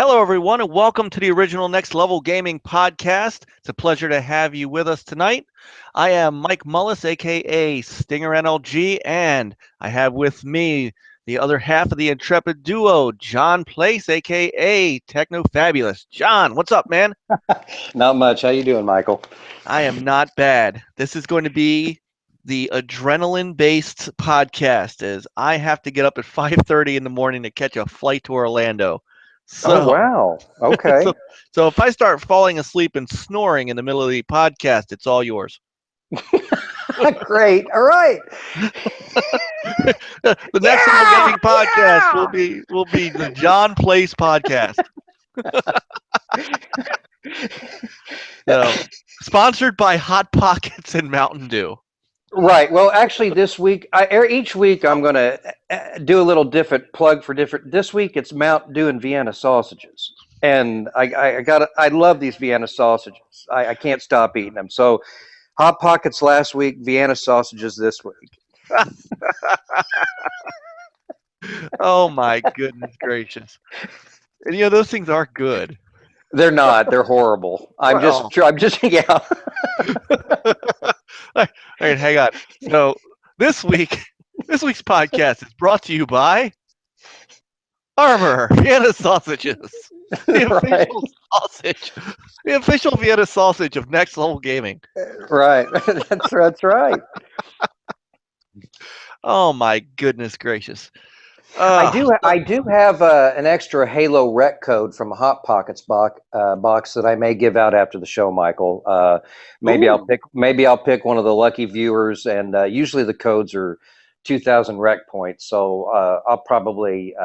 Hello, everyone, and welcome to the original Next Level Gaming podcast. It's a pleasure to have you with us tonight. I am Mike Mullis, aka StingerNLG, and I have with me the other half of the intrepid duo, John Place, aka Techno Fabulous. John, what's up, man? Not much. How you doing, Michael? I am not bad. This is going to be the adrenaline-based podcast, as I have to get up at 5:30 in the morning to catch a flight to Orlando. Oh, So. wow. Okay. so, so if I start falling asleep and snoring in the middle of the podcast, it's all yours. Great. All right. The next Level Gaming podcast will be the John Place podcast. So, sponsored by Hot Pockets and Mountain Dew. Right. Well, actually, this week, each week, I'm going to do a little different plug for different. This week, it's Mountain Dew and Vienna sausages, and I love these Vienna sausages. I can't stop eating them. So, Hot Pockets last week, Vienna sausages this week. Oh my goodness gracious! And those things are good. They're not. They're horrible. I'm just yeah. All right, hang on. So this week's podcast is brought to you by Armor Vienna sausages, the official sausage, the official Vienna sausage of Next Level Gaming. Right. That's right. Oh my goodness gracious! I do have an extra Halo rec code from a Hot Pockets box that I may give out after the show, Michael. Maybe I'll pick one of the lucky viewers, and usually the codes are 2,000 rec points. So I'll probably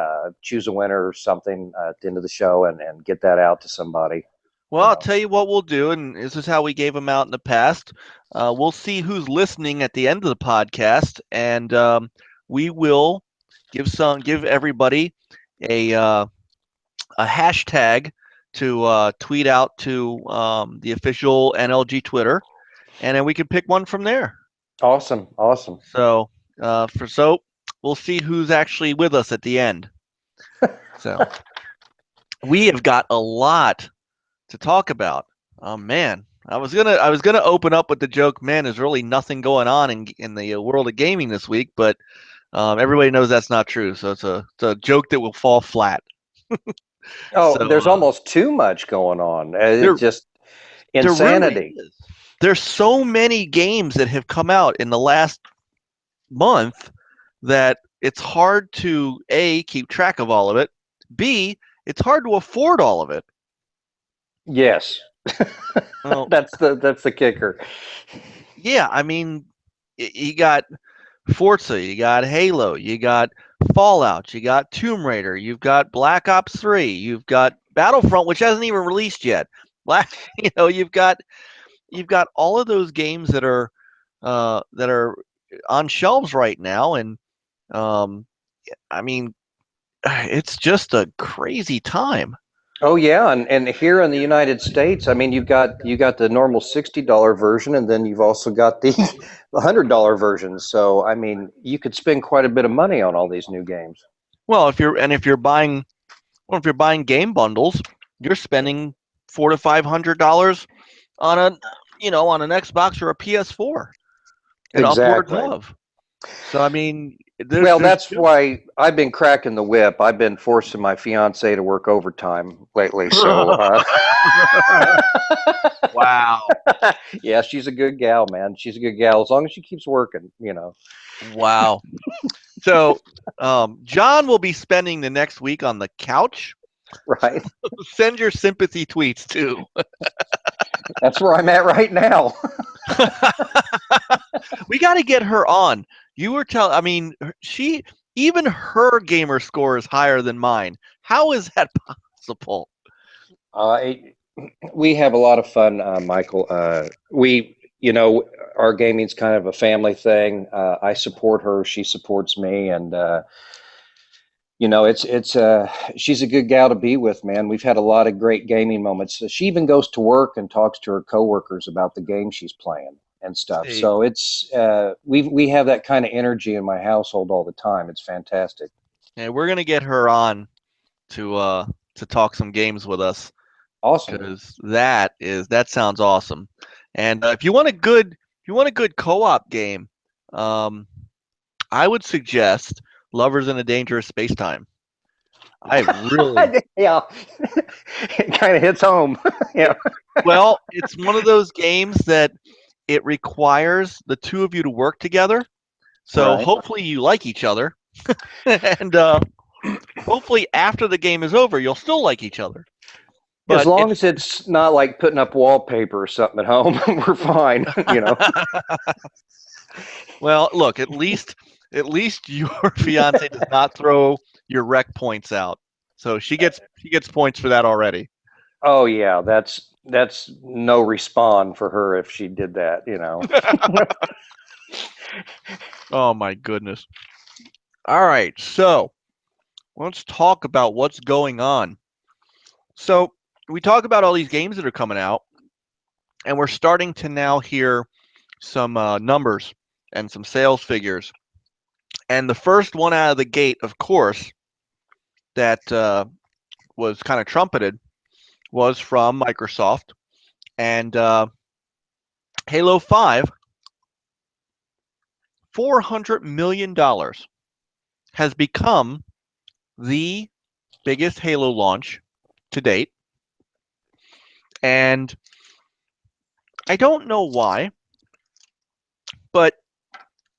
choose a winner or something at the end of the show and get that out to somebody. Well, I'll tell you what we'll do, and this is how we gave them out in the past. We'll see who's listening at the end of the podcast, and we will give everybody a hashtag to tweet out to the official NLG Twitter, and then we can pick one from there. Awesome. So we'll see who's actually with us at the end. So we have got a lot to talk about. Oh man, I was gonna open up with the joke. Man, there's really nothing going on in the world of gaming this week, but everybody knows that's not true. So it's a joke that will fall flat. Oh, So, there's almost too much going on. It's just insanity. Really there's so many games that have come out in the last month that it's hard to A, keep track of all of it. B, it's hard to afford all of it. Yes. Well, that's the kicker. Yeah, I mean, you got Forza, you got Halo, you got Fallout, you got Tomb Raider, you've got Black Ops 3, you've got Battlefront, which hasn't even released yet. You've got all of those games that are on shelves right now, and I mean, it's just a crazy time. Oh yeah, and here in the United States, I mean, you got the normal $60 version, and then you've also got the $100 version. So I mean, you could spend quite a bit of money on all these new games. Well, if you're buying game bundles, you're spending $400 to $500 on an Xbox or a PS4 and upwards of. So I mean, that's why I've been cracking the whip. I've been forcing my fiance to work overtime lately. So wow. Yeah, she's a good gal, man. She's a good gal as long as she keeps working. Wow. So John will be spending the next week on the couch. Right. Send your sympathy tweets too. That's where I'm at right now. We got to get her on. I mean, even her gamer score is higher than mine. How is that possible? We have a lot of fun, Michael. Our gaming's kind of a family thing. I support her, she supports me, and she's a good gal to be with, man. We've had a lot of great gaming moments. She even goes to work and talks to her coworkers about the game she's playing and stuff. See. So it's we have that kind of energy in my household all the time. It's fantastic. Yeah, we're gonna get her on to to talk some games with us, Awesome. because that sounds awesome. And if you want a good co-op game, I would suggest Lovers in a Dangerous Space Time. I really Yeah, it kind of hits home. Yeah. well, it's one of those games that it requires the two of you to work together. So Right. hopefully you like each other, and hopefully after the game is over, you'll still like each other. As But long it's as it's not like putting up wallpaper or something at home, we're fine. well, look, at least your fiance does not throw your rec points out. So she gets points for that already. Oh yeah, that's no respawn for her if she did that. Oh my goodness. All right, so let's talk about what's going on. So we talk about all these games that are coming out, and we're starting to now hear some numbers and some sales figures. And the first one out of the gate, of course, that was kind of trumpeted was from Microsoft. And Halo 5, $400 million, has become the biggest Halo launch to date. And I don't know why, but,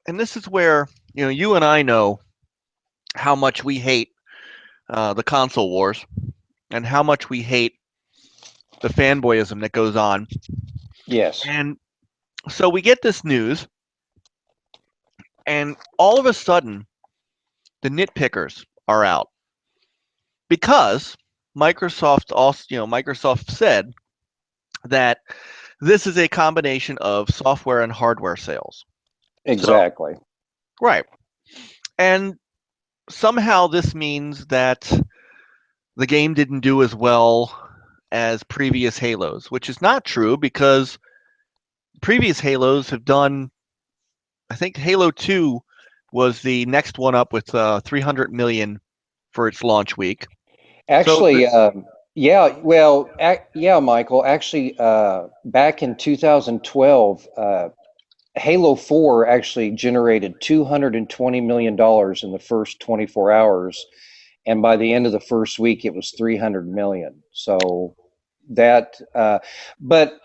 and this is where, you and I know how much we hate the console wars and how much we hate the fanboyism that goes on. Yes. And so we get this news, and all of a sudden, the nitpickers are out because Microsoft said that this is a combination of software and hardware sales. Exactly. So, right. And somehow this means that the game didn't do as well as previous Halos, which is not true because previous Halos have done, I think Halo 2 was the next one up with 300 million for its launch week. Actually, yeah. Well, yeah, Michael. Actually, back in 2012, Halo 4 actually generated $220 million in the first 24 hours, and by the end of the first week, it was 300 million. So that, but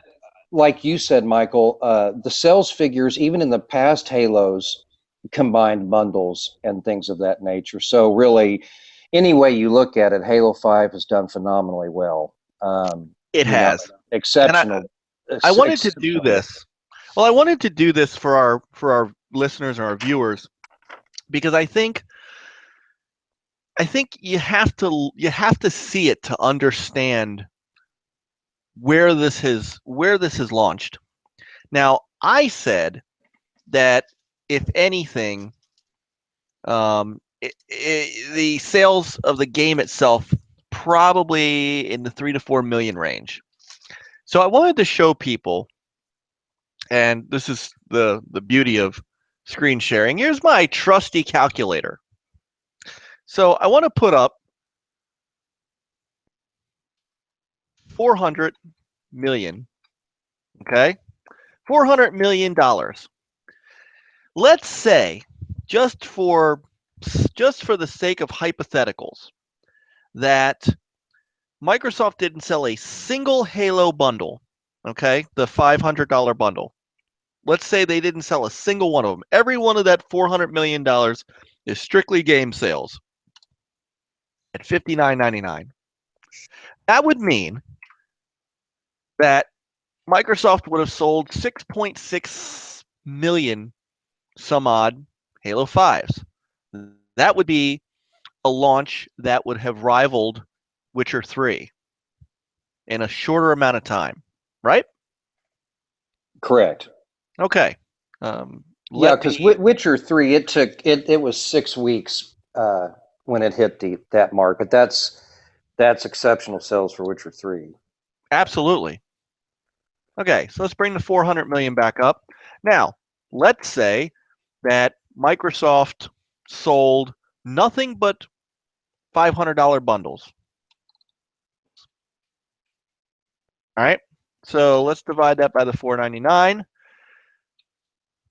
like you said, Michael, the sales figures, even in the past Halos, combined bundles and things of that nature. So really, any way you look at it, Halo 5 has done phenomenally well. it has. Exceptional. And I wanted to do this. Well, I wanted to do this for our listeners and our viewers because I think you have to see it to understand where this is launched. Now, I said that if anything, the sales of the game itself probably in the 3 to 4 million range. So I wanted to show people, and this is the beauty of screen sharing. Here's my trusty calculator. So I want to put up 400 million. Okay, $400 million. Let's say, just for the sake of hypotheticals, that Microsoft didn't sell a single Halo bundle. Okay, the $500 bundle. Let's say they didn't sell a single one of them. Every one of that $400 million is strictly game sales at $59.99. That would mean that Microsoft would have sold 6.6 million some odd Halo 5s. That would be a launch that would have rivaled Witcher 3 in a shorter amount of time, right? Correct. Okay. Yeah, because Witcher 3, it was 6 weeks when it hit that mark, but that's exceptional sales for Witcher 3. Absolutely. Okay, so let's bring the 400 million back up. Now, let's say that Microsoft sold nothing but $500 bundles. All right. So let's divide that by the 499.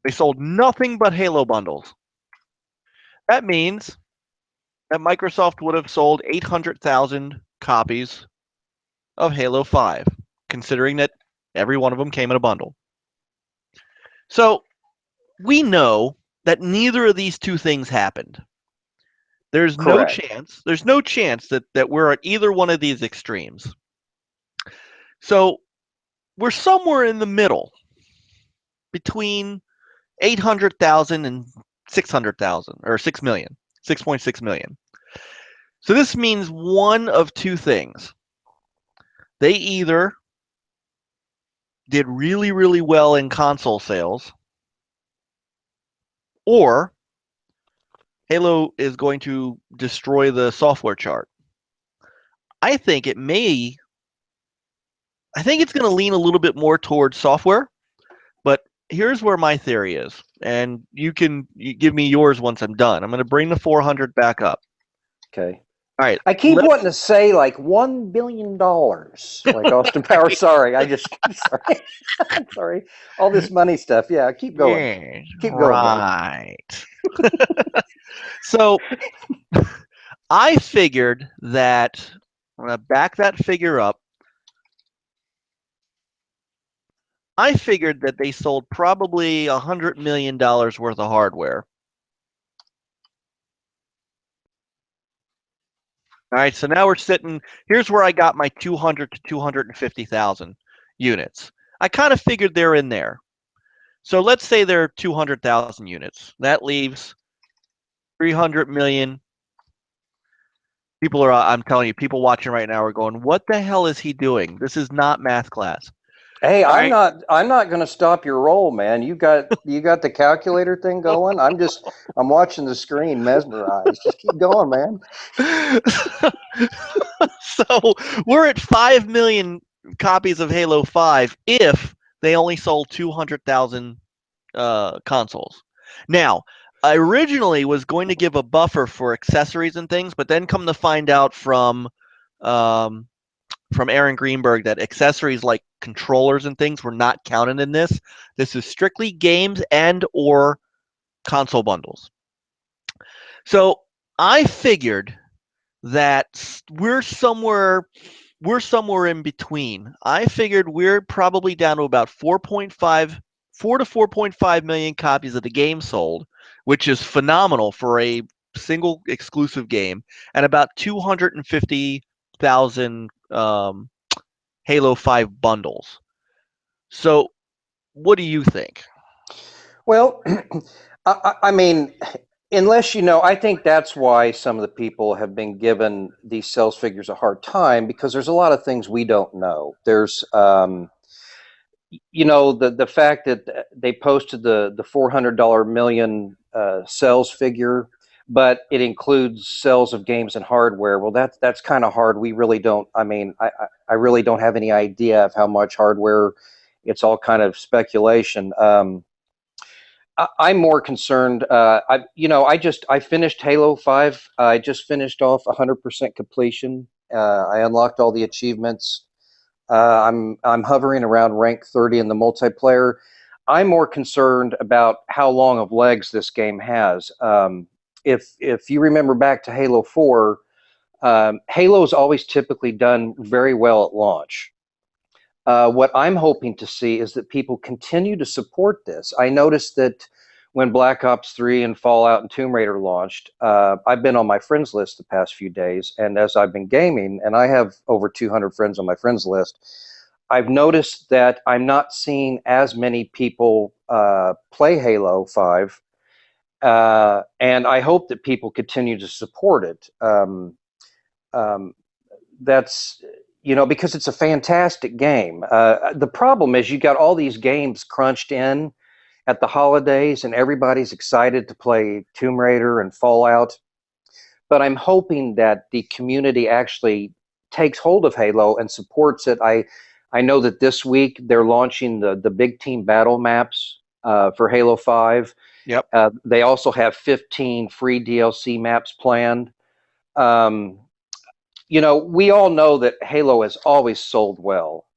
They sold nothing but Halo bundles. That means that Microsoft would have sold 800,000 copies of Halo 5, considering that every one of them came in a bundle. So we know that neither of these two things happened. There's Correct. no chance that we're at either one of these extremes. So we're somewhere in the middle between 800,000 and 600,000, or 6 million, 6.6 million. So this means one of two things. They either did really, really well in console sales, or Halo is going to destroy the software chart. I think it's going to lean a little bit more towards software, but here's where my theory is, and you give me yours once I'm done. I'm going to bring the 400 back up. Okay. All right. I keep wanting to say like $1 billion, like Austin Powers. Sorry, sorry. I'm sorry. All this money stuff. Yeah, keep going. Yeah, Keep going, buddy. right. So I figured that I'm going to back that figure up. I figured that they sold probably $100 million worth of hardware. All right, so now we're sitting, here's where I got my 200 to 250,000 units. I kind of figured they're in there. So let's say they're 200,000 units. That leaves 300 million. People are, I'm telling you, people watching right now are going, what the hell is he doing? This is not math class. Hey, All I'm right. not going to stop your roll, man. You got the calculator thing going. I'm watching the screen, mesmerized. Just keep going, man. So we're at 5 million copies of Halo 5 if they only sold 200,000 consoles. Now, I originally was going to give a buffer for accessories and things, but then come to find out from Aaron Greenberg that accessories like controllers and things were not counted in this. This is strictly games and or console bundles. So I figured that we're somewhere in between. I figured we're probably down to about 4 to 4.5 million copies of the game sold, which is phenomenal for a single exclusive game, and about 250,000 Halo 5 bundles. So what do you think? Well, I mean, unless I think that's why some of the people have been given these sales figures a hard time, because there's a lot of things we don't know. There's, the fact that they posted the $400 million sales figure, but it includes sales of games and hardware. Well, that's kind of hard. We really don't. I mean, I really don't have any idea of how much hardware. It's all kind of speculation. I'm more concerned. I finished Halo 5. I just finished off 100% completion. I unlocked all the achievements. I'm hovering around rank 30 in the multiplayer. I'm more concerned about how long of legs this game has. If you remember back to Halo 4, Halo's always typically done very well at launch. What I'm hoping to see is that people continue to support this. I noticed that when Black Ops 3 and Fallout and Tomb Raider launched, I've been on my friends list the past few days, and as I've been gaming, and I have over 200 friends on my friends list, I've noticed that I'm not seeing as many people play Halo 5, and I hope that people continue to support it. That's because it's a fantastic game. The problem is you got all these games crunched in at the holidays, and everybody's excited to play Tomb Raider and Fallout. But I'm hoping that the community actually takes hold of Halo and supports it. I know that this week they're launching the big team battle maps for Halo 5. Yep. They also have 15 free DLC maps planned. We all know that Halo has always sold well.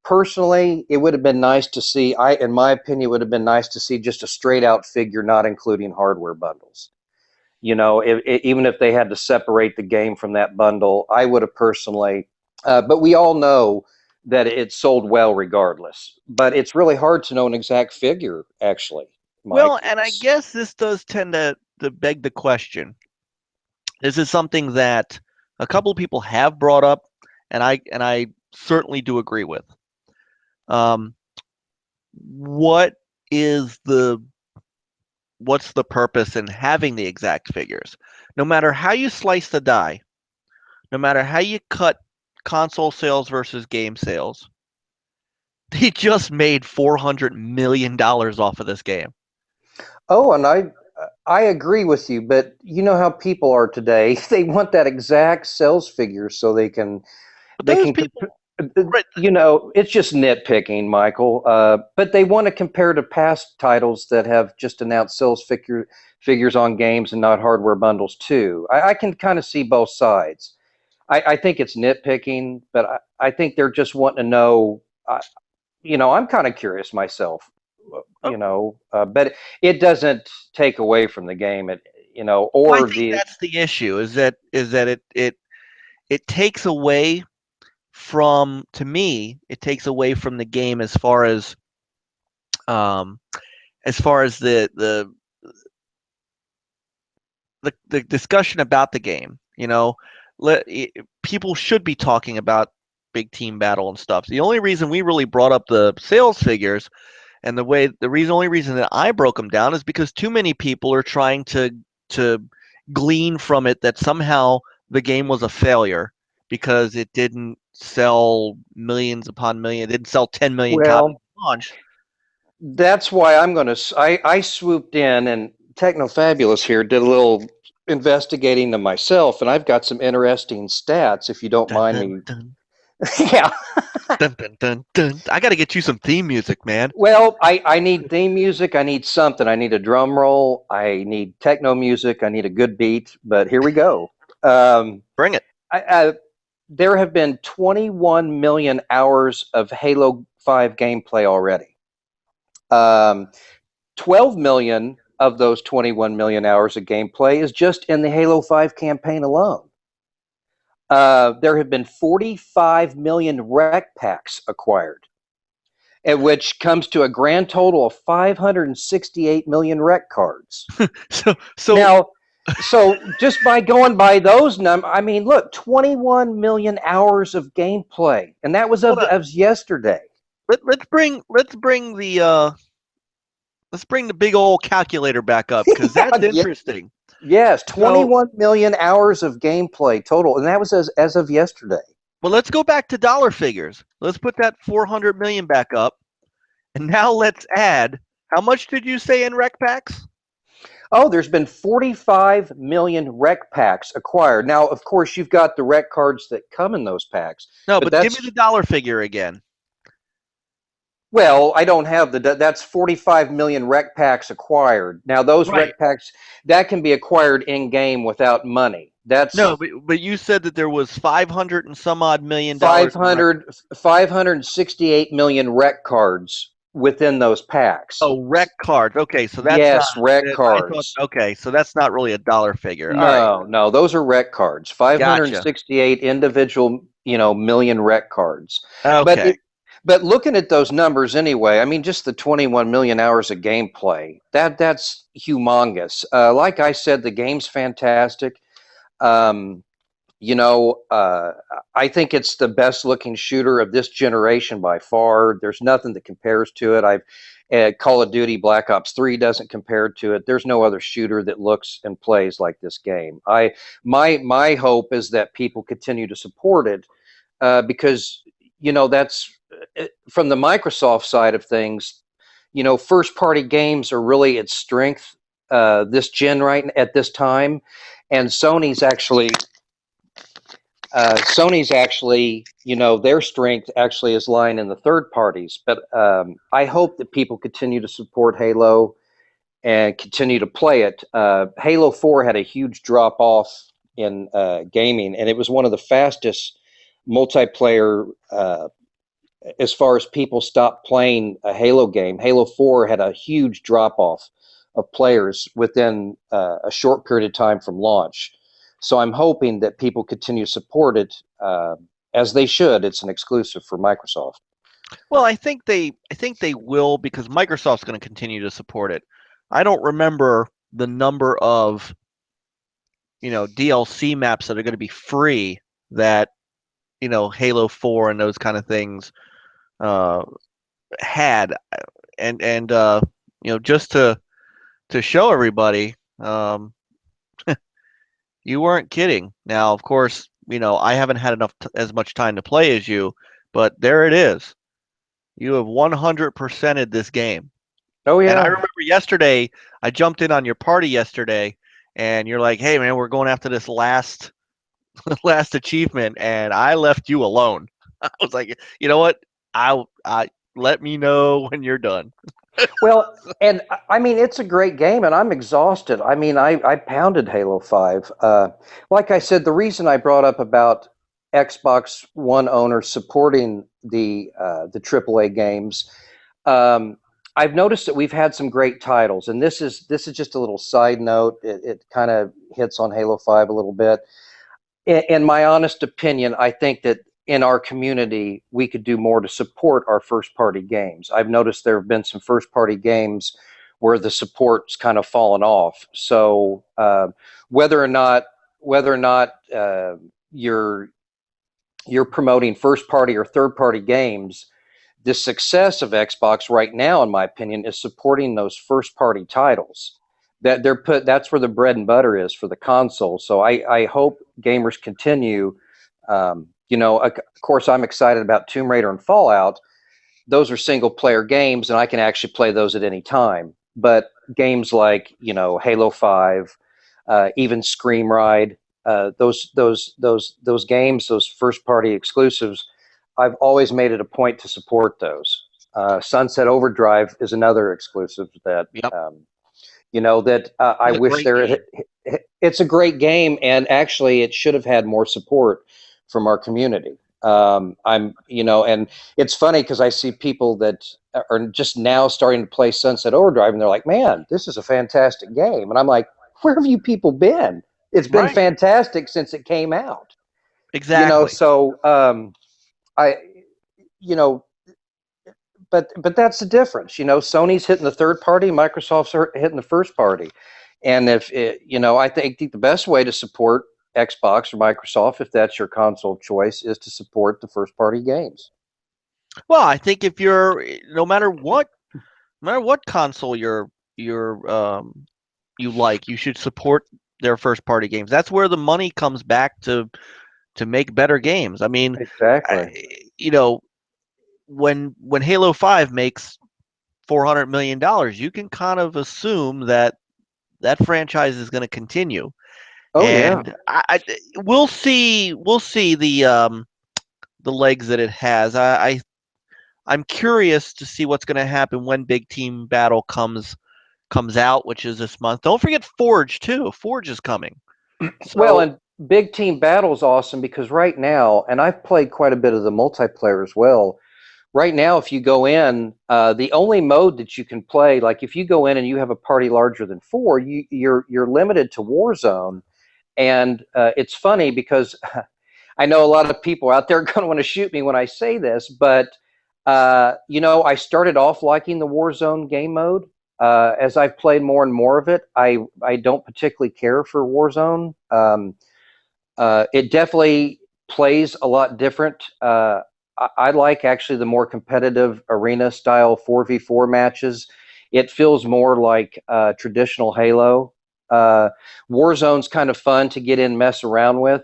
Personally, it would have been nice to see. In my opinion, it would have been nice to see just a straight out figure, not including hardware bundles. You know, even if they had to separate the game from that bundle, I would have personally. But we all know that it sold well regardless. But it's really hard to know an exact figure, actually, Mike. Well, and I guess this does tend to beg the question. This is something that a couple of people have brought up, and I certainly do agree with. What is what's the purpose in having the exact figures? No matter how you slice the die, no matter how you cut console sales versus game sales, they just made $400 million off of this game. Oh, and I agree with you, but you know how people are today. They want that exact sales figure so they can People, right. you know, it's just nitpicking, Michael. But they want to compare to past titles that have just announced sales figures on games and not hardware bundles too. I can kind of see both sides. I think it's nitpicking, but I think they're just wanting to know. You know, I'm kind of curious myself. You know, but it doesn't take away from the game. You know, or I think that's the issue. Is that it takes away from, to me, it takes away from the game as far as the discussion about the game. You know, people should be talking about big team battle and stuff. The only reason we really brought up the sales figures and only reason that I broke them down is because too many people are trying to glean from it that somehow the game was a failure because it didn't sell millions upon million. It didn't sell 10 million copies at launch. That's why I swooped in, and Techno Fabulous here did a little investigating to myself, and I've got some interesting stats, if you don't mind me. Yeah. Dun, dun, dun, dun. I got to get you some theme music, man. Well, I need theme music. I need something. I need a drum roll. I need techno music. I need a good beat. But here we go. Bring it. There have been 21 million hours of Halo 5 gameplay already. 12 million of those 21 million hours of gameplay is just in the Halo 5 campaign alone. There have been 45 million rec packs acquired, which comes to a grand total of 568 million rec cards. So just by going by those numbers, I mean, look, 21 million hours of gameplay, and that was of yesterday. Let's bring the big old calculator back up, because that's interesting. Yes, 21 million hours of gameplay total, and that was as of yesterday. Well, let's go back to dollar figures. Let's put that 400 million back up, and now let's add. How much did you say in rec packs? Oh, there's been 45 million rec packs acquired. Now, of course, you've got the rec cards that come in those packs. No, but give me the dollar figure again. Well, I don't have that's 45 million rec packs acquired. Now, those rec packs, that can be acquired in-game without money. No, but you said that there was 500 and some odd million. 568 million rec cards within those packs. Oh, rec cards. Okay, so that's rec cards. Okay, so that's not really a dollar figure. No, those are rec cards. 568 individual, million rec cards. Okay. But looking at those numbers anyway, I mean, just the 21 million hours of gameplay, that's humongous. Like I said, the game's fantastic. I think it's the best looking shooter of this generation by far. There's nothing that compares to it. Call of Duty Black Ops 3 doesn't compare to it. There's no other shooter that looks and plays like this game. My hope is that people continue to support it because, that's from the Microsoft side of things. First party games are really its strength this gen right at this time, and Sony's actually, their strength actually is lying in the third parties. But I hope that people continue to support Halo and continue to play it. Halo 4 had a huge drop off in gaming, and it was one of the fastest multiplayer as far as people stop playing a Halo game. Halo 4 had a huge drop off of players within a short period of time from launch. So I'm hoping that people continue to support it as they should. It's an exclusive for Microsoft. Well, I think they will, because Microsoft's going to continue to support it. I don't remember the number of DLC maps that are going to be free that Halo 4 and those kind of things had, and just to show everybody, you weren't kidding. Now, of course, I haven't had as much time to play as you, but there it is. You have 100%ed this game. Oh yeah. And I remember yesterday, I jumped in on your party yesterday, and you're like, "Hey man, we're going after this last achievement," and I left you alone. I was like, you know what? I let me know when you're done. Well, and I mean, it's a great game, and I'm exhausted. I mean, I pounded Halo 5. Like I said, the reason I brought up about Xbox One owners supporting the AAA games, I've noticed that we've had some great titles, and this is just a little side note. It kind of hits on Halo 5 a little bit. In my honest opinion, I think that in our community, we could do more to support our first-party games. I've noticed there have been some first-party games where the support's kind of fallen off. So whether or not you're promoting first-party or third-party games, the success of Xbox right now, in my opinion, is supporting those first-party titles. That's where the bread and butter is for the console. So I hope gamers continue. Of course, I'm excited about Tomb Raider and Fallout. Those are single-player games, and I can actually play those at any time. But games like Halo 5, even Scream Ride, those games, those first-party exclusives, I've always made it a point to support those. Sunset Overdrive is another exclusive that. Yep. I wish it's a great game, and actually it should have had more support from our community. And it's funny because I see people that are just now starting to play Sunset Overdrive, and they're like, "Man, this is a fantastic game." And I'm like, "Where have you people been? It's been fantastic since it came out." Exactly. But that's the difference. Sony's hitting the third party, Microsoft's hitting the first party. And I think the best way to support Xbox or Microsoft, if that's your console of choice, is to support the first party games. Well, I think if you're no matter what console you like, you should support their first party games. That's where the money comes back to make better games. I mean, exactly. When Halo 5 makes $400 million, you can kind of assume that franchise is going to continue. Oh and yeah. We'll see the legs that it has. I'm curious to see what's going to happen when Big Team Battle comes out, which is this month. Don't forget Forge too. Forge is coming. So, well, and Big Team Battle is awesome because right now, and I've played quite a bit of the multiplayer as well. Right now, if you go in, the only mode that you can play, like if you go in and you have a party larger than 4, you're limited to Warzone. And it's funny because I know a lot of people out there are going to want to shoot me when I say this, but I started off liking the Warzone game mode. As I've played more and more of it, I don't particularly care for Warzone. It definitely plays a lot different. I like actually the more competitive arena style 4v4 matches. It feels more like traditional Halo. Warzone's kind of fun to get in, mess around with.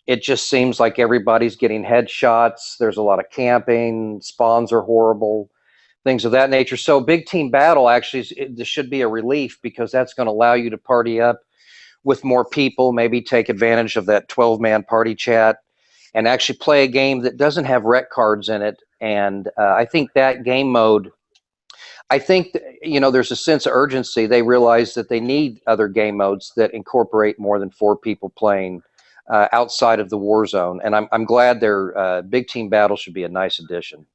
It just seems like everybody's getting headshots. There's a lot of camping. Spawns are horrible, things of that nature. So Big Team Battle actually this should be a relief because that's going to allow you to party up with more people, maybe take advantage of that 12-man party chat, and actually play a game that doesn't have rec cards in it. And I think that game mode, there's a sense of urgency. They realize that they need other game modes that incorporate more than 4 people playing outside of the war zone, and I'm glad their big team battle should be a nice addition.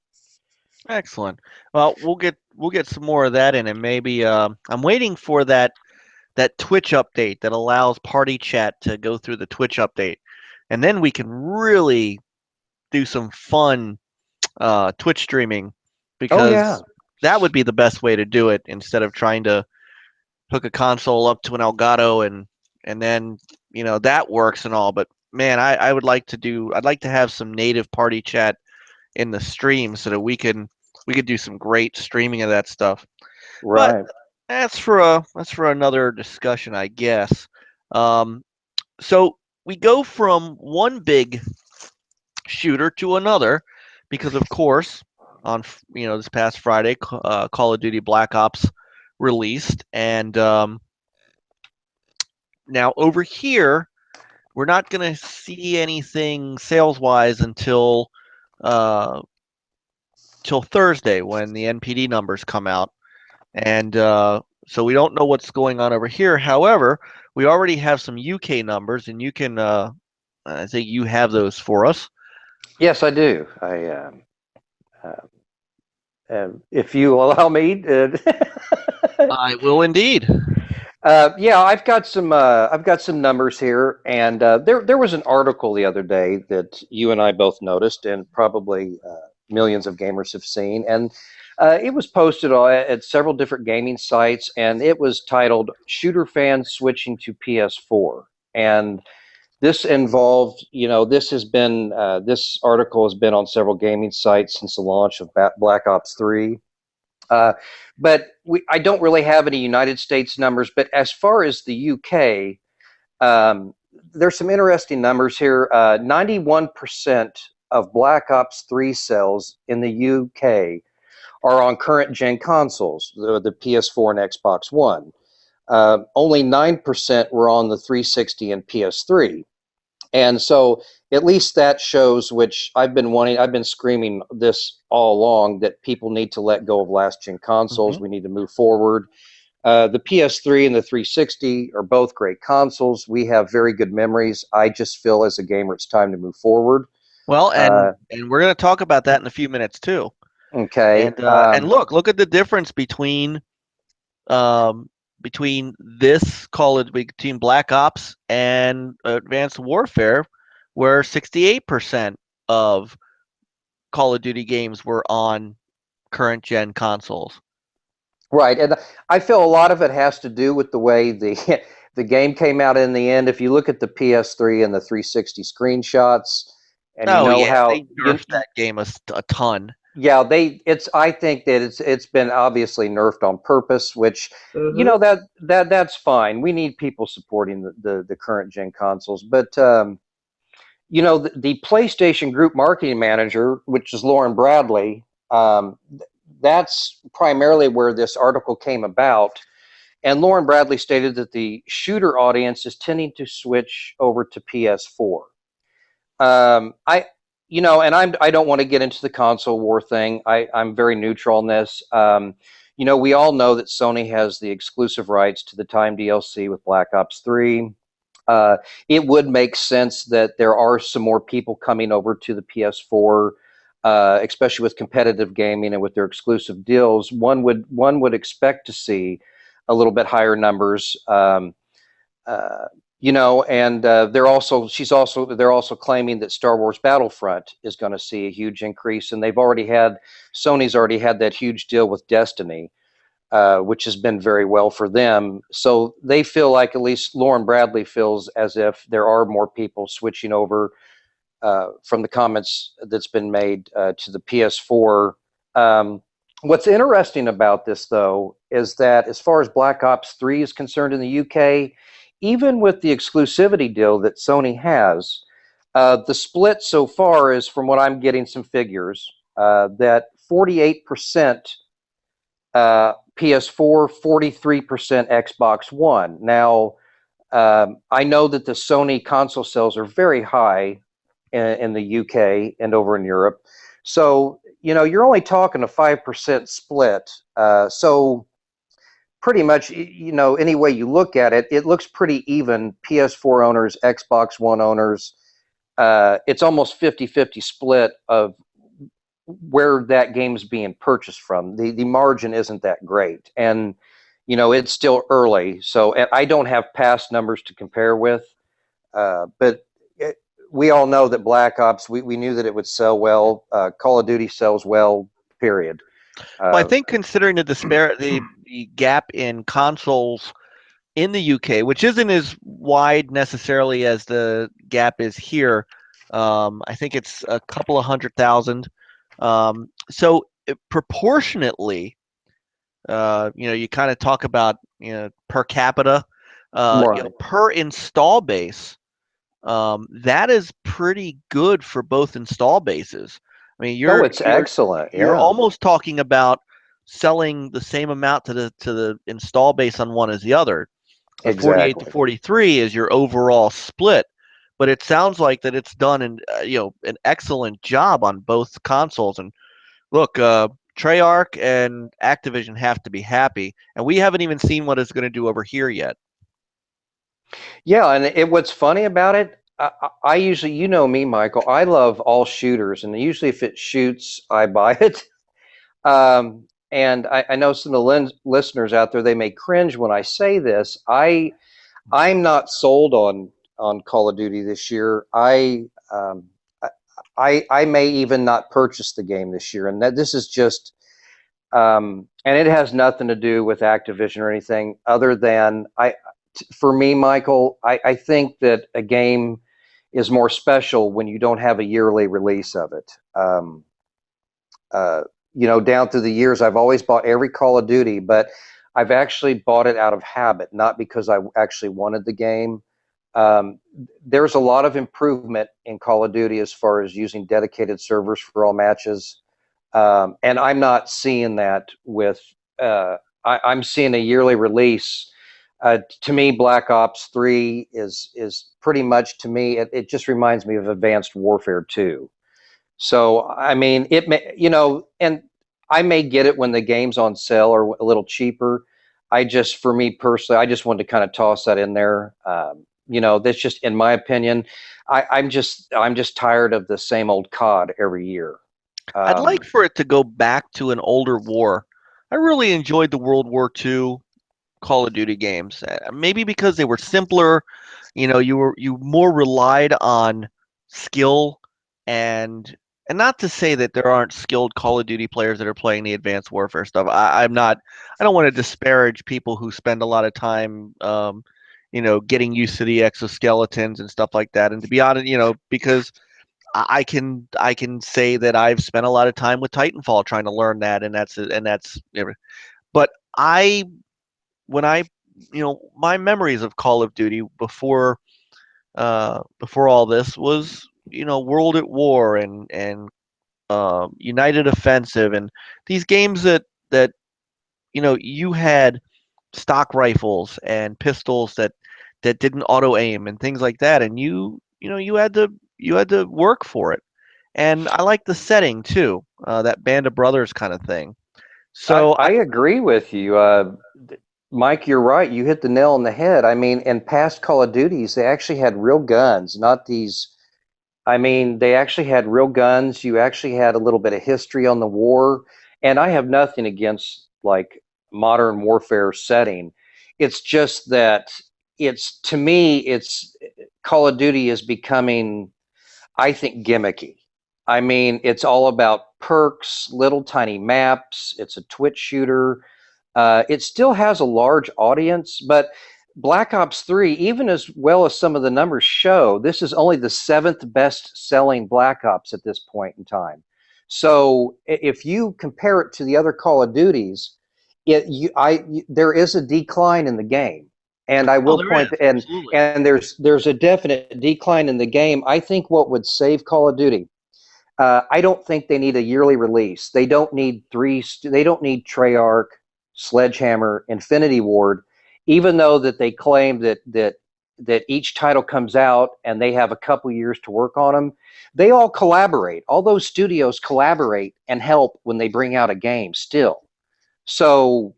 Excellent. Well, we'll get some more of that in, and maybe I'm waiting for that Twitch update that allows party chat to go through the Twitch update, and then we can really do some fun Twitch streaming, Oh yeah. because that would be the best way to do it instead of trying to hook a console up to an Elgato and then that works and all. But man, I would like to I'd like to have some native party chat in the stream so that we could do some great streaming of that stuff. Right. But that's for another discussion, I guess. So we go from one big shooter to another because, of course, on this past Friday, Call of Duty Black Ops released, and now over here we're not going to see anything sales wise until till Thursday when the NPD numbers come out, and so we don't know what's going on over here. However, we already have some UK numbers, and you can I think you have those for us. Yes, I do. If you allow me. I will indeed. Yeah, I've got some numbers here, and there was an article the other day that you and I both noticed, and probably millions of gamers have seen, and it was posted at several different gaming sites, and it was titled "Shooter Fans Switching to PS4," and this involved, this has been this article has been on several gaming sites since the launch of Black Ops 3. But I don't really have any United States numbers. But as far as the UK, there's some interesting numbers here. 91% of Black Ops 3 sales in the UK are on current gen consoles, the PS4 and Xbox One. Only 9% were on the 360 and PS3. And so at least that shows, which I've been screaming this all along, that people need to let go of last gen consoles. Mm-hmm. We need to move forward. The PS3 and the 360 are both great consoles. We have very good memories. I just feel as a gamer, it's time to move forward. Well, and we're going to talk about that in a few minutes too. Okay. And look at the difference between this Call of Duty, between Black Ops and Advanced Warfare, where 68% of Call of Duty games were on current gen consoles. Right, and I feel a lot of it has to do with the way the the game came out in the end. If you look at the PS3 and the 360 screenshots, and you know how they nerfed that game a ton. Yeah, I think that it's been obviously nerfed on purpose, which that's fine. We need people supporting the current gen consoles, but the PlayStation Group marketing manager, which is Lauren Bradley, that's primarily where this article came about. And Lauren Bradley stated that the shooter audience is tending to switch over to PS4. I don't want to get into the console war thing. I'm very neutral on this. We all know that Sony has the exclusive rights to the Time DLC with Black Ops 3. It would make sense that there are some more people coming over to the PS4, especially with competitive gaming and with their exclusive deals. One would expect to see a little bit higher numbers. And they're also claiming that Star Wars Battlefront is going to see a huge increase, and Sony's already had that huge deal with Destiny, which has been very well for them. So they feel like, at least Lauren Bradley feels, as if there are more people switching over from the comments that's been made to the PS4. What's interesting about this, though, is that as far as Black Ops 3 is concerned in the UK, even with the exclusivity deal that Sony has, the split so far is, from what I'm getting some figures, that 48% PS4, 43% Xbox One. Now, I know that the Sony console sales are very high in the UK and over in Europe. So, you're only talking a 5% split. So pretty much, you know, any way you look at it, it looks pretty even. PS4 owners, Xbox One owners, it's almost 50-50 split of where that game's being purchased from. The margin isn't that great, and you know it's still early, so I don't have past numbers to compare with. But we all know that Black Ops. We knew that it would sell well. Call of Duty sells well. Period. Well, I think considering the gap in consoles in the UK, which isn't as wide necessarily as the gap is here, I think it's a couple of 100,000. So proportionately, you know, you kind of talk about, you know, per capita, you know, per install base. That is pretty good for both install bases. I mean, it's excellent. You're almost talking about selling the same amount to the install base on one as the other. So 48 to 43 is your overall split, but it sounds like that it's done you know, an excellent job on both consoles. And look, Treyarch and Activision have to be happy, and we haven't even seen what it's going to do over here yet. Yeah, and what's funny about it, I usually, you know me, Michael, I love all shooters, and usually if it shoots, I buy it. And I know some of the listeners out there, they may cringe when I say this. I'm not sold on Call of Duty this year. I may even not purchase the game this year, and this is just, and it has nothing to do with Activision or anything other than for me, Michael, I think that a game is more special when you don't have a yearly release of it. You know, down through the years, I've always bought every Call of Duty, but I've actually bought it out of habit, not because I actually wanted the game. There's a lot of improvement in Call of Duty as far as using dedicated servers for all matches. And I'm not seeing that with, I'm seeing a yearly release. To me, Black Ops 3 is pretty much, to me, it just reminds me of Advanced Warfare 2. So, I mean, it may, you know, and I may get it when the game's on sale or a little cheaper. For me personally, I just wanted to kind of toss that in there. You know, that's just, in my opinion, I'm just tired of the same old COD every year. I'd like for it to go back to an older war. I really enjoyed the World War II Call of Duty games. Maybe because they were simpler, you know, you more relied on skill and not to say that there aren't skilled Call of Duty players that are playing the Advanced Warfare stuff. I don't want to disparage people who spend a lot of time, you know, getting used to the exoskeletons and stuff like that. And to be honest, you know, because I can say that I've spent a lot of time with Titanfall trying to learn that, and that's. But when I, you know, my memories of Call of Duty before all this was, you know, World at War and United Offensive and these games that you know, you had stock rifles and pistols that didn't auto aim and things like that, and you know you had to work for it. And I like the setting too, that Band of Brothers kind of thing. So I agree with you. Mike, you're right. You hit the nail on the head. I mean, in past Call of Duties, they actually had real guns, not these. I mean, they actually had real guns. You actually had a little bit of history on the war. And I have nothing against like modern warfare setting. It's just that to me, Call of Duty is becoming, I think, gimmicky. I mean, it's all about perks, little tiny maps. It's a Twitch shooter. It still has a large audience, but Black Ops 3, even as well as some of the numbers show, this is only the 7th best-selling Black Ops at this point in time. So if you compare it to the other Call of Duties, there is a decline in the game. And I will point to, and there's a definite decline in the game. I think what would save Call of Duty, I don't think they need a yearly release. They don't need they don't need Treyarch, Sledgehammer, Infinity Ward, even though that they claim that each title comes out and they have a couple years to work on them. They all collaborate. All those studios collaborate and help when they bring out a game still. So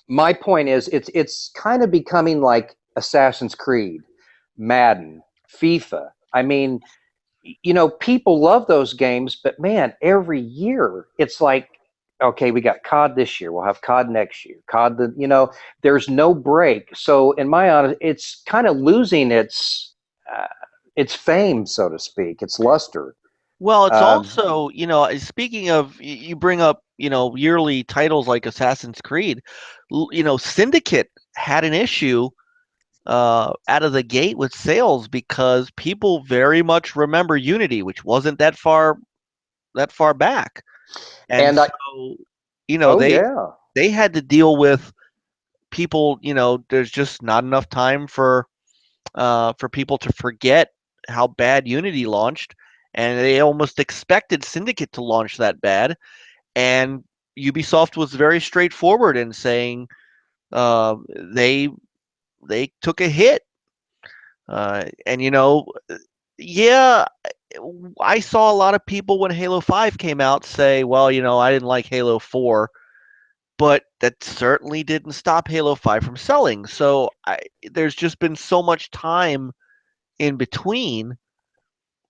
My point is, it's kind of becoming like Assassin's Creed, Madden, FIFA. I mean, people love those games, but man, every year it's like, okay, we got COD this year, we'll have COD next year, there's no break. So, in my honest, it's kind of losing its fame, so to speak, its luster. Well, it's Um, also, speaking of, you bring up, yearly titles like Assassin's Creed, Syndicate had an issue out of the gate with sales because people very much remember Unity, which wasn't that far back. And and so, I, you know, oh they yeah, they had to deal with people, there's just not enough time for people to forget how bad Unity launched, and they almost expected Syndicate to launch that bad. And Ubisoft was very straightforward in saying uh, they they took a hit, and yeah, I saw a lot of people when Halo 5 came out say, well, I didn't like Halo 4, but that certainly didn't stop Halo 5 from selling. So there's just been so much time in between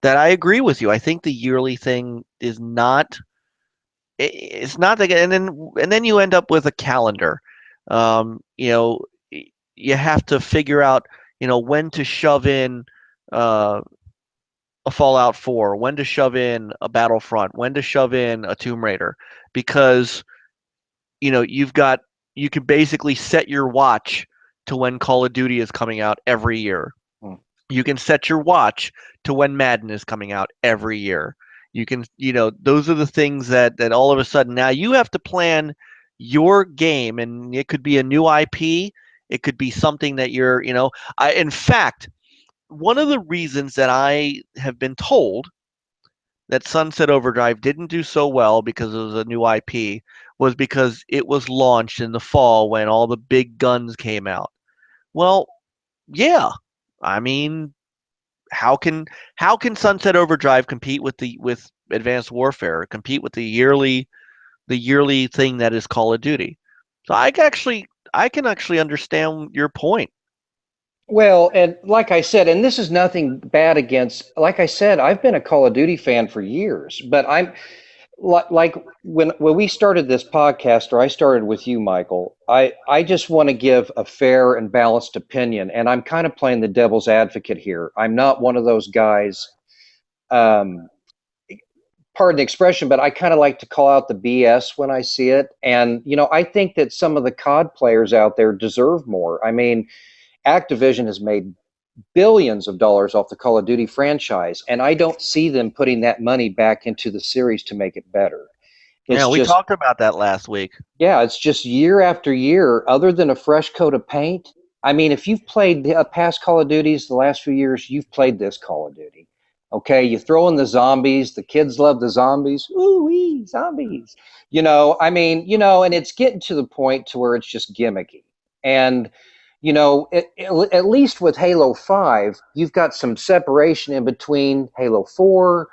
that I agree with you. I think the yearly thing is not it's not the and then you end up with a calendar. Um, you know, you have to figure out, when to shove in uh, a Fallout 4, when to shove in a Battlefront, when to shove in a Tomb Raider, because you can basically set your watch to when Call of Duty is coming out every year. hmm. You can set your watch to when Madden is coming out every year. You can, those are the things that all of a sudden now you have to plan your game, and it could be a new IP. It could be something that in fact, one of the reasons that I have been told that Sunset Overdrive didn't do so well because it was a new IP was because it was launched in the fall when all the big guns came out. Well, yeah. I mean, how can Sunset Overdrive compete with Advanced Warfare, compete with the yearly thing that is Call of Duty? So I can actually understand your point. Well, and like I said, and this is nothing bad against, like I said, I've been a Call of Duty fan for years, but like when we started this podcast, or I started with you, Michael, I just want to give a fair and balanced opinion, and I'm kind of playing the devil's advocate here. I'm not one of those guys, um, pardon the expression, but I kind of like to call out the BS when I see it. And I think that some of the COD players out there deserve more. I mean, Activision has made billions of dollars off the Call of Duty franchise, and I don't see them putting that money back into the series to make it better. Yeah, It's we just, talked about that last week. yeah, it's just year after year, other than a fresh coat of paint. I mean, if you've played past Call of Duties the last few years, you've played this Call of Duty. Okay, you throw in the zombies. The kids love the zombies. Ooh wee, zombies. I mean, and it's getting to the point to where it's just gimmicky. And at least with Halo 5, you've got some separation in between Halo 4,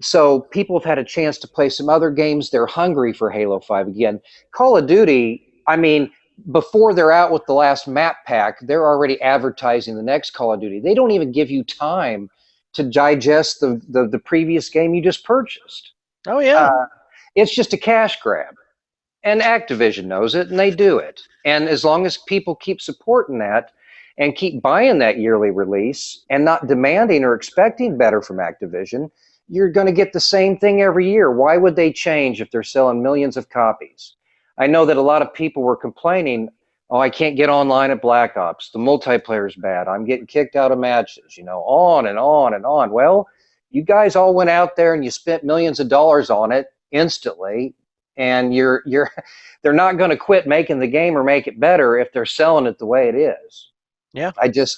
so people have had a chance to play some other games. They're hungry for Halo 5 again. Call of Duty, I mean, before they're out with the last map pack, they're already advertising the next Call of Duty. They don't even give you time to digest the previous game you just purchased. Oh yeah. Uh, it's just a cash grab. And Activision knows it, and they do it. And as long as people keep supporting that and keep buying that yearly release and not demanding or expecting better from Activision, you're going to get the same thing every year. Why would they change if they're selling millions of copies? I know that a lot of people were complaining, oh, I can't get online at Black Ops. The multiplayer is bad. I'm getting kicked out of matches, on and on and on. Well, you guys all went out there and you spent millions of dollars on it instantly, and they're not going to quit making the game or make it better if they're selling it the way it is. Yeah.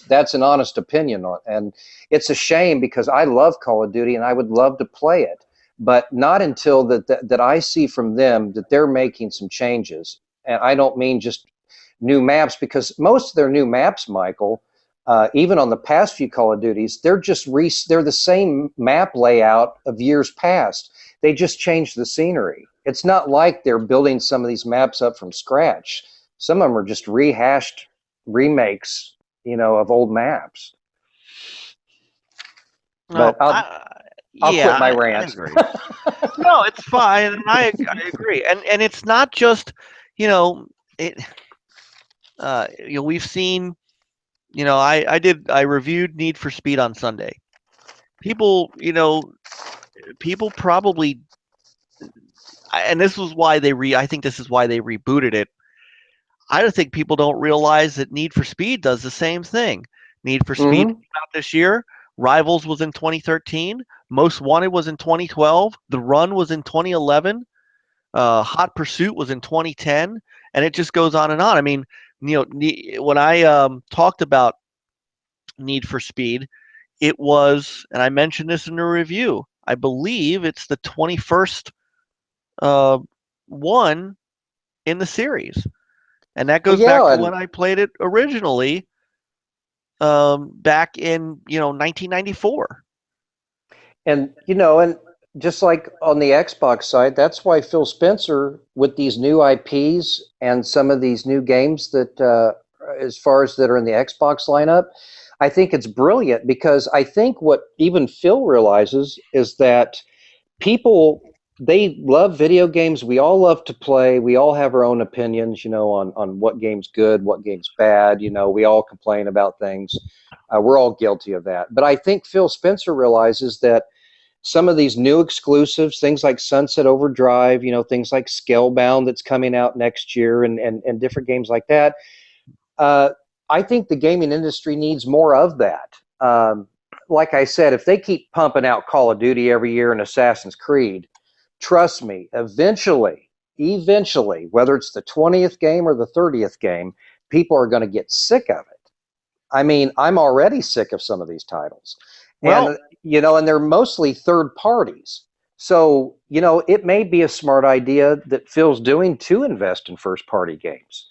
That's an honest opinion on, and it's a shame because I love Call of Duty and I would love to play it, but not until that I see from them that they're making some changes. And I don't mean just new maps, because most of their new maps, Michael, even on the past few Call of Duties, they're the same map layout of years past. They just changed the scenery. It's not like they're building some of these maps up from scratch. Some of them are just rehashed remakes, of old maps. But I'll quit my rant. I agree. No, it's fine, and I agree. And it's not just, it. We've seen, I reviewed Need for Speed on Sunday. People probably, and this was why I think this is why they rebooted it. I don't think people don't realize that Need for Speed does the same thing. Need for Speed came out this year. Rivals was in 2013. Most Wanted was in 2012. The Run was in 2011. Hot Pursuit was in 2010, and it just goes on and on. I mean, when I talked about Need for Speed, it was, and I mentioned this in the review, I believe it's the 21st one in the series. And that goes back to when I played it originally, back in 1994. And and just like on the Xbox side, that's why Phil Spencer, with these new IPs and some of these new games that, as far as that are in the Xbox lineup, I think it's brilliant, because I think what even Phil realizes is that people, they love video games. We all love to play. We all have our own opinions, on what game's good, what game's bad. We all complain about things. We're all guilty of that. But I think Phil Spencer realizes that some of these new exclusives, things like Sunset Overdrive, things like Scalebound that's coming out next year, and different games like that. I think the gaming industry needs more of that. Like I said, if they keep pumping out Call of Duty every year and Assassin's Creed, trust me, eventually, whether it's the 20th game or the 30th game, people are going to get sick of it. I mean, I'm already sick of some of these titles. Well, and they're mostly third parties. So, it may be a smart idea that Phil's doing to invest in first party games,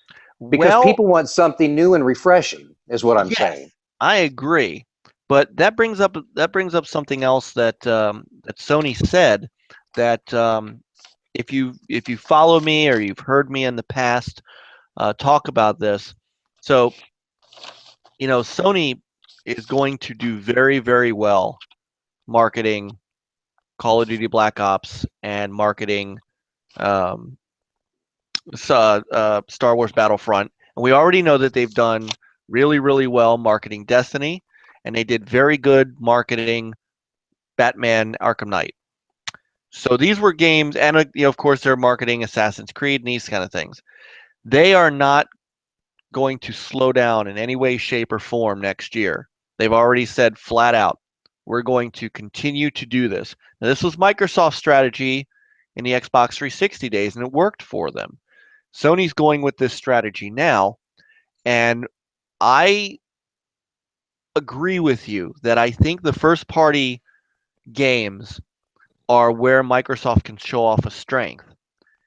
because people want something new and refreshing, is what I'm saying. I agree. But that brings up something else that that Sony said, that if you follow me or you've heard me in the past talk about this, so Sony is going to do very, very well marketing Call of Duty Black Ops and marketing Star Wars Battlefront, and we already know that they've done really, really well marketing Destiny, and they did very good marketing Batman Arkham Knight. So these were games, and of course they're marketing Assassin's Creed and these kind of things. They are not going to slow down in any way, shape, or form next year. They've already said flat out, we're going to continue to do this. Now, this was Microsoft's strategy in the Xbox 360 days, and it worked for them. Sony's going with this strategy now, and I agree with you that I think the first party games are where Microsoft can show off a strength.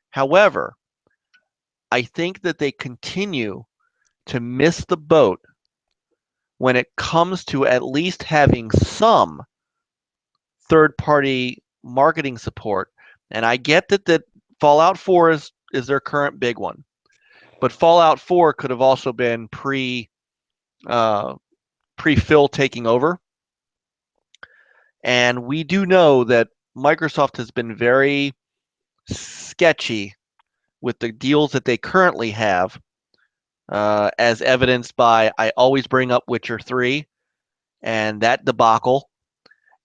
However, I think that they continue to miss the boat when it comes to at least having some third-party marketing support. And I get that Fallout 4 is their current big one, but Fallout 4 could have also been pre-Phil taking over. And we do know that Microsoft has been very sketchy with the deals that they currently have, as evidenced by, I always bring up Witcher 3 and that debacle,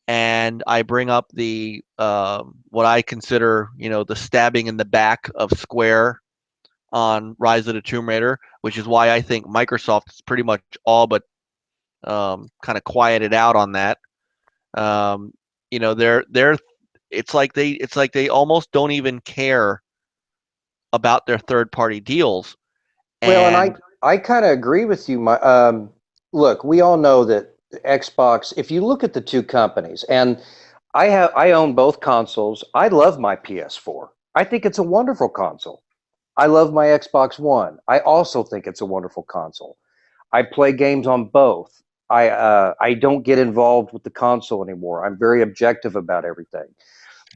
and I bring up the what I consider, the stabbing in the back of Square on Rise of the Tomb Raider, which is why I think Microsoft is pretty much all but kind of quieted out on that. They're it's like they almost don't even care about their third party deals. And I kind of agree with you. Look, we all know that Xbox, if you look at the two companies, and I own both consoles. I love my PS4. I think it's a wonderful console. I love my Xbox One. I also think it's a wonderful console. I play games on both. I don't get involved with the console anymore. I'm very objective about everything.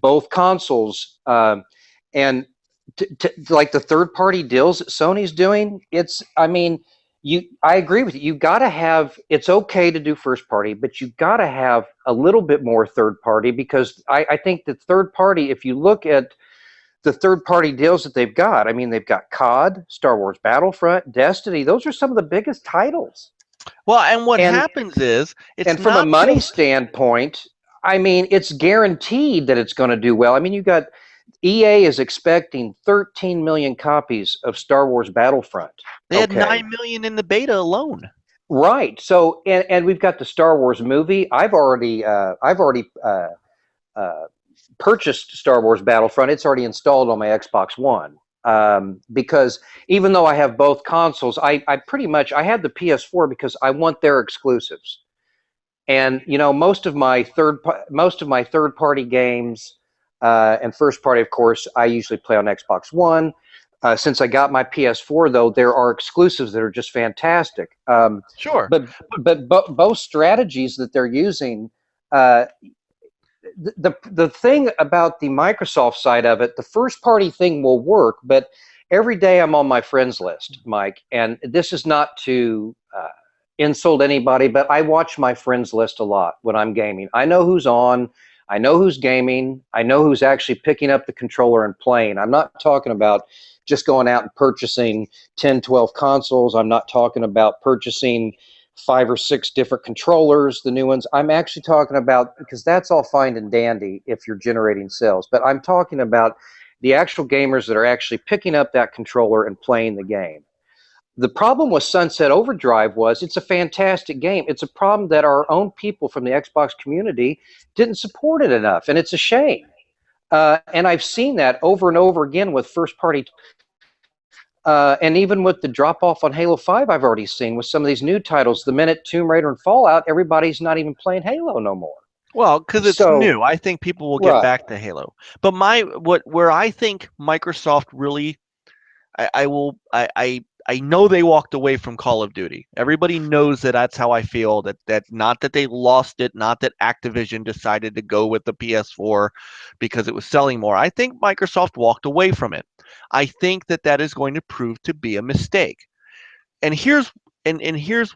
Both consoles, and like the third-party deals that Sony's doing, I mean, I agree with you. You got to have. It's okay to do first-party, but you got to have a little bit more third-party because I think the third-party. If you look at the third-party deals that they've got, I mean, they've got COD, Star Wars Battlefront, Destiny. Those are some of the biggest titles. Well, and what And happens is it's and from a not money just standpoint, I mean, it's guaranteed that it's going to do well. I mean, you got EA is expecting 13 million copies of Star Wars Battlefront. they had Okay. 9 million in the beta alone. Right. So, and we've got the Star Wars movie. I've already purchased Star Wars Battlefront. It's already installed on my Xbox One. Because even though I have both consoles, I pretty much I had the PS4 because I want their exclusives. And you know, most of my third party games and first party, of course, I usually play on Xbox One. Since I got my PS4, though, there are exclusives that are just fantastic. Sure. But both strategies that they're using, the thing about the Microsoft side of it, the first party thing will work, but every day I'm on my friends list, Mike, and this is not to insult anybody, but I watch my friends list a lot when I'm gaming. I know who's on. I know who's gaming. I know who's actually picking up the controller and playing. I'm not talking about just going out and purchasing 10, 12 consoles. I'm not talking about purchasing 5 or 6 different controllers, the new ones. I'm actually talking about, because that's all fine and dandy if you're generating sales, but I'm talking about the actual gamers that are actually picking up that controller and playing the game. The problem with Sunset Overdrive was it's a fantastic game. It's a problem that our own people from the Xbox community didn't support it enough, and it's a shame. And I've seen that over and over again with first party. And even with the drop off on Halo 5, I've already seen with some of these new titles. The minute Tomb Raider and Fallout, everybody's not even playing Halo no more. Well, because it's new. I think people will get back to Halo. But where I think Microsoft really, I know they walked away from Call of Duty. Everybody knows that's how I feel. That not that they lost it, not that Activision decided to go with the PS4 because it was selling more. I think Microsoft walked away from it. I think that is going to prove to be a mistake. And here's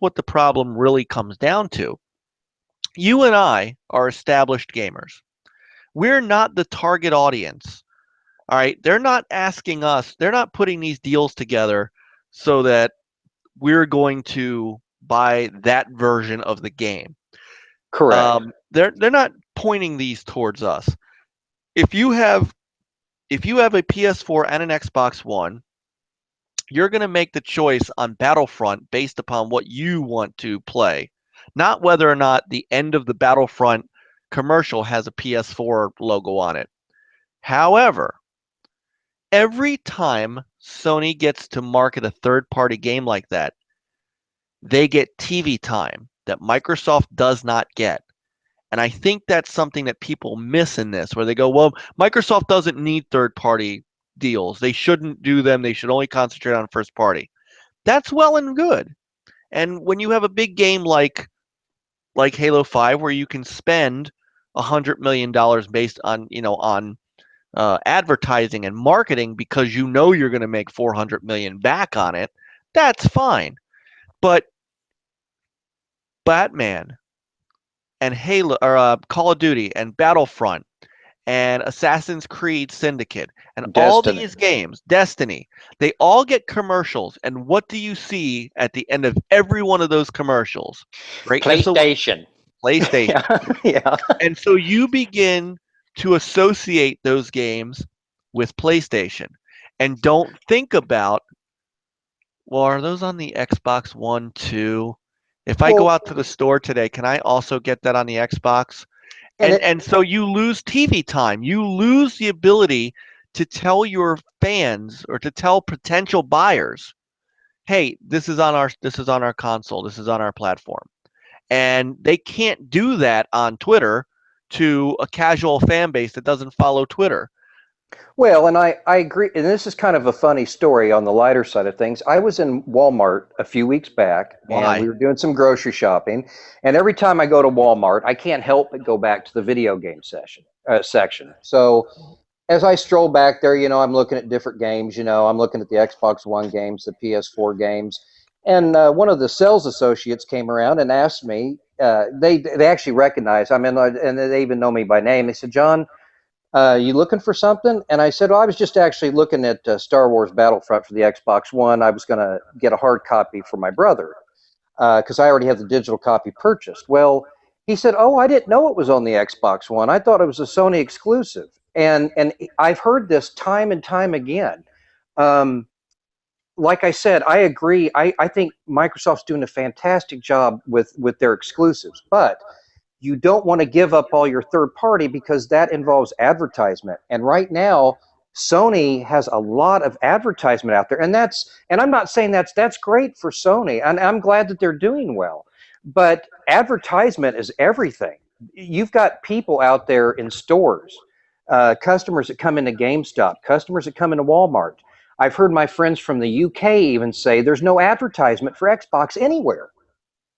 what the problem really comes down to. You and I are established gamers. We're not the target audience. All right, they're not asking us. They're not putting these deals together so that we're going to buy that version of the game. Correct. They're not pointing these towards us. If you have a PS4 and an Xbox One, you're going to make the choice on Battlefront based upon what you want to play, not whether or not the end of the Battlefront commercial has a PS4 logo on it. However, every time Sony gets to market a third-party game like that, they get TV time that Microsoft does not get. And I think that's something that people miss in this, where they go, well, Microsoft doesn't need third-party deals. They shouldn't do them. They should only concentrate on first-party. That's well and good. And when you have a big game like Halo 5, where you can spend $100 million based on, advertising and marketing because you know you're going to make 400 million back on it, that's fine. But Batman and Halo or Call of Duty and Battlefront and Assassin's Creed Syndicate and all these games, Destiny, they all get commercials. And what do you see at the end of every one of those commercials? PlayStation. Yeah. And so you begin to associate those games with PlayStation and don't think about, well, are those on the Xbox One too? If I go out to the store today, can I also get that on the Xbox? And so you lose TV time. You lose the ability to tell your fans or to tell potential buyers, hey, this is on our console, this is on our platform. And they can't do that on Twitter to a casual fan base that doesn't follow Twitter. Well, and I agree. And this is kind of a funny story on the lighter side of things. I was in Walmart a few weeks back, and we were doing some grocery shopping. And every time I go to Walmart, I can't help but go back to the video game section. So as I stroll back there, I'm looking at different games. I'm looking at the Xbox One games, the PS4 games, and one of the sales associates came around and asked me. They actually recognize. I mean, and they even know me by name. They said, "John, you looking for something?" And I said, "Well, I was just actually looking at Star Wars Battlefront for the Xbox One. I was going to get a hard copy for my brother because I already have the digital copy purchased." Well, he said, "Oh, I didn't know it was on the Xbox One. I thought it was a Sony exclusive." And I've heard this time and time again. Um, like I said, I agree. I think Microsoft's doing a fantastic job with their exclusives, but you don't want to give up all your third party because that involves advertisement. And right now, Sony has a lot of advertisement out there, and I'm not saying that's great for Sony, and I'm glad that they're doing well. But advertisement is everything. You've got people out there in stores, customers that come into GameStop, customers that come into Walmart. I've heard my friends from the UK even say there's no advertisement for Xbox anywhere.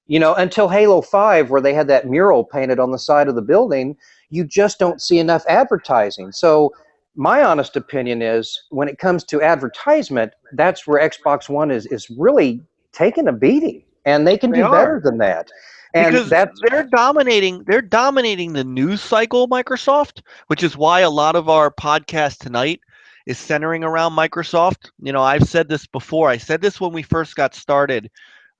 Until Halo 5, where they had that mural painted on the side of the building, you just don't see enough advertising. So my honest opinion is when it comes to advertisement, that's where Xbox One is really taking a beating, and they can They do better are. than that. And Because they're dominating the news cycle, Microsoft, which is why a lot of our podcast tonight is centering around Microsoft. I've said this before. I said this when we first got started,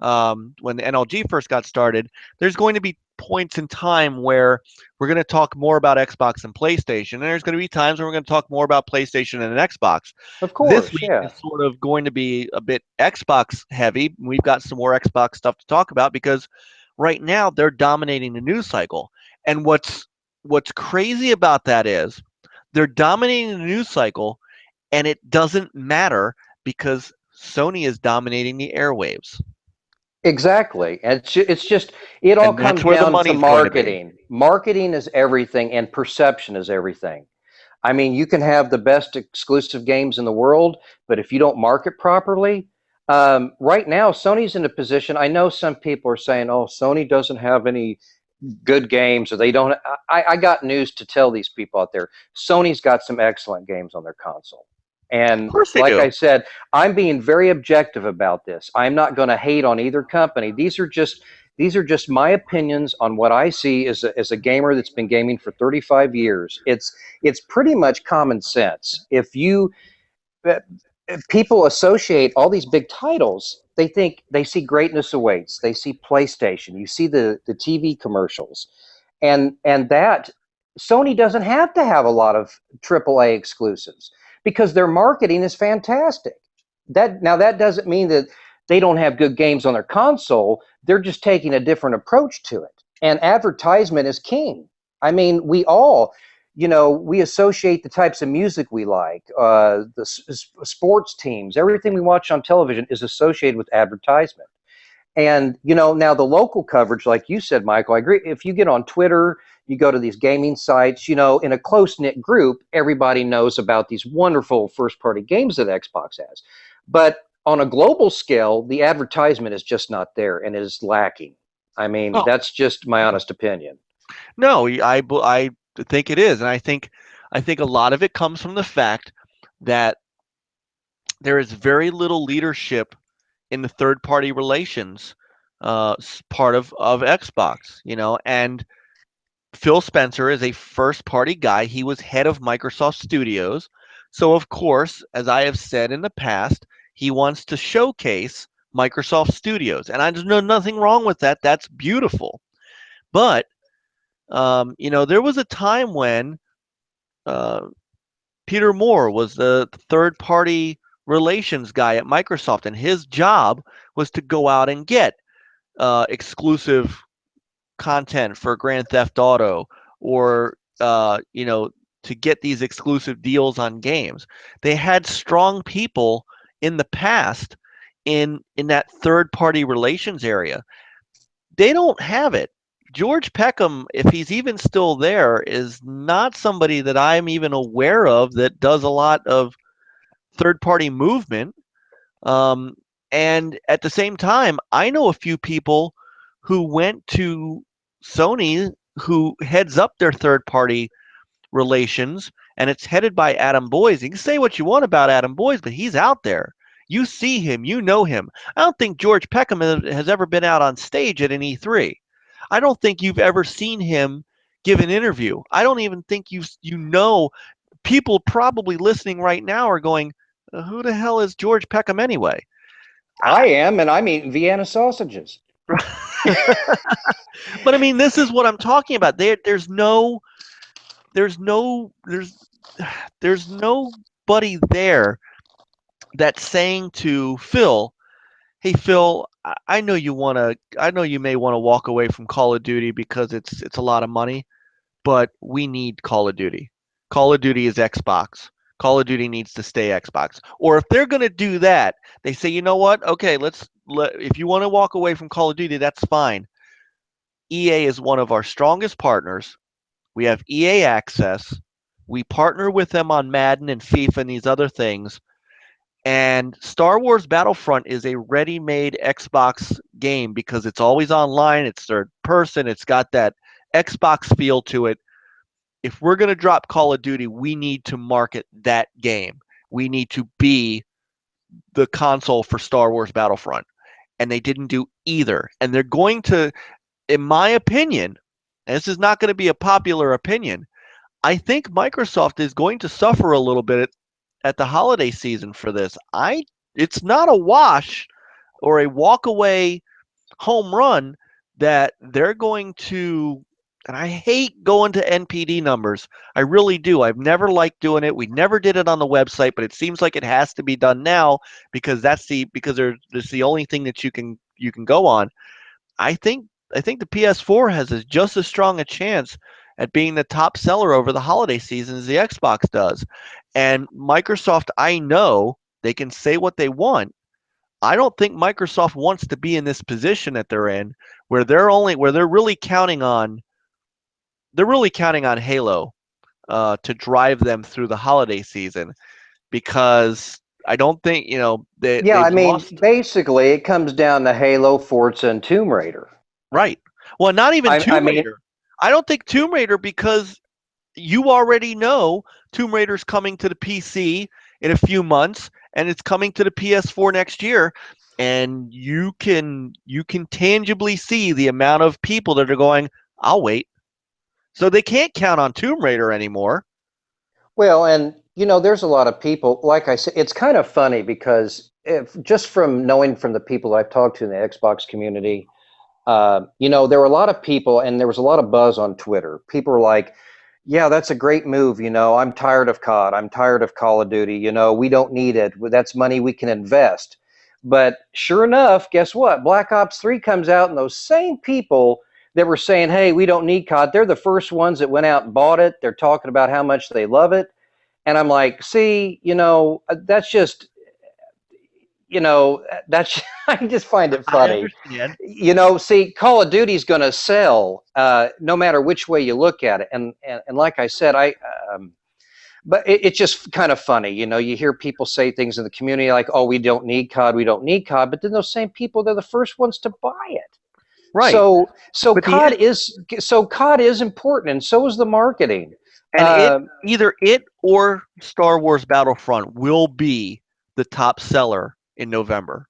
when the NLG first got started. There's going to be points in time where we're going to talk more about Xbox and PlayStation, and there's going to be times where we're going to talk more about PlayStation and Xbox. of This course, week yeah. is sort of going to be a bit Xbox heavy. We've got some more Xbox stuff to talk about because right now they're dominating the news cycle. And what's crazy about that is they're dominating the news cycle, and it doesn't matter because Sony is dominating the airwaves. Exactly. And it's just, it all And that's comes where the down to money's going to be. marketing. Marketing is everything, and perception is everything. I mean, you can have the best exclusive games in the world, but if you don't market properly, right now, Sony's in a position. I know some people are saying, "Oh, Sony doesn't have any good games," or they don't. I got news to tell these people out there. Sony's got some excellent games on their console. Of And course they like do. I said, I'm being very objective about this. I'm not going to hate on either company. These are just my opinions on what I see as a gamer that's been gaming for 35 years. It's pretty much common sense. Uh, People associate all these big titles, they think they see greatness awaits. They see PlayStation. You see the TV commercials, and that Sony doesn't have to have a lot of AAA exclusives because their marketing is fantastic. That doesn't mean that they don't have good games on their console. They're just taking a different approach to it. And advertisement is king. I mean, we associate the types of music we like, sports teams, everything we watch on television is associated with advertisement. And, now the local coverage, like you said, Michael, I agree. If you get on Twitter, you go to these gaming sites, in a close knit group, everybody knows about these wonderful first party games that Xbox has. But on a global scale, the advertisement is just not there and it is lacking. I mean, Oh, that's just my honest opinion. no, I think it is. And I think a lot of it comes from the fact that there is very little leadership in the third party relations part of Xbox, and Phil Spencer is a first party guy. He was head of Microsoft Studios. So, of course, as I have said in the past, he wants to showcase Microsoft Studios. And there's nothing wrong with that. That's beautiful. But, there was a time when uh, Peter Moore was the third party relations guy at Microsoft, and his job was to go out and get exclusive content for Grand Theft Auto or to get these exclusive deals on games. They had strong people in the past in that third party relations area. They don't have it. George Peckham, if he's even still there, is not somebody that I'm even aware of that does a lot of third party movement. Um, and at the same time, I know a few people who went to Sony who heads up their third party relations and it's headed by Adam Boyes. You can say what you want about Adam Boyes, but he's out there. You see him, you know him. I don't think George Peckham has ever been out on stage at an E3. I don't think you've ever seen him give an interview. I don't even think you know. People probably listening right now are going, who the hell is George Peckham anyway? I am, and I'm eating Vienna sausages. But I mean, this is what I'm talking about. There's nobody there that's saying to Phil, "Hey Phil, I know you may want to walk away from Call of Duty because it's a lot of money, but we need Call of Duty. Call of Duty is Xbox. Call of Duty needs to stay Xbox." Or if they're going to do that, they say, "You know what? Okay, if you want to walk away from Call of Duty, that's fine. EA is one of our strongest partners. We have EA access. We partner with them on Madden and FIFA and these other things. And Star Wars Battlefront is a ready-made Xbox game because it's always online, it's third person, it's got that Xbox feel to it. If we're going to drop Call of Duty, we need to market that game. We need to be the console for Star Wars Battlefront." And they didn't do either. And they're going to, in my opinion, and this is not going to be a popular opinion, I think Microsoft is going to suffer a little bit at the holiday season for this. It's not a wash or a walk away home run that they're going to, and I hate going to NPD numbers. I really do. I've never liked doing it. We never did it on the website, but it seems like it has to be done now because that's the only thing that you can go on. I think the PS4 has just as strong a chance at being the top seller over the holiday season as the Xbox does. And Microsoft, I know they can say what they want. I don't think Microsoft wants to be in this position that they're in, where they're really counting on Halo to drive them through the holiday season, because I don't think they've lost. Basically, it comes down to Halo, Forza, and Tomb Raider. Right. Well, not even Tomb Raider. I don't think Tomb Raider, because you already know Tomb Raider's coming to the PC in a few months, and it's coming to the PS4 next year, and you can tangibly see the amount of people that are going, "I'll wait." So they can't count on Tomb Raider anymore. Well, and there's a lot of people, like I said, it's kind of funny because just from knowing from the people I've talked to in the Xbox community, there were a lot of people, and there was a lot of buzz on Twitter. People were like, "Yeah, that's a great move. I'm tired of COD. I'm tired of Call of Duty. We don't need it. That's money we can invest." But sure enough, guess what? Black Ops 3 comes out, and those same people that were saying, "Hey, we don't need COD," they're the first ones that went out and bought it. They're talking about how much they love it. And I'm like, see, that's just, that's I just find it funny. I understand. See, Call of Duty is going to sell no matter which way you look at it. And like I said, but it's just kind of funny. You hear people say things in the community like, "Oh, we don't need COD, we don't need COD," but then those same people, they're the first ones to buy it. Right. So COD is important, and so is the marketing. And either it or Star Wars Battlefront will be the top seller in November.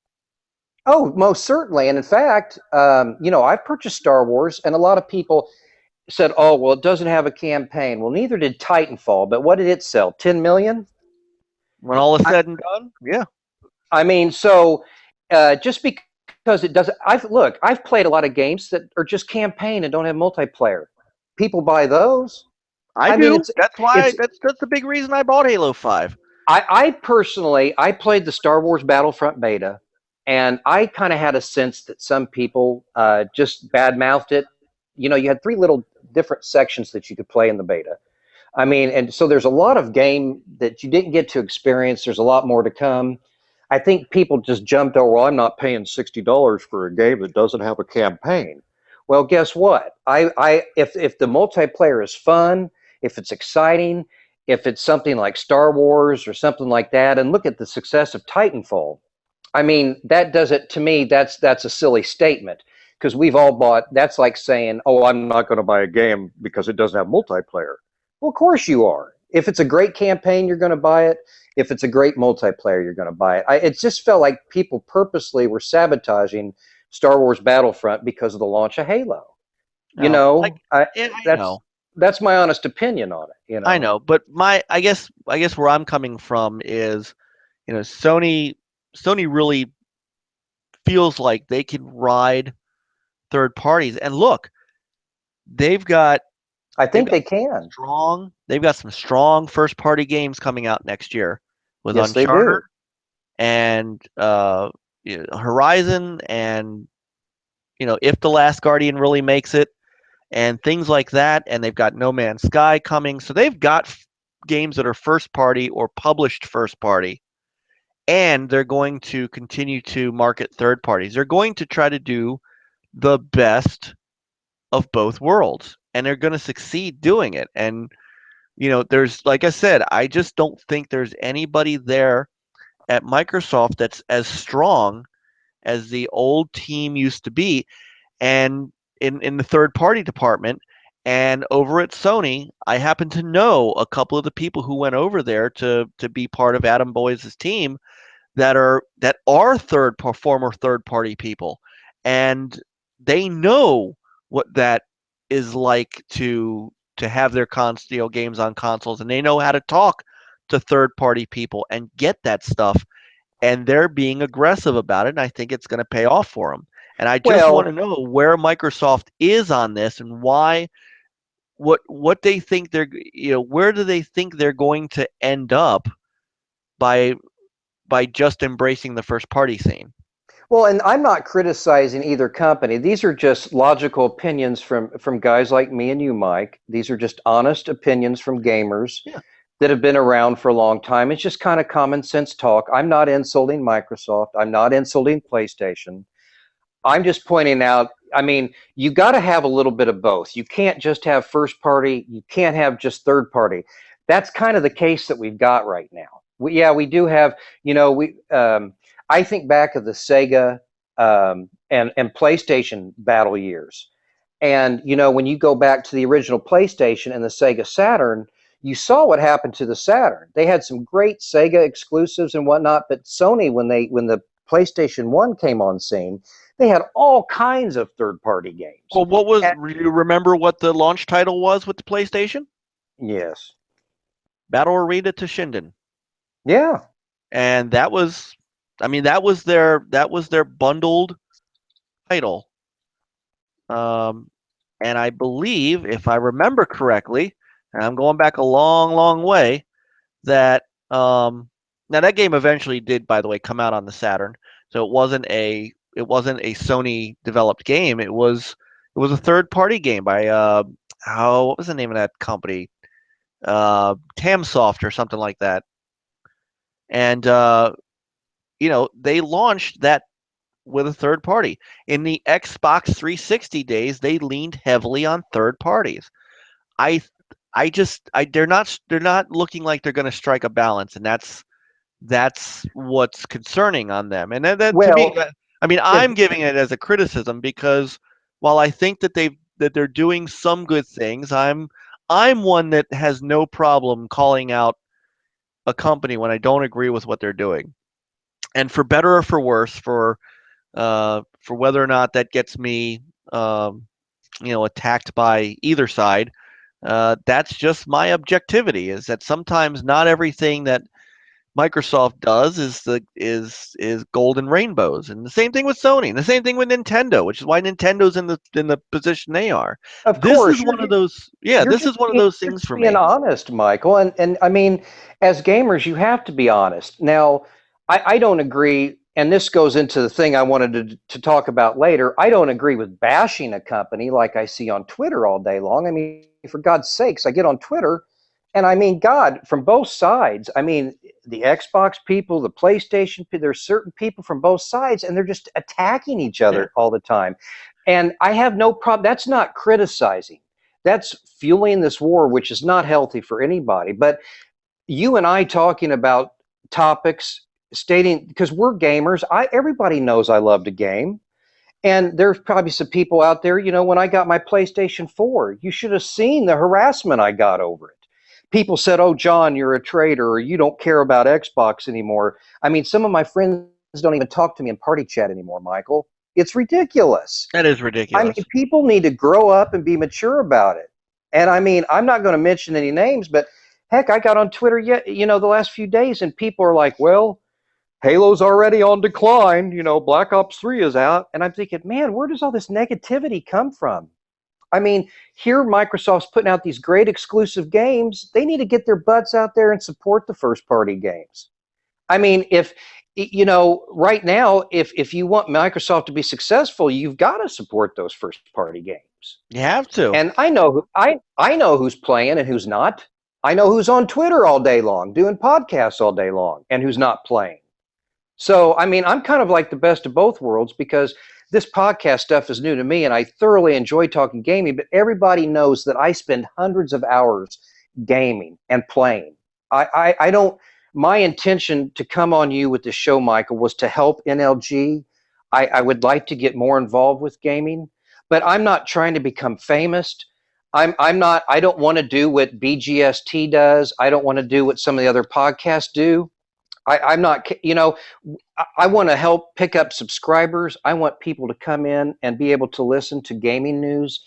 Oh, most certainly. And in fact, I've purchased Star Wars, and a lot of people said, "Oh, well, it doesn't have a campaign." Well, neither did Titanfall, but what did it sell? 10 million? When all is said and done? Yeah. I mean, so just because it doesn't, I've played a lot of games that are just campaign and don't have multiplayer. People buy those. I do. That's why. That's the big reason I bought Halo 5. I personally played the Star Wars Battlefront beta, and I kind of had a sense that some people just badmouthed it. You had 3 little different sections that you could play in the beta. I mean, and so there's a lot of game that you didn't get to experience. There's a lot more to come. I think people just jumped over, "Well, I'm not paying $60 for a game that doesn't have a campaign." Well, guess what? If the multiplayer is fun, if it's exciting, if it's something like Star Wars or something like that, and look at the success of Titanfall. I mean, that does it to me. That's a silly statement, because we've all bought. That's like saying, "Oh, I'm not going to buy a game because it doesn't have multiplayer." Well, of course you are. If it's a great campaign, you're going to buy it. If it's a great multiplayer, you're going to buy it. It just felt like people purposely were sabotaging Star Wars Battlefront because of the launch of Halo. I know. That's my honest opinion on it. I know, but I guess where I'm coming from is, Sony really feels like they can ride third parties, and look, they've got I think they can. They've got some strong first party games coming out next year with Yes, they Uncharted do. and Horizon, and if The Last Guardian really makes it, and things like that. And they've got No Man's Sky coming, so they've got games that are first party or published first party, and they're going to continue to market third parties. They're going to try to do the best of both worlds, and they're going to succeed doing it. And there's, like I said, I just don't think there's anybody there at Microsoft that's as strong as the old team used to be. And in the third party department, and over at Sony, I happen to know a couple of the people who went over there to be part of Adam Boyes' team that are former third party people, and they know what that is like to have their games on consoles, and they know how to talk to third party people and get that stuff, and they're being aggressive about it, and I think it's going to pay off for them. And I just want to know where Microsoft is on this, and why, what they think where do they think they're going to end up by just embracing the first party scene. Well, and I'm not criticizing either company. These are just logical opinions from guys like me and you, Mike. These are just honest opinions from gamers that have been around for a long time. It's just kind of common sense talk. I'm not insulting Microsoft. I'm not insulting PlayStation. I'm just pointing out, I mean, you got to have a little bit of both. You can't just have first party. You can't have just third party. That's kind of the case that we've got right now. We do have, I think back of the Sega and PlayStation battle years. And, when you go back to the original PlayStation and the Sega Saturn, you saw what happened to the Saturn. They had some great Sega exclusives and whatnot, but Sony, when the PlayStation 1 came on scene, they had all kinds of third-party games. Well, do you remember what the launch title was with the PlayStation? Yes. Battle Arena to Shinden. Yeah. And that was their bundled title. And I believe, if I remember correctly, and I'm going back a long, long way, that now that game eventually did, by the way, come out on the Saturn. So it wasn't a Sony developed game. It was a third party game by what was the name of that company? Tamsoft or something like that. And they launched that with a third party. In the Xbox 360 days, they leaned heavily on third parties. They're not looking like they're going to strike a balance, and that's what's concerning on them. And then to me, I mean, I'm giving it as a criticism, because while I think that they're doing some good things, I'm one that has no problem calling out a company when I don't agree with what they're doing. And for better or for worse, for whether or not that gets me attacked by either side, that's just my objectivity, is that sometimes not everything that Microsoft does is golden rainbows. And the same thing with Sony, and the same thing with Nintendo, which is why Nintendo's in the position they are. This is one of those things for me. Being honest, Michael, and I mean, as gamers, you have to be honest. Now, I don't agree, and this goes into the thing I wanted to talk about later. I don't agree with bashing a company like I see on Twitter all day long. I mean, for God's sakes, I get on Twitter, and I mean, God, from both sides. I mean, the Xbox people, the PlayStation people, there's certain people from both sides, and they're just attacking each other all the time. And I have no problem. That's not criticizing. That's fueling this war, which is not healthy for anybody. But you and I talking about topics, stating, because we're gamers, everybody knows I love to game. And there's probably some people out there, when I got my PlayStation 4, you should have seen the harassment I got over it. people said, "Oh, John, you're a traitor, or you don't care about Xbox anymore." I mean, some of my friends don't even talk to me in party chat anymore, Michael. It's ridiculous. That is I mean, ridiculous. people need to grow up and be mature about it. And I mean, I'm not going to mention any names, but heck, I got on Twitter yet, the last few days, and people are like, "Well, Halo's already on decline. Black Ops 3 is out." And I'm thinking, man, where does all this negativity come from? I mean, here Microsoft's putting out these great exclusive games. They need to get their butts out there and support the first party games. I mean, if right now, if you want Microsoft to be successful, you've got to support those first party games. You have to. And I know who's playing and who's not. I know who's on Twitter all day long, doing podcasts all day long, and who's not playing. So, I mean, I'm kind of like the best of both worlds, because this podcast stuff is new to me and I thoroughly enjoy talking gaming, but everybody knows that I spend hundreds of hours gaming and playing. I don't, my intention to come on you with the show, Michael, was to help NLG. I would like to get more involved with gaming, but I'm not trying to become famous. I'm not, I don't want to do what BGST does. I don't want to do what some of the other podcasts do. I'm not, I want to help pick up subscribers. I want people to come in and be able to listen to gaming news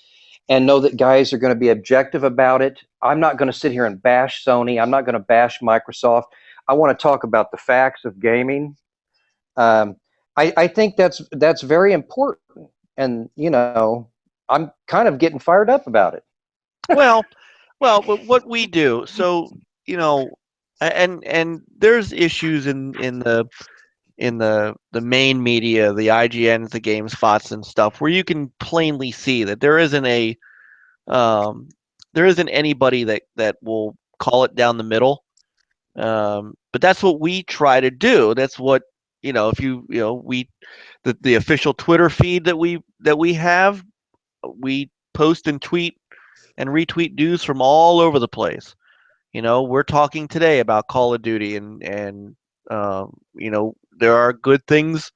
and know that guys are going to be objective about it. I'm not going to sit here and bash Sony. I'm not going to bash Microsoft. I want to talk about the facts of gaming. I think that's very important. And, I'm kind of getting fired up about it. Well, but what we do, so, and there's issues in the main media, the IGNs, the GameSpots and stuff, where you can plainly see that there isn't anybody that will call it down the middle. But that's what we try to do. That's what, if the official Twitter feed that we have, we post and tweet and retweet news from all over the place. We're talking today about Call of Duty, and there are good things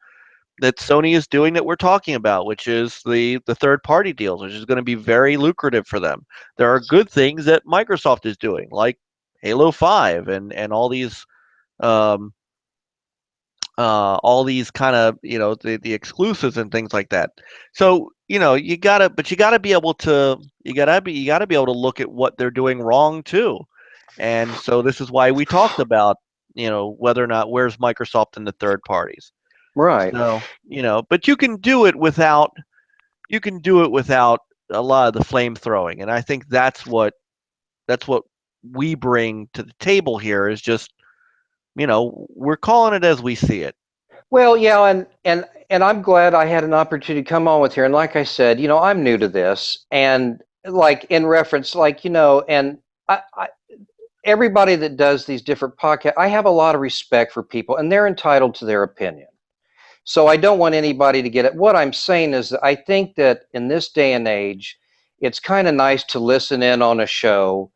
that Sony is doing that we're talking about, which is the third-party deals, which is going to be very lucrative for them. There are good things that Microsoft is doing, like Halo 5 and all these kind of, the exclusives and things like that. So, you gotta be able to look at what they're doing wrong too. And so this is why we talked about, whether or not where's Microsoft in the third parties. Right. So, but you can do it without a lot of the flame throwing. And I think that's what we bring to the table here, is just, we're calling it as we see it. Well, yeah, and I'm glad I had an opportunity to come on with here. And like I said, I'm new to this, and like in reference, and I everybody that does these different podcasts, I have a lot of respect for people, and they're entitled to their opinion. So I don't want anybody to get it. What I'm saying is that I think that in this day and age, it's kind of nice to listen in on a show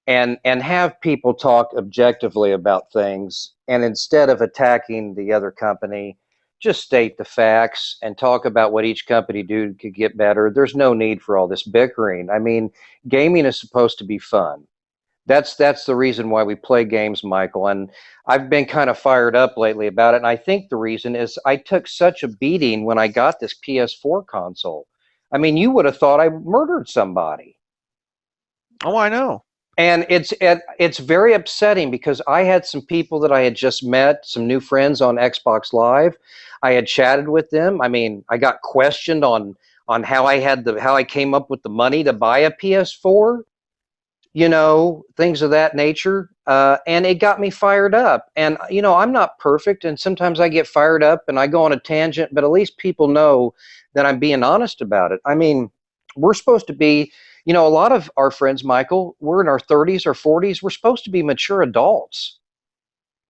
and have people talk objectively about things, and instead of attacking the other company, just state the facts and talk about what each company could get better. There's no need for all this bickering. I mean, gaming is supposed to be fun. That's the reason why we play games, Michael. And I've been kind of fired up lately about it. And I think the reason is I took such a beating when I got this PS4 console. I mean, you would have thought I murdered somebody. Oh, I know. And it's very upsetting, because I had some people that I had just met, some new friends on Xbox Live. I had chatted with them. I mean, I got questioned on how I came up with the money to buy a PS4. Things of that nature. And it got me fired up. And, I'm not perfect, and sometimes I get fired up and I go on a tangent, but at least people know that I'm being honest about it. I mean, we're supposed to be, a lot of our friends, Michael, we're in our 30s or 40s. We're supposed to be mature adults.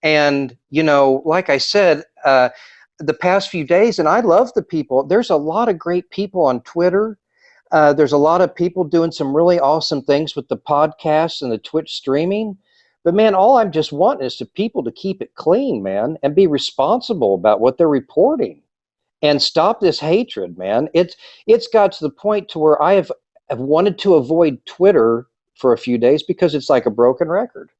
And, like I said, the past few days, and I love the people, there's a lot of great people on Twitter. There's a lot of people doing some really awesome things with the podcasts and the Twitch streaming. But man, all I'm just wanting is to people to keep it clean, man, and be responsible about what they're reporting, and stop this hatred, man. It's got to the point to where I have wanted to avoid Twitter for a few days because it's like a broken record.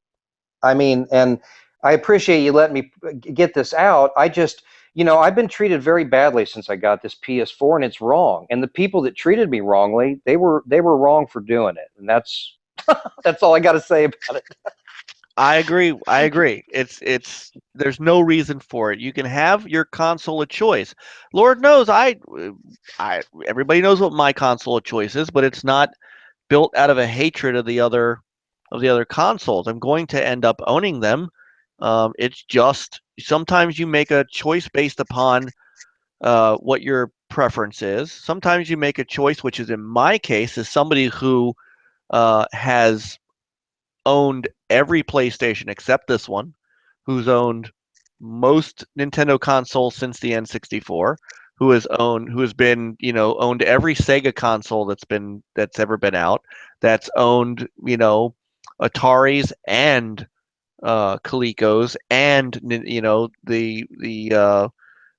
I mean, and I appreciate you letting me get this out. I just, I've been treated very badly since I got this PS4, and it's wrong. And the people that treated me wrongly, they were wrong for doing it. And that's that's all I got to say about it. I agree. It's there's no reason for it. You can have your console of choice. Lord knows everybody knows what my console of choice is, but it's not built out of a hatred of the other consoles. I'm going to end up owning them. It's just sometimes you make a choice based upon what your preference is. Sometimes you make a choice, which is in my case, as somebody who has owned every PlayStation except this one, who's owned most Nintendo consoles since the N64, who has been, owned every Sega console that's ever been out, that's owned, Ataris and Colecos and the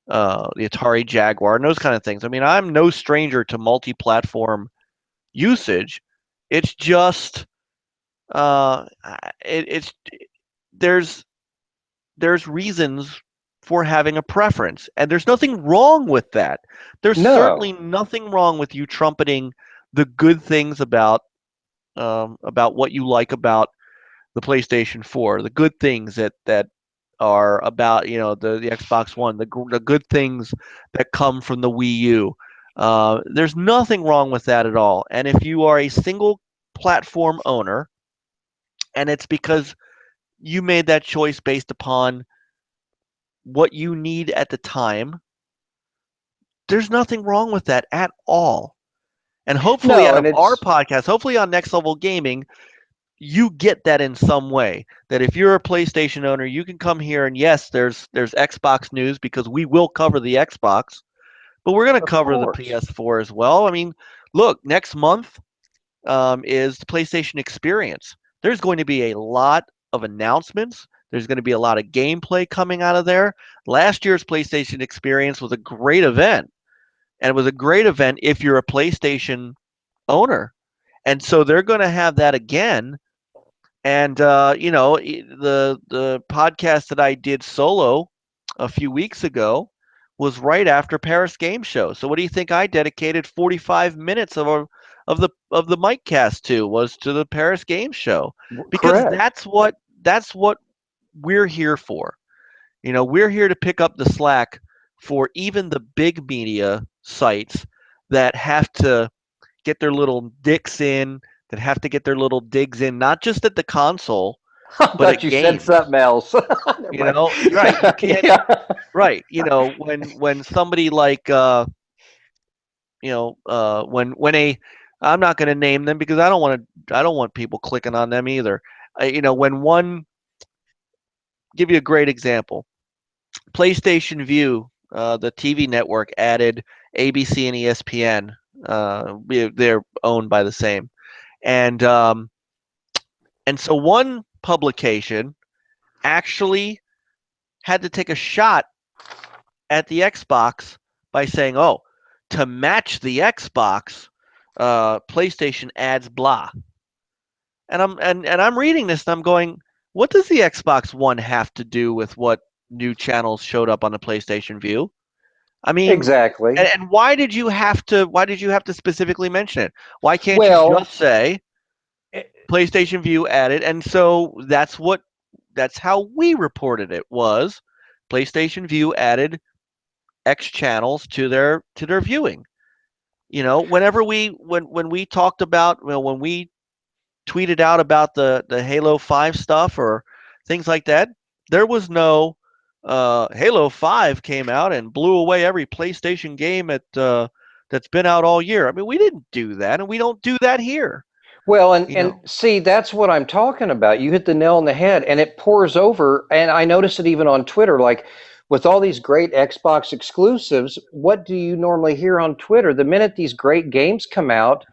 Atari Jaguar and those kind of things. I mean, I'm no stranger to multi-platform usage. It's just it's there's reasons for having a preference, and there's nothing wrong with that. There's certainly nothing wrong with you trumpeting the good things about what you like about the PlayStation 4, the good things that are about the Xbox One, the good things that come from the Wii U. There's nothing wrong with that at all. And if you are a single platform owner, and it's because you made that choice based upon what you need at the time, there's nothing wrong with that at all. And hopefully out of our podcast, hopefully on Next Level Gaming, you get that in some way. That if you're a PlayStation owner, you can come here, and yes, there's Xbox news because we will cover the Xbox, but we're going to cover the PS4 as well. I mean, look, next month is the PlayStation Experience. There's going to be a lot of announcements. There's going to be a lot of gameplay coming out of there. Last year's PlayStation Experience was a great event, and it was a great event if you're a PlayStation owner. And so they're going to have that again. And the podcast that I did solo a few weeks ago was right after Paris Game Show. So what do you think I dedicated 45 minutes of the mic cast to? Was to the Paris Game Show, because that's what we're here for. We're here to pick up the slack for even the big media sites that have to get their little dicks in, that have to get their little digs in, not just at the console, but at you games. said something else. Right? You can't, yeah. Right? When somebody like when I'm not going to name them because I don't want people clicking on them either. Give you a great example. PlayStation View, the TV network, added ABC and ESPN. They're owned by the same, and so one publication actually had to take a shot at the Xbox by saying, "Oh, to match the Xbox, PlayStation adds blah." And I'm reading this and I'm going, "What does the Xbox One have to do with what new channels showed up on the PlayStation View?" I mean, exactly. And why did you have to specifically mention it? Why can't you just say PlayStation View added? And so that's how we reported it, was PlayStation View added X channels to their viewing. Whenever when we talked about, when we tweeted out about the Halo 5 stuff or things like that, there was no Halo 5 came out and blew away every PlayStation game that's been out all year. I mean, we didn't do that, and we don't do that here. Well, and see, that's what I'm talking about. You hit the nail on the head, and it pours over. And I notice it even on Twitter, like with all these great Xbox exclusives. What do you normally hear on Twitter? The minute these great games come out,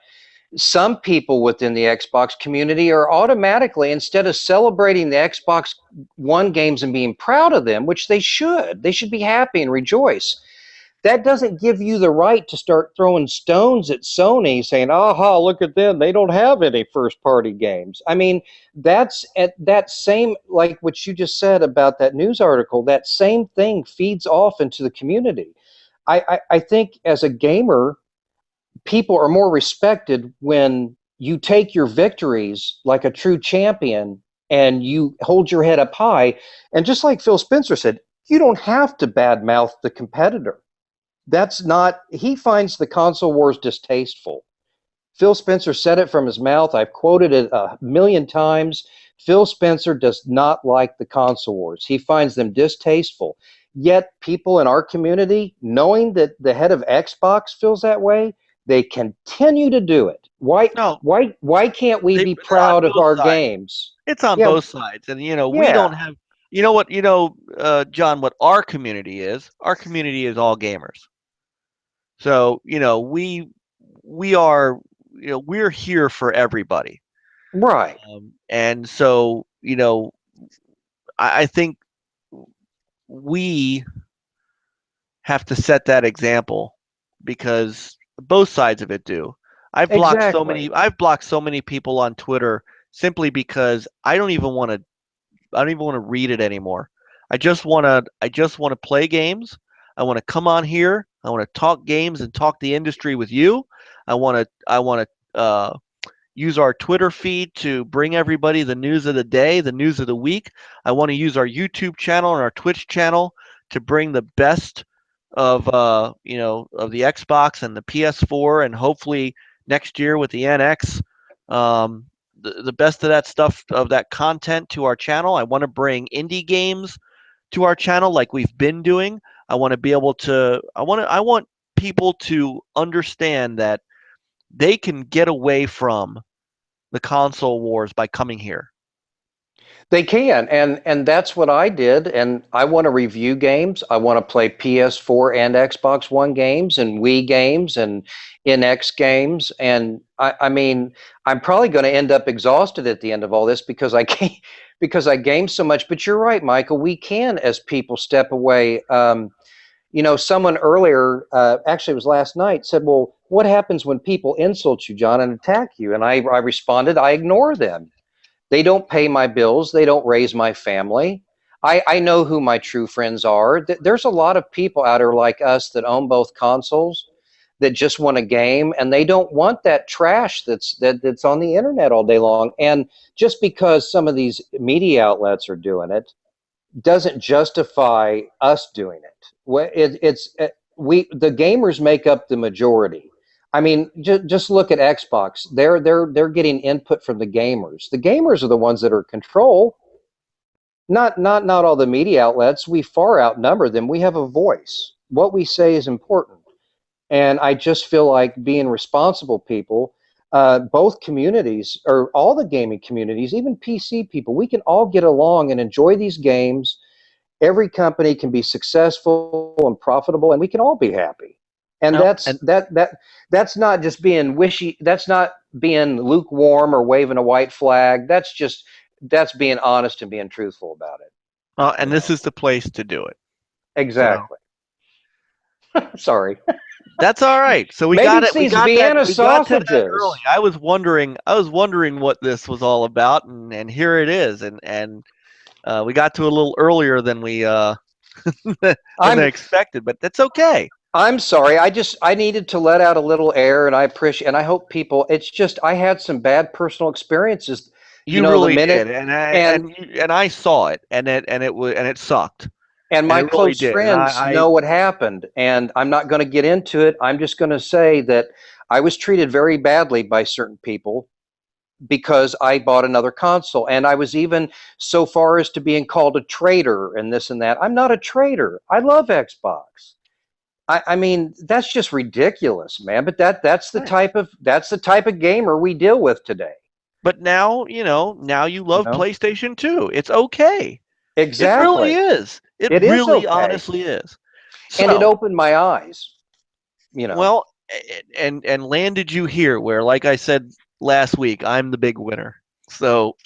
some people within the Xbox community are automatically, instead of celebrating the Xbox One games and being proud of them, which they should be happy and rejoice. that doesn't give you the right to start throwing stones at Sony saying, aha, look at them. They don't have any first party games. I mean, that's at that same, like what you just said about that news article, that same thing feeds off into the community. I think as a gamer, people are more respected when you take your victories like a true champion and you hold your head up high. And just like Phil Spencer said, you don't have to badmouth the competitor. That's not, he finds the console wars distasteful. Phil Spencer said it from his mouth. I've quoted it a million times. Phil Spencer does not like the console wars. He finds them distasteful. Yet people in our community, knowing that the head of Xbox feels that way, they continue to do it. No, Why can't we be it's on proud of both our sides. games? It's on Yeah, both sides, and we yeah, don't have. John, what our community is? Our community is all gamers. So we are we're here for everybody, right. and so I think we have to set that example because both sides of it do. Exactly. I've blocked so many people on Twitter simply because I don't even want to read it anymore. I just want to play games. I want to come on here. I want to talk games and talk the industry with you. I want to use our Twitter feed to bring everybody the news of the day, the news of the week. I want to use our YouTube channel and our Twitch channel to bring the best of of the Xbox and the PS4, and hopefully next year with the NX, the best of that stuff, of that content, to our channel. I want to bring indie games to our channel like we've been doing. I want to be able to. I want people to understand that they can get away from the console wars by coming here. They can, and that's what I did. And I want to review games. I want to play PS4 and Xbox One games, and Wii games, and NX games. And I mean, I'm probably going to end up exhausted at the end of all this because I can't, because I game so much. But you're right, Michael. We can, as people, step away. Someone earlier, actually it was last night, said, "Well, what happens when people insult you, John, and attack you?" And I responded, "I ignore them. They don't pay my bills. They don't raise my family. I know who my true friends are. There's a lot of people out there like us that own both consoles that just want a game, and they don't want that trash that's on the internet all day long. And just because some of these media outlets are doing it doesn't justify us doing it. The gamers make up the majority. I mean, just look at Xbox. They're getting input from the gamers. The gamers are the ones that are in control. Not all the media outlets. We far outnumber them. We have a voice. What we say is important. And I just feel like being responsible people, both communities, or all the gaming communities, even PC people, we can all get along and enjoy these games. Every company can be successful and profitable, and we can all be happy. And No, that's and that's not just being wishy. That's not being lukewarm or waving a white flag. That's being honest and being truthful about it. You and this know is the place to do it. So exactly. Sorry. that's all right. So we Maybe got it's it. We these got that. Vienna We got to that early. sausages. I was wondering. I was wondering what this was all about, and here it is. And we got to a little earlier than we than I I'm expected, but that's okay. I'm sorry. I needed to let out a little air, and I appreciate. And I hope people. It's just I had some bad personal experiences. You The really did, minute and and I saw it, and it sucked, and and my it really close did. And friends know what happened, and I'm not going to get into it. I'm just going to say that I was treated very badly by certain people because I bought another console, and I was even so far as to being called a traitor and this and that. I'm not a traitor. I love Xbox. I mean, that's just ridiculous, man. But that's the type of gamer we deal with today. But now now you You love know PlayStation 2. It's okay. It really exactly. is. It It is really okay, honestly is. and it So, opened my eyes. You know. well, and landed you here where, like I said last week, I'm the big winner. So,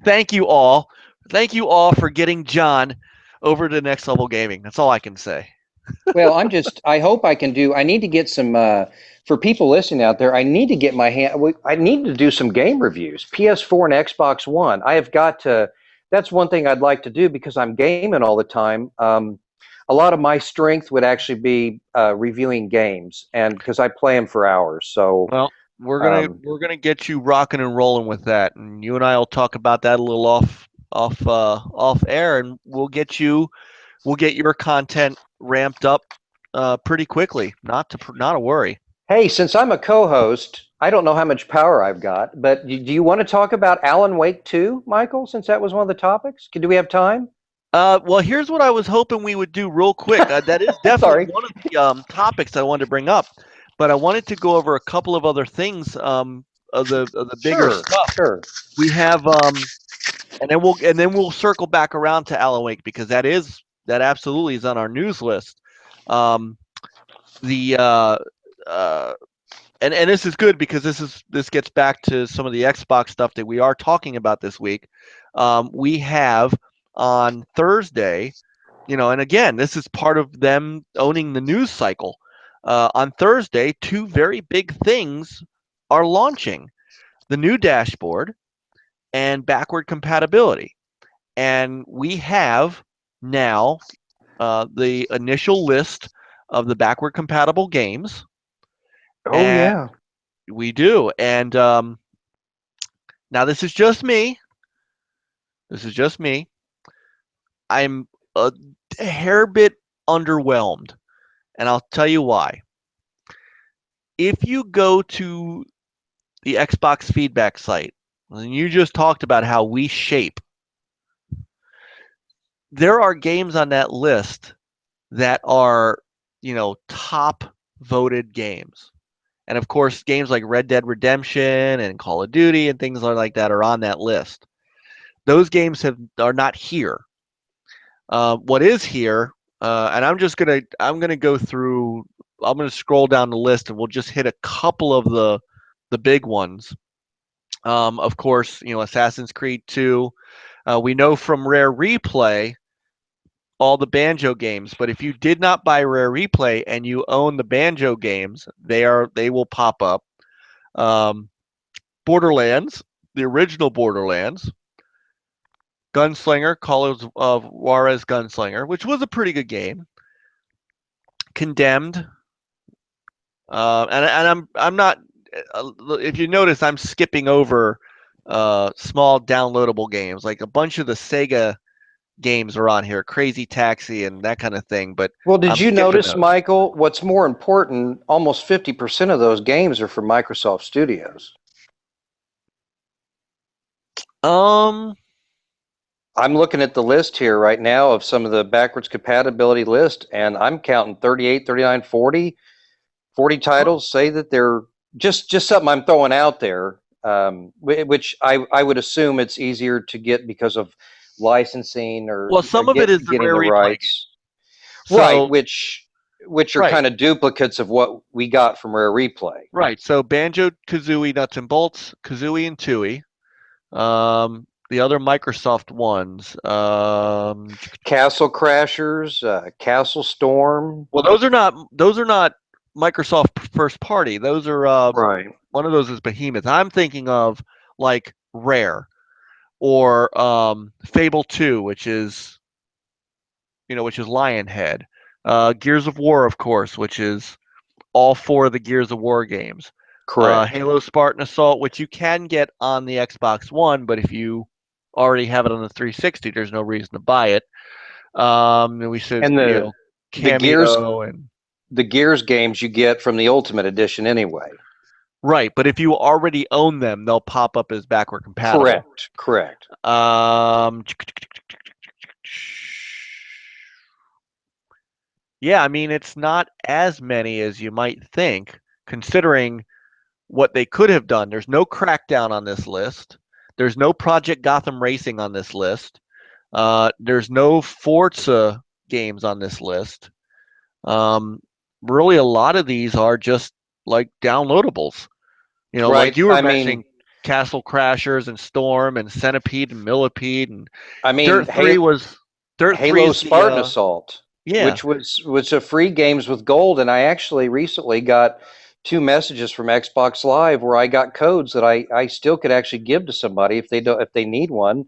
thank you all. Thank you all for getting John over to Next Level Gaming. That's all I can say. Well, I hope I can do, I need to get some, for people listening out there, I need to get my hand, I need to do some game reviews, PS4 and Xbox One. I have got to, that's one thing I'd like to do because I'm gaming all the time. A lot of my strength would actually be reviewing games, and because I play them for hours. So, Well, um, we're gonna get you rocking and rolling with that, and you and I will talk about that a little off air, and we'll get your content ramped up pretty quickly. Not a worry. hey, since I'm a co-host, I don't know how much power I've got, but do you want to talk about Alan Wake 2, Michael, since that was one of the topics? Do we have time? Well, here's what I was hoping we would do real quick. That is definitely Sorry. one of the topics I wanted to bring up, but I wanted to go over a couple of other things of the bigger Sure, stuff. sure. We have and then we'll circle back around to Alan Wake because that absolutely is on our news list. The and this is good because this gets back to some of the Xbox stuff that we are talking about this week. We have on Thursday, and again, this is part of them owning the news cycle. On Thursday, two very big things are launching: the new dashboard and backward compatibility. And we have now the initial list of the backward compatible games. Oh, And yeah. we do. And now this is just me. This is just me. I'm a hair bit underwhelmed. And I'll tell you why. If you go to the Xbox feedback site, and you just talked about how we shape, there are games on that list that are, top voted games. And of course, games like Red Dead Redemption and Call of Duty and things like that are on that list. Those games are not here. What is here, and I'm gonna go through. I'm gonna scroll down the list, and we'll just hit a couple of the big ones. Of course, Assassin's Creed 2. We know from Rare Replay all the Banjo games, but if you did not buy Rare Replay and you own the Banjo games, they will pop up. Borderlands, the original Borderlands, Gunslinger, Call of Juarez Gunslinger, which was a pretty good game. Condemned, and I'm not. If you notice, I'm skipping over small downloadable games, like a bunch of the Sega games are on here, Crazy Taxi and that kind of thing. But Well, did I'm you skipping notice, those. Michael, what's more important, almost 50% of those games are from Microsoft Studios. Um, I'm looking at the list here right now of some of the backwards compatibility list, and I'm counting 38, 39, 40 titles say that they're just something I'm throwing out there, which I would assume it's easier to get because of licensing or well, some of it is the getting Rare the Replay game. rights. Right, So which are right, kind of duplicates of what we got from Rare Replay. right. So Banjo Kazooie Nuts and Bolts, Kazooie and Tooie. The other Microsoft ones. Castle Crashers, Castle Storm. Well, those are not Microsoft first party. Those are Right. one of those is Behemoth. I'm thinking of like Rare or Fable 2, which is Lionhead. Gears of War, of course, which is all four of the Gears of War games. Correct. Halo Spartan Assault, which you can get on the Xbox One, but if you already have it on the 360, there's no reason to buy it. And we said, And the Gears Cameo and the Gears games you get from the Ultimate Edition anyway. right, but if you already own them, they'll pop up as backward compatible. Correct. Yeah, I mean it's not as many as you might think, considering what they could have done. There's no Crackdown on this list. There's no Project Gotham Racing on this list. There's no Forza games on this list. Really, a lot of these are just like downloadables. Right. Like you were I mentioning, mean, Castle Crashers and Storm and Centipede and Millipede and I mean, Dirt 3 was Dirt 3 Halo is Spartan the Assault. Yeah. which was a free games with gold, and I actually recently got 2 messages from Xbox Live where I got codes that I still could actually give to somebody if they need one.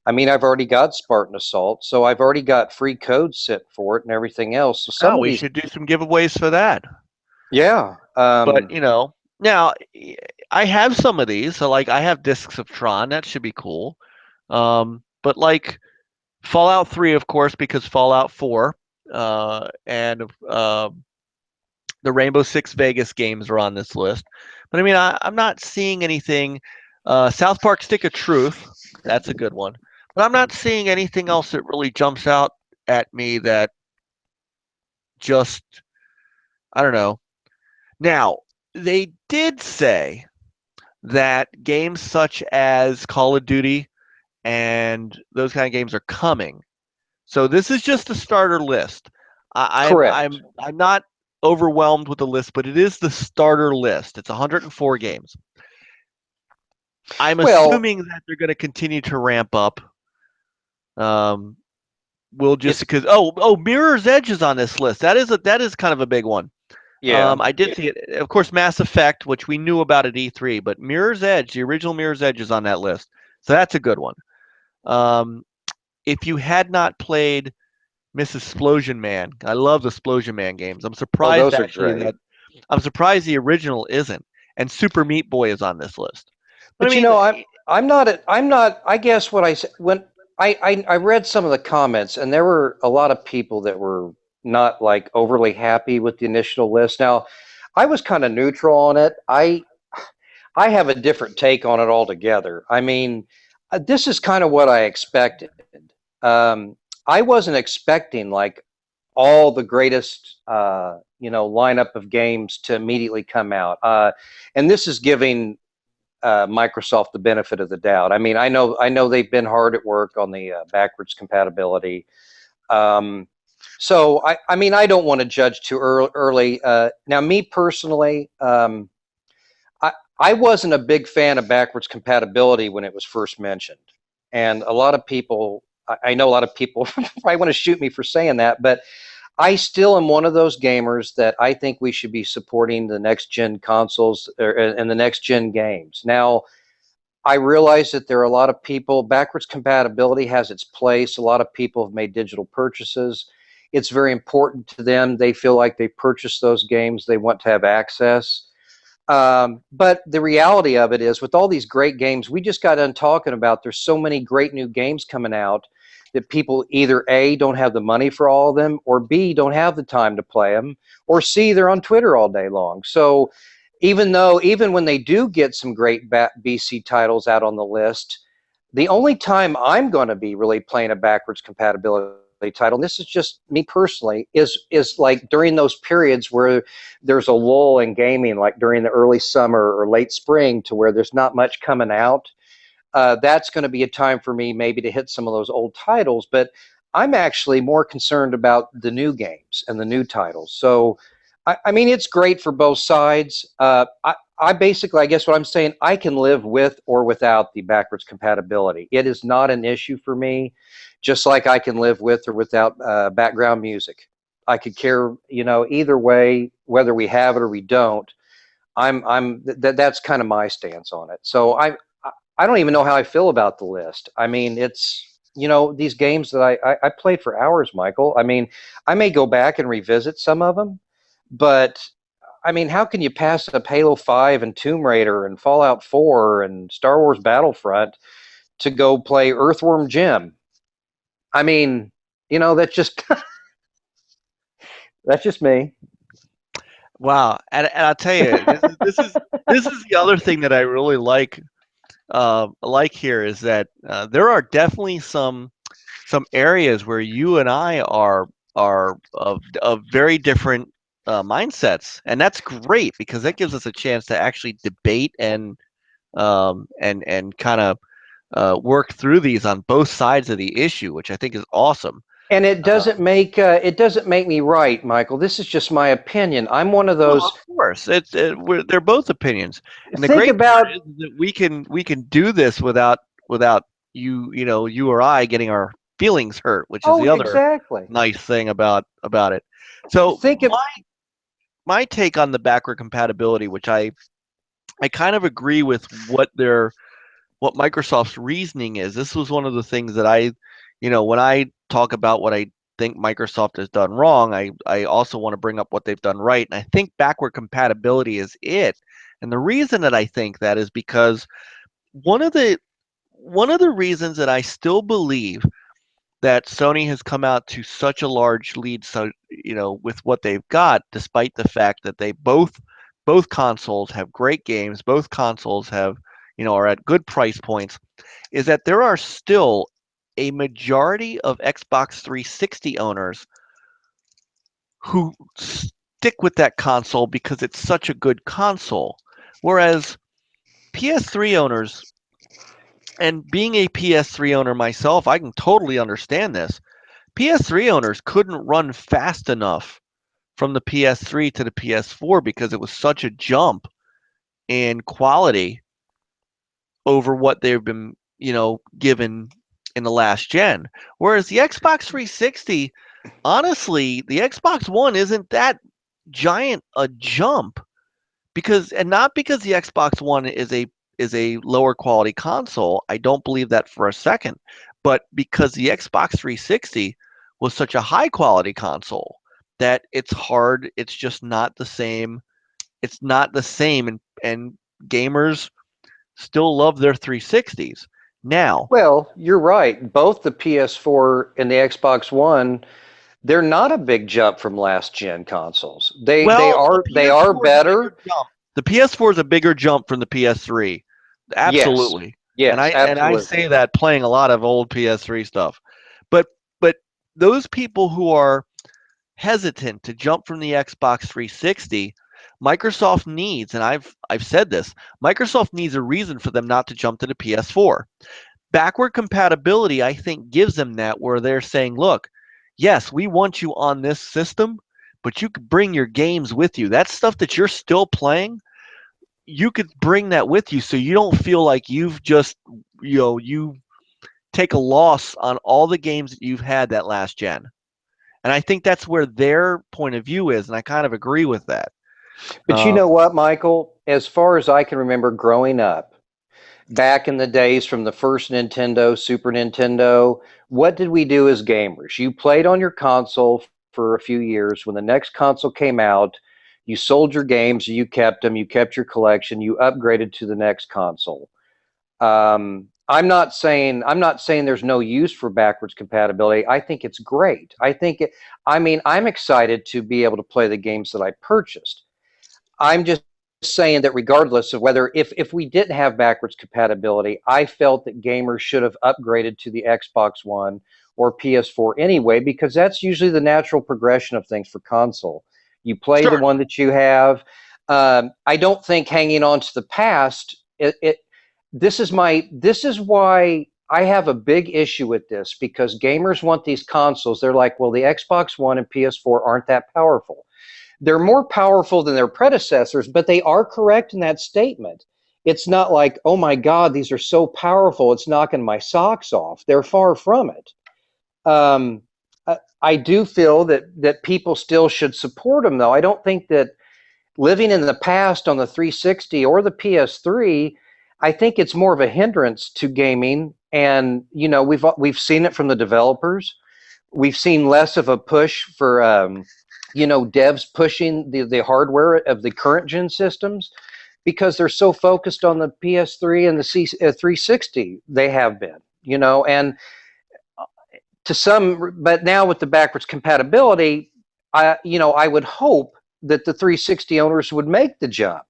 I mean, I've already got Spartan Assault, so I've already got free codes set for it and everything else. So some Oh, of we these, should do some giveaways for that. yeah, But now I have some of these. So like I have discs of Tron. That should be cool. But like Fallout 3, of course, because Fallout 4 and the Rainbow Six Vegas games are on this list. But I mean, I'm not seeing anything. South Park Stick of Truth, that's a good one. But I'm not seeing anything else that really jumps out at me that just, I don't know. Now, they did say that games such as Call of Duty and those kind of games are coming. So this is just a starter list. correct. I'm not overwhelmed with the list, but it is the starter list. It's 104 games. I'm Well, assuming that they're going to continue to ramp up. We'll just it's because Mirror's Edge is on this list. That is kind of a big one. yeah. I did see it. Of course, Mass Effect, which we knew about at E3, but Mirror's Edge, the original Mirror's Edge, is on that list. So that's a good one. If you had not played Mrs. Splosion Man, I love the Splosion Man games. I'm Oh, surprised those are actually great. that I'm surprised the original isn't. And Super Meat Boy is on this list. But I But mean, I'm not. I guess what I said when I read some of the comments, and there were a lot of people that were not like overly happy with the initial list. Now, I was kind of neutral on it. I have a different take on it altogether. I mean, this is kind of what I expected. Um, I wasn't expecting like all the greatest, lineup of games to immediately come out. And this is giving Microsoft the benefit of the doubt. I mean, I know they've been hard at work on the backwards compatibility. So I mean, I don't want to judge too early. Now, me personally, I wasn't a big fan of backwards compatibility when it was first mentioned, and a lot of people. I know a lot of people probably want to shoot me for saying that, but I still am one of those gamers that I think we should be supporting the next gen consoles and the next gen games. Now, I realize that there are a lot of people, backwards compatibility has its place. A lot of people have made digital purchases. It's very important to them. They feel like they purchased those games, they want to have access. But the reality of it is, with all these great games, we just got done talking about, there's so many great new games coming out that people either A, don't have the money for all of them, or B, don't have the time to play them, or C, they're on Twitter all day long. So even when they do get some great BC titles out on the list, the only time I'm going to be really playing a backwards compatibility title, and this is just me personally, is like during those periods where there's a lull in gaming, like during the early summer or late spring, to where there's not much coming out. That's going to be a time for me maybe to hit some of those old titles, but I'm actually more concerned about the new games and the new titles. So I mean, it's great for both sides. I basically, I guess what I'm saying, I can live with or without the backwards compatibility. It is not an issue for me, just like I can live with or without background music. I could care, either way, whether we have it or we don't. That's kind of my stance on it. So I don't even know how I feel about the list. I mean, it's, these games that I played for hours, Michael. I mean, I may go back and revisit some of them, but I mean, how can you pass up Halo 5 and Tomb Raider and Fallout 4 and Star Wars Battlefront to go play Earthworm Jim? I mean, that's just that's just me. wow, and I'll tell you, this is the other thing that I really like here is that there are definitely some areas where you and I are of very different mindsets, and that's great because that gives us a chance to actually debate and kind of work through these on both sides of the issue, which I think is awesome. And it doesn't make me right, Michael. This is just my opinion. I'm one of Well, those. of course, they're both opinions, and the Think great part about is that we can do this without you or I getting our feelings hurt, which is Oh, the other exactly. nice thing about it. So Think of my take on the backward compatibility, which I kind of agree with what Microsoft's reasoning is. This was one of the things that when I talk about what I think Microsoft has done wrong, I also want to bring up what they've done right. And I think backward compatibility is it. And the reason that I think that is because one of the reasons that I still believe that Sony has come out to such a large lead, so with what they've got, despite the fact that they both consoles have great games, both consoles have are at good price points, is that there are still a majority of Xbox 360 owners who stick with that console because it's such a good console, whereas PS3 owners, and being a PS3 owner myself, I can totally understand this. PS3 owners couldn't run fast enough from the PS3 to the PS4 because it was such a jump in quality over what they've been, given in the last gen. Whereas the Xbox 360, honestly, the Xbox One isn't that giant a jump and not because the Xbox One is a lower quality console. I don't believe that for a second, but because the Xbox 360 was such a high quality console that it's hard. It's just not the same. It's not the same, and gamers still love their 360s. Now, Well, you're right. Both the PS4 and the Xbox One, they're not a big jump from last gen consoles. They well, the are PS4 is a bigger better. jump. The PS4 is a bigger jump from the PS3. Yes. Absolutely. And Yes, I absolutely. say that playing a lot of old PS3 stuff. But those people who are hesitant to jump from the Xbox 360, Microsoft needs, and I've said this, Microsoft needs a reason for them not to jump to the PS4. Backward compatibility, I think, gives them that, where they're saying, look, yes, we want you on this system, but you could bring your games with you. That stuff that you're still playing, you could bring that with you, so you don't feel like you've just, you take a loss on all the games that you've had that last gen. And I think that's where their point of view is, and I kind of agree with that. But you know what, Michael? As far as I can remember growing up, back in the days from the first Nintendo, Super Nintendo, what did we do as gamers? You played on your console for a few years. When the next console came out, you sold your games, you kept them, you kept your collection, you upgraded to the next console. I'm not saying there's no use for backwards compatibility. I think it's great. I mean, I'm excited to be able to play the games that I purchased. I'm just saying that regardless of whether if we didn't have backwards compatibility, I felt that gamers should have upgraded to the Xbox One or PS4 anyway, because that's usually the natural progression of things for console. You play the Sure. one that you have. I don't think hanging on to the past. This is why I have a big issue with this, because gamers want these consoles. They're like, well, the Xbox One and PS4 aren't that powerful. They're more powerful than their predecessors, but they are correct in that statement. It's not like, oh my God, these are so powerful, it's knocking my socks off. They're far from it. Um, I do feel that people still should support them, though. I don't think that living in the past on the 360 or the PS3, I think it's more of a hindrance to gaming. And we've seen it from the developers. We've seen less of a push for devs pushing the hardware of the current gen systems, because they're so focused on the PS3 and the 360. They have been, and to some, but now with the backwards compatibility, I would hope that the 360 owners would make the jump.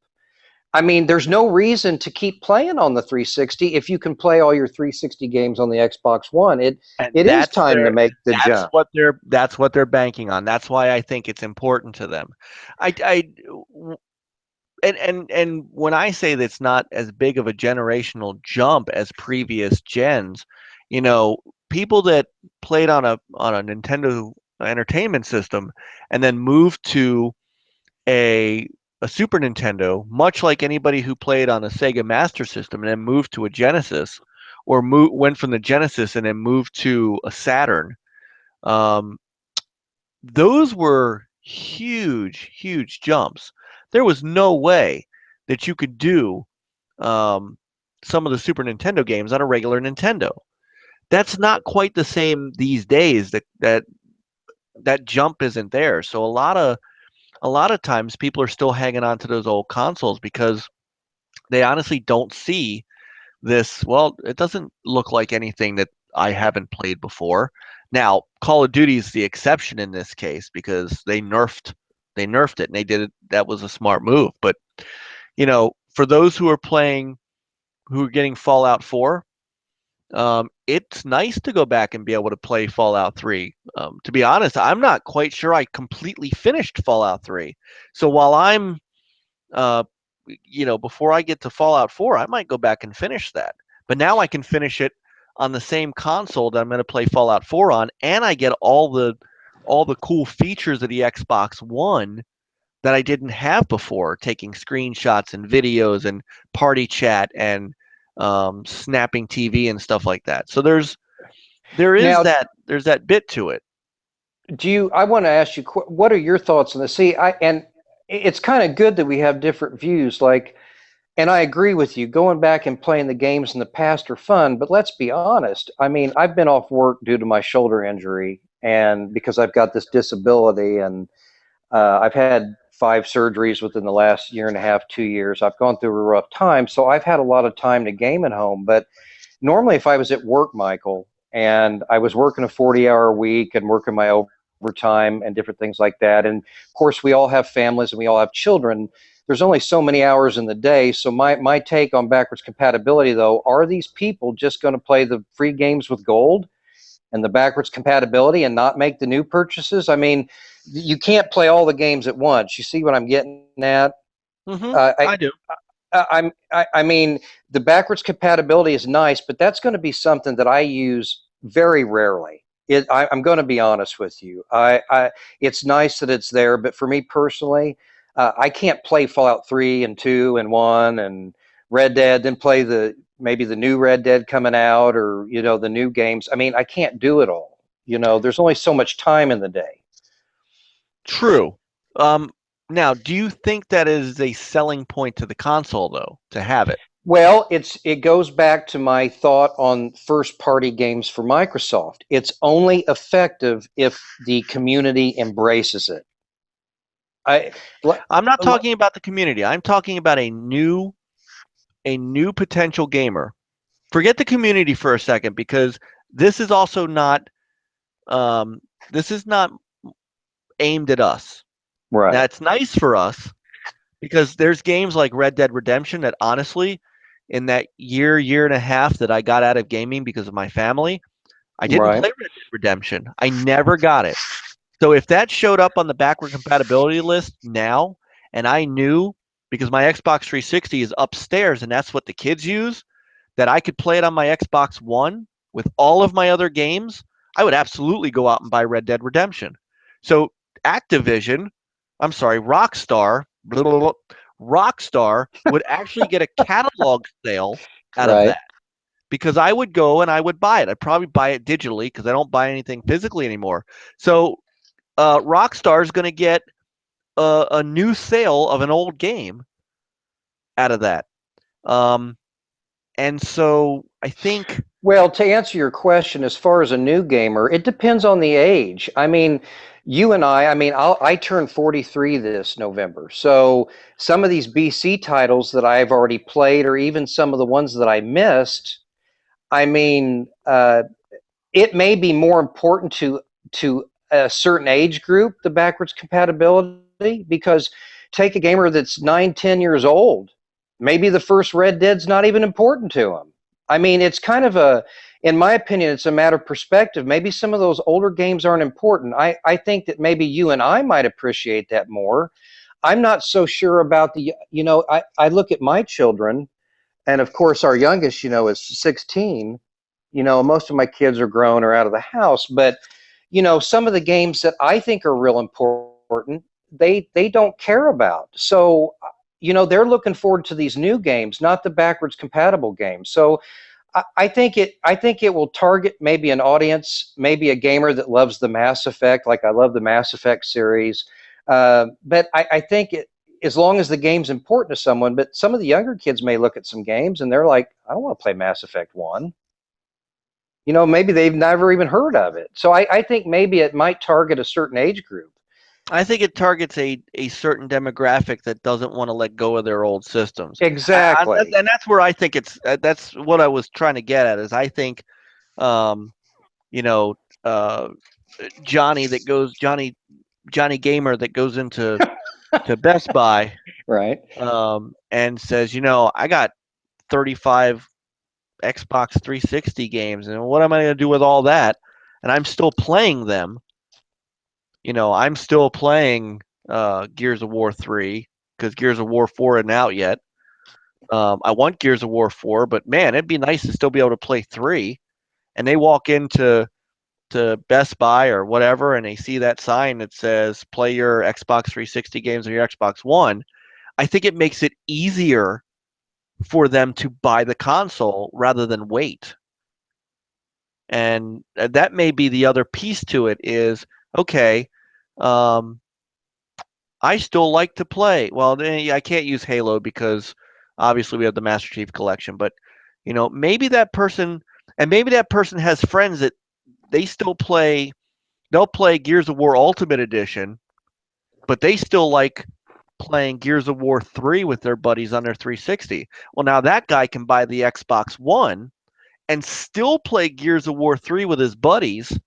I mean, there's no reason to keep playing on the 360 if you can play all your 360 games on the Xbox One. It And is time to make the jump. that's what they're banking on. That's why I think it's important to them. I and when I say that it's not as big of a generational jump as previous gens, people that played on a Nintendo Entertainment System and then moved to a Super Nintendo, much like anybody who played on a Sega Master System and then moved to a Genesis or went from the Genesis and then moved to a Saturn, um, those were huge, huge jumps. There was no way that you could do um, some of the Super Nintendo games on a regular Nintendo. That's not quite the same these days. That jump isn't there. So a lot of times people are still hanging on to those old consoles because they honestly don't see this. Well, it doesn't look like anything that I haven't played before. Now, Call of Duty is the exception in this case because they nerfed it and they did it. That was a smart move. But for those who are playing, who are getting Fallout 4, it's nice to go back and be able to play Fallout 3. To be honest, I'm not quite sure I completely finished Fallout 3. So while I'm, uh, before I get to Fallout 4, I might go back and finish that. But now I can finish it on the same console that I'm going to play Fallout 4 on, and I get all the cool features of the Xbox One that I didn't have before, taking screenshots and videos and party chat and snapping TV and stuff like that. So there's Now, that bit to it. I want to ask you, what are your thoughts on this? See, and it's kind of good that we have different views. Like, and I agree with you. Going back and playing the games in the past are fun, but let's be honest. I mean, I've been off work due to my shoulder injury, and because I've got this disability, and I've had 5 surgeries within the last year and a half, 2 years. I've gone through a rough time, so I've had a lot of time to game at home. But normally, if I was at work, Michael, and I was working a 40-hour week and working my overtime and different things like that, and of course, we all have families and we all have children. There's only so many hours in the day. So my take on backwards compatibility, though, are these people just going to play the free games with gold and the backwards compatibility and not make the new purchases? I mean, you can't play all the games at once. You see what I'm getting at? I do. I mean, the backwards compatibility is nice, but that's going to be something that I use very rarely. I'm going to be honest with you. It's nice that it's there, but for me personally, I can't play Fallout 3 and 2 and 1 and Red Dead, then play maybe the new Red Dead coming out, or the new games. I mean, I can't do it all. There's only so much time in the day. True. Now, do you think that is a selling point to the console, though, to have it? Well, it goes back to my thought on first-party games for Microsoft. It's only effective if the community embraces it. I'm not talking about the community. I'm talking about a new potential gamer. Forget the community for a second, because this is also not this is not aimed at us. Right. That's nice for us because there's games like Red Dead Redemption that honestly, in that year and a half that I got out of gaming because of my family, I didn't play Red Dead Redemption. I never got it. So if that showed up on the backward compatibility list now, and I knew, because my Xbox 360 is upstairs and that's what the kids use, that I could play it on my Xbox One with all of my other games, I would absolutely go out and buy Red Dead Redemption. So Rockstar, Rockstar would actually get a catalog sale out of that, because I would go and I would buy it. I'd probably buy it digitally because I don't buy anything physically anymore. So Rockstar is going to get a new sale of an old game out of that. And so I think... Well, to answer your question, as far as a new gamer, it depends on the age. I mean, you and I turned 43 this November. So some of these BC titles that I've already played, or even some of the ones that I missed, I mean, it may be more important to a certain age group, the backwards compatibility, because take a gamer that's 9, 10 years old. Maybe the first Red Dead's not even important to him. I mean, it's kind of in my opinion, it's a matter of perspective. Maybe some of those older games aren't important. I think that maybe you and I might appreciate that more. I'm not so sure about I look at my children, and of course our youngest, is 16. Most of my kids are grown or out of the house, but some of the games that I think are real important, they don't care about. So, they're looking forward to these new games, not the backwards compatible games. So I think it will target maybe an audience, maybe a gamer that loves the Mass Effect, like I love the Mass Effect series. But I think as long as the game's important to someone, but some of the younger kids may look at some games and they're like, I don't want to play Mass Effect 1. You know, maybe they've never even heard of it. So I think maybe it might target a certain age group. I think it targets a certain demographic that doesn't want to let go of their old systems. Exactly. And that's where I think that's what I was trying to get at is I think, you know, uh, Johnny Gamer that goes into to Best Buy, Right. and says, I got 35 Xbox 360 games, and what am I going to do with all that? And I'm still playing them. I'm still playing Gears of War 3 because Gears of War 4 isn't out yet. I want Gears of War 4, but man, it'd be nice to still be able to play 3. And they walk into Best Buy or whatever, and they see that sign that says play your Xbox 360 games on your Xbox One. I think it makes it easier for them to buy the console rather than wait. And that may be the other piece to it is, okay, I still like to play. Well, I can't use Halo because obviously we have the Master Chief Collection, but maybe that person has friends that they still play. They'll play Gears of War Ultimate Edition, but they still like playing Gears of War 3 with their buddies on their 360. Well, now that guy can buy the Xbox One and still play Gears of War 3 with his buddies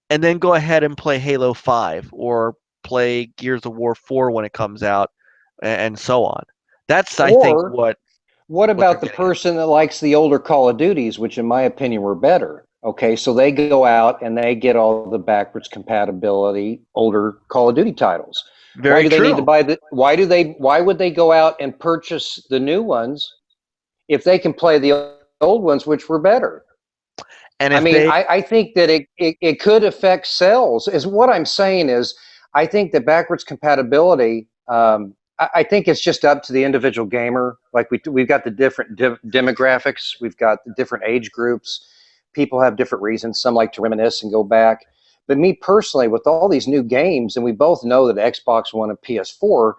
and then go ahead and play Halo 5 or play Gears of War 4 when it comes out and so on. That's, I think, what about the they're getting at. person that likes the older Call of Duties, which in my opinion were better? Okay, so they go out and they get all the backwards compatibility older Call of Duty titles. Why Very do they need to true. buy why would they go out and purchase the new ones if they can play the old ones, which were better? And I if mean, they I think that it could affect sales. Is what I'm saying is, I think that backwards compatibility. I think it's just up to the individual gamer. Like we've got the different demographics, we've got the different age groups. People have different reasons. Some like to reminisce and go back. But me personally, with all these new games, and we both know that Xbox One and PS4,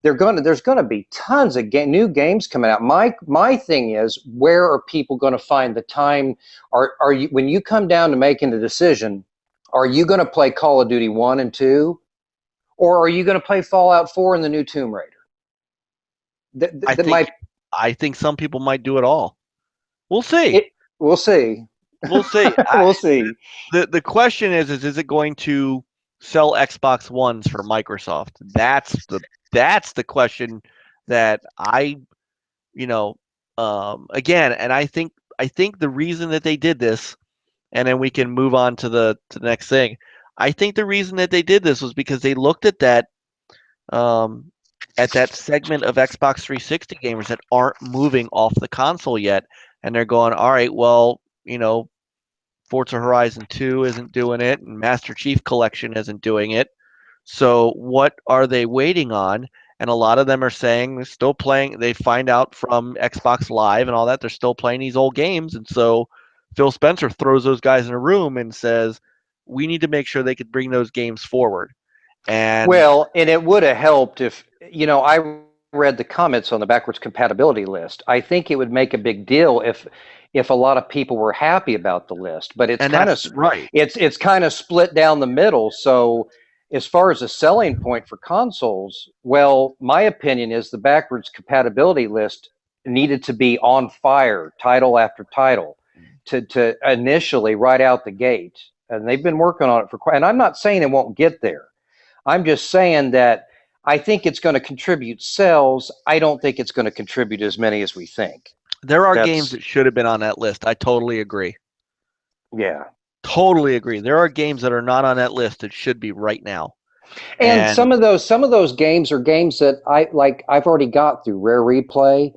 there's gonna be tons of new games coming out. My thing is, where are people going to find the time? Are you, when you come down to making a decision, are you going to play Call of Duty 1 and 2, or are you going to play Fallout 4 and the new Tomb Raider? I That might I think some people might do it all. We'll see. we'll see. We'll see. We'll see. The question is it going to sell Xbox Ones for Microsoft? That's the question that again, and I think the reason that they did this, and then we can move on to the next thing. I think the reason that they did this was because they looked um, at that segment of Xbox 360 gamers that aren't moving off the console yet, and they're going, all right, well, Forza Horizon 2 isn't doing it, and Master Chief Collection isn't doing it. So what are they waiting on? And a lot of them are saying they're still playing. They find out from Xbox Live and all that they're still playing these old games. And so Phil Spencer throws those guys in a room and says, we need to make sure they could bring those games forward. And it would have helped if, I read the comments on the backwards compatibility list. I think it would make a big deal if a lot of people were happy about the list, but that's right. It's kind of split down the middle. So as far as a selling point for consoles, well, my opinion is the backwards compatibility list needed to be on fire, title after title, to initially right out the gate. And they've been working on it for quite. And I'm not saying it won't get there. I'm just saying that I think it's going to contribute sales. I don't think it's going to contribute as many as we think. There are games that should have been on that list. I totally agree. Yeah. Totally agree. There are games that are not on that list that should be right now. And some of those games are games that I've already got through Rare Replay.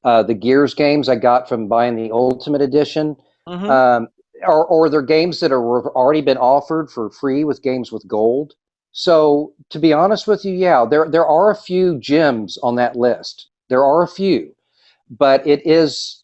The Gears games I got from buying the Ultimate Edition. Mm-hmm. Or they're games that are already been offered for free with games with gold. So to be honest with you, yeah, there are a few gems on that list. There are a few, but it is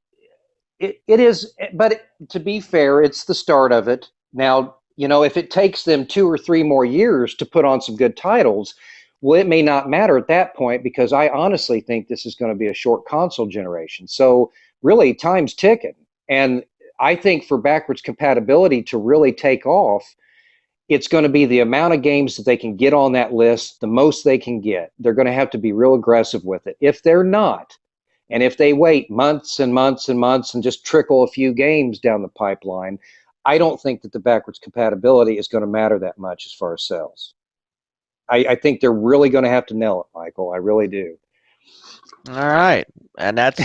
it is, but to be fair, it's the start of it. Now, if it takes them 2 or 3 more years to put on some good titles, well, it may not matter at that point, because I honestly think this is going to be a short console generation. So really, time's ticking. And I think for backwards compatibility to really take off, it's going to be the amount of games that they can get on that list, the most they can get. They're going to have to be real aggressive with it. If they're not, and if they wait months and months and months and just trickle a few games down the pipeline, I don't think that the backwards compatibility is going to matter that much as far as sales. I think they're really going to have to nail it, Michael. I really do. All right. And that's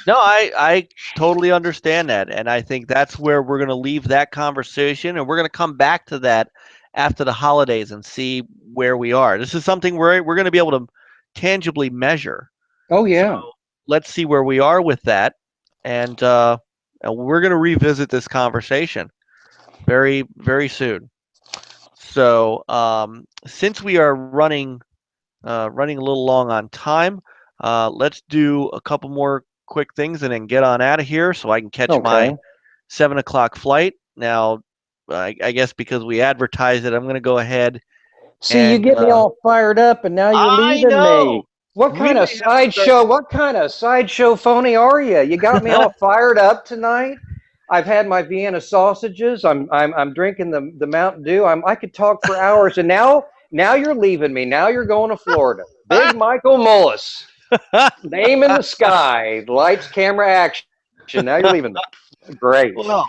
no, I totally understand that. And I think that's where we're going to leave that conversation. And we're going to come back to that after the holidays and see where we are. This is something we're going to be able to tangibly measure. Oh, yeah. So let's see where we are with that. And we're going to revisit this conversation very, very soon. So since we are running a little long on time, let's do a couple more quick things and then get on out of here so I can catch my 7 o'clock flight. Now, I guess because we advertised it, I'm going to go ahead. See, you get me all fired up, and now you're leaving me. What kind of sideshow? What kind of sideshow phony are you? You got me all fired up tonight. I've had my Vienna sausages. I'm drinking the Mountain Dew. I could talk for hours, and now you're leaving me. Now you're going to Florida. Big Michael Mullis. Name in the sky. Lights, camera, action. Now you're leaving me. Great. Well,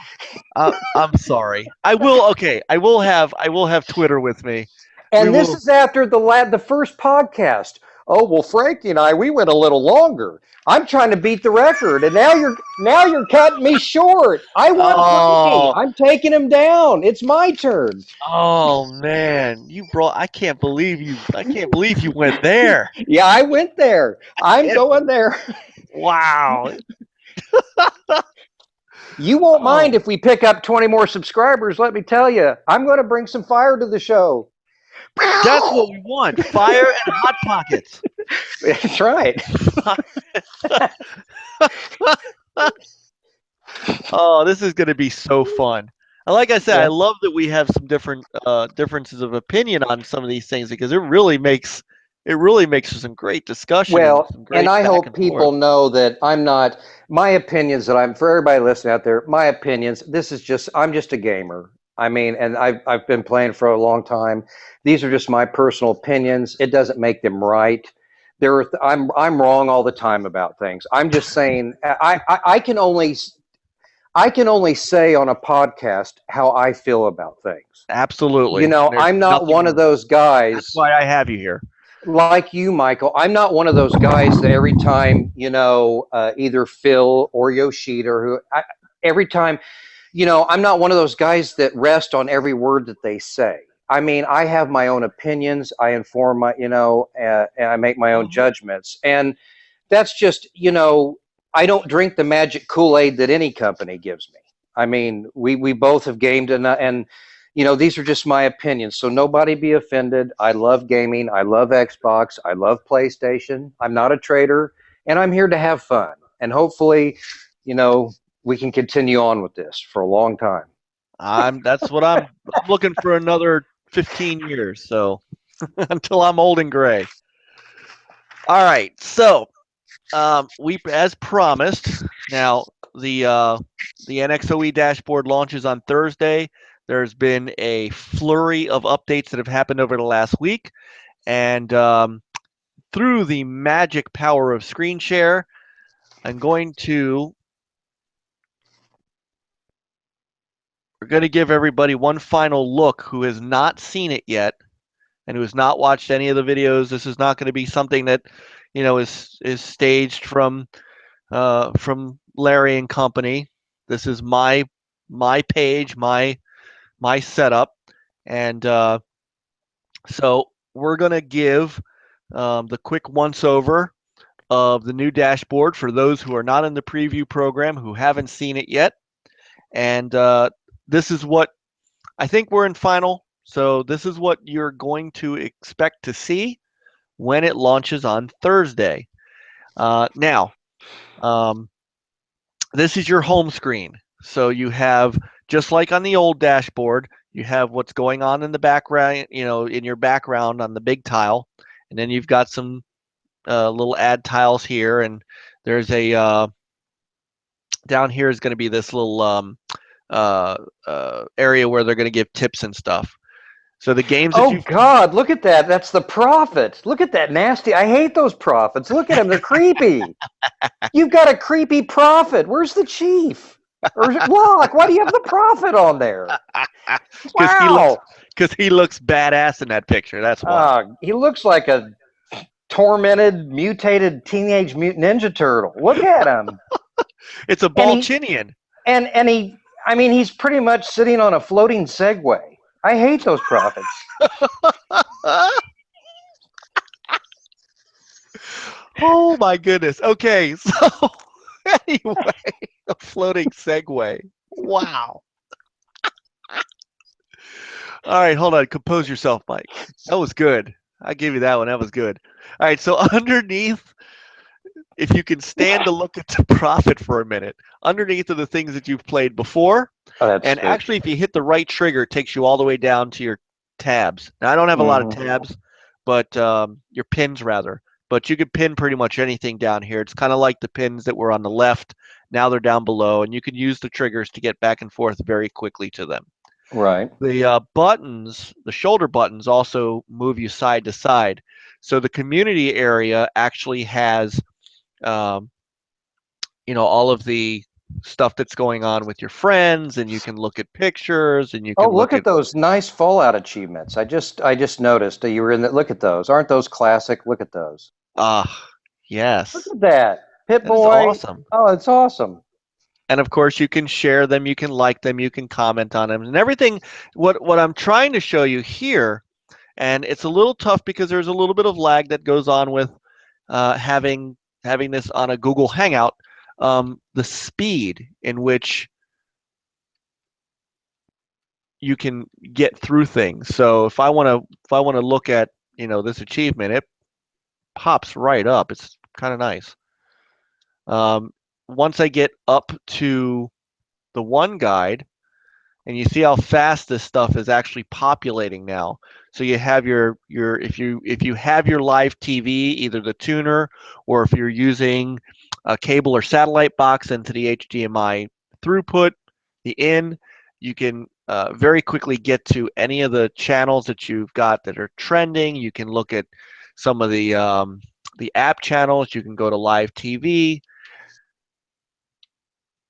I'm sorry. I will have Twitter with me. And this is after the first podcast. Oh, well, Frankie and we went a little longer. I'm trying to beat the record, and now you're cutting me short. I want Frankie. I'm taking him down. It's my turn. Oh man, I can't believe you went there. Yeah, I went there. I'm going there. Wow. You won't mind if we pick up 20 more subscribers, let me tell you. I'm going to bring some fire to the show. That's what we want. Fire and hot pockets. That's right. Oh, this is going to be so fun. Like I said, I love that we have some different differences of opinion on some of these things, because it really makes for some great discussion. Well, and I hope people know that I'm not, my opinions that for everybody listening out there, my opinions, I'm just a gamer. I mean, and I've been playing for a long time. These are just my personal opinions. It doesn't make them right. I'm wrong all the time about things. I'm just saying, I can only say on a podcast how I feel about things. Absolutely. I'm not one of those guys. That's why I have you here. Like you, Michael, I'm not one of those guys that every time, either Phil or Yoshida, every time, I'm not one of those guys that rest on every word that they say. I mean, I have my own opinions. I inform and I make my own judgments. And that's just, I don't drink the magic Kool-Aid that any company gives me. I mean, we both have gamed, and these are just my opinions. So nobody be offended. I love gaming. I love Xbox. I love PlayStation. I'm not a trader, and I'm here to have fun. And hopefully, we can continue on with this for a long time. That's what I'm looking for, another 15 years. So until I'm old and gray. All right. So we, as promised, now the NXOE dashboard launches on Thursday. There's been a flurry of updates that have happened over the last week, and through the magic power of screen share, we're going to give everybody one final look who has not seen it yet and who has not watched any of the videos. This is not going to be something that is staged from Larry and company. This is my page, my setup, and so we're going to give the quick once over of the new dashboard for those who are not in the preview program, who haven't seen it yet. And this is what I think we're in final. So this is what you're going to expect to see when it launches on Thursday. Now, this is your home screen. So you have, just like on the old dashboard, you have what's going on in the background, in your background on the big tile, and then you've got some little add tiles here, and there's a down here is going to be this little area where they're going to give tips and stuff. So the games that Oh God, look at that. That's the prophet. Look at that nasty. I hate those prophets. Look at them. They're creepy. You've got a creepy prophet. Where's the chief? Or is it Locke? Why do you have the prophet on there? Wow. Because he looks badass in that picture. That's why. He looks like a tormented, mutated teenage mutant ninja turtle. Look at him. It's a Balchinian. And he, I mean, he's pretty much sitting on a floating Segway. I hate those prophets. Oh my goodness. Okay, so anyway, a floating Segway. Wow. All right, hold on. Compose yourself, Mike. That was good. I give you that one. That was good. All right, so underneath, if you can stand to look at the prophet for a minute, underneath are the things that you've played before. And actually, if you hit the right trigger, it takes you all the way down to your tabs. Now, I don't have a lot of tabs, but your pins, rather. But you can pin pretty much anything down here. It's kind of like the pins that were on the left. Now they're down below, and you can use the triggers to get back and forth very quickly to them. Right. The buttons, the shoulder buttons, also move you side to side. So the community area actually has, all of the stuff that's going on with your friends, and you can look at pictures, and you can look at those nice Fallout achievements. I just noticed you were in that. Look at those. Aren't those classic? Look at those. Yes. Look at that. Pip-Boy. Awesome. Oh, it's awesome. And of course, you can share them, you can like them, you can comment on them, and everything. What I'm trying to show you here, and it's a little tough because there's a little bit of lag that goes on with having this on a Google Hangout. The speed in which you can get through things. So if I want to look at this achievement, it pops right up. It's kind of nice. Once I get up to the one guide, and you see how fast this stuff is actually populating now. So you have your if you have your live TV, either the tuner, or if you're using a cable or satellite box into the HDMI throughput, the in, you can very quickly get to any of the channels that you've got that are trending. You can look at some of the app channels. You can go to live TV.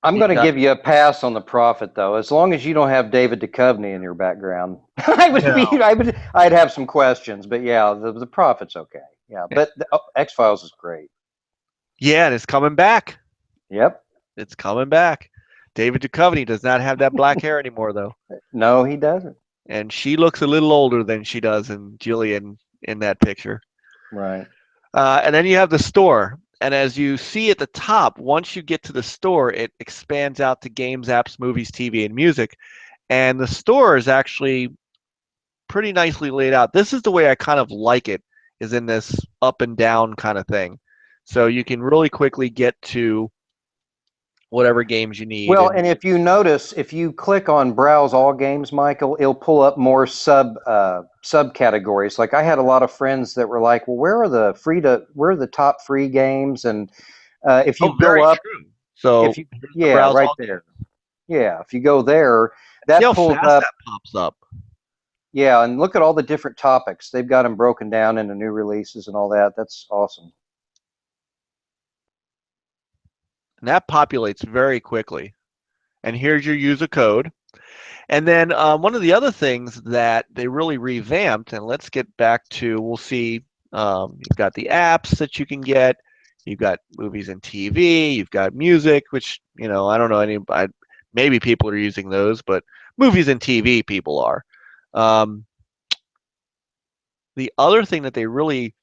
I'm going to give you a pass on the prophet, though. As long as you don't have David Duchovny in your background, I'd have some questions. But yeah, the prophet's okay. Yeah, but X-Files is great. Yeah, and it's coming back. Yep, it's coming back. David Duchovny does not have that black hair anymore, though. No, he doesn't. And she looks a little older than she does in Jillian in that picture. Right. And then you have the store. And as you see at the top, once you get to the store, it expands out to games, apps, movies, TV, and music. And the store is actually pretty nicely laid out. This is the way I kind of like it, is in this up and down kind of thing. So you can really quickly get to whatever games you need. Well, and if you notice, if you click on Browse All Games, Michael, it'll pull up more subcategories. Like I had a lot of friends that were like, "Well, where are the top free games?" And if you go up, so if you, right there, if you go there, that pulls up. That pops up. Yeah, and look at all the different topics. They've got them broken down into new releases and all that. That's awesome. And that populates very quickly. And here's your user code. And then one of the other things that they really revamped, and let's get back to, we'll see, you've got the apps that you can get, you've got movies and TV, you've got music, which, I don't know, maybe people are using those, but movies and TV people are. The other thing that they really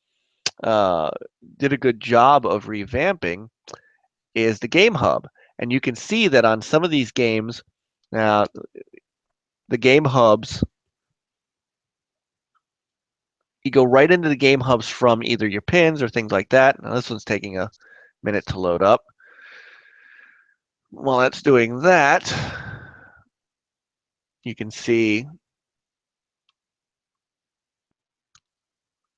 did a good job of revamping is the Game Hub. And you can see that on some of these games, now the Game Hubs, you go right into the Game Hubs from either your pins or things like that. Now this one's taking a minute to load up. while that's doing that, you can see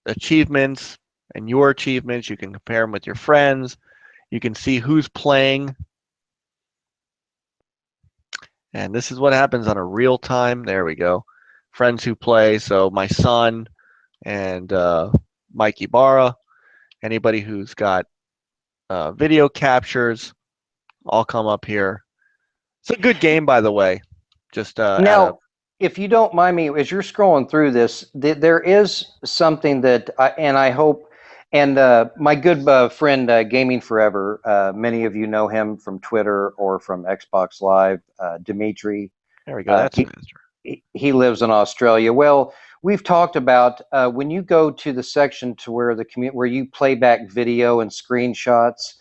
achievements and your achievements. You can compare them with your friends. You can see who's playing. And this is what happens on a real time. There we go. Friends who play. So my son and Mike Ibarra, anybody who's got video captures, all come up here. It's a good game, by the way. Just Now, if you don't mind me, as you're scrolling through this, there is something that, and I hope, and my good friend Gaming Forever, many of you know him from Twitter or from Xbox Live, Dimitri. there we go. That's faster. He lives in Australia. Well, we've talked about when you go to the section to where where you play back video and screenshots.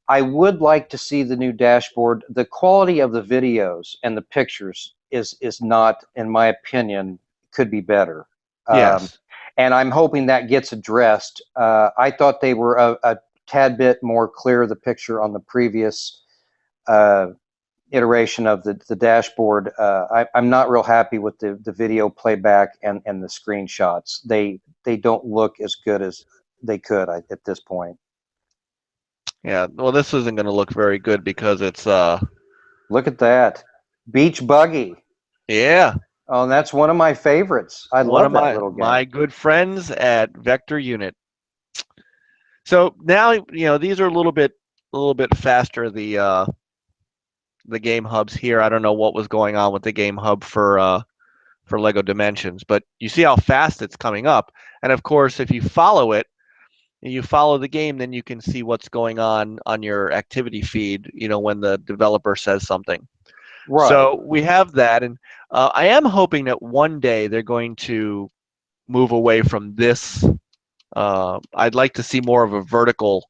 I would like to see the new dashboard. The quality of the videos and the pictures is not, in my opinion, could be better. Yes. And I'm hoping that gets addressed. I thought they were a tad bit more clear, the picture on the previous iteration of the dashboard. I'm not real happy with the video playback and the screenshots. They don't look as good as they could at this point. Yeah, well, this isn't going to look very good because it's Look at that. Beach Buggy. yeah, Oh, and that's one of my favorites. I one love of that little game. my good friends at Vector Unit. So now these are a little bit faster. The game hubs here. I don't know what was going on with the game hub for Lego Dimensions, but you see how fast it's coming up. And of course, if you follow it, you follow the game, then you can see what's going on your activity feed, when the developer says something. Right. So we have that, and I am hoping that one day they're going to move away from this. I'd like to see more of a vertical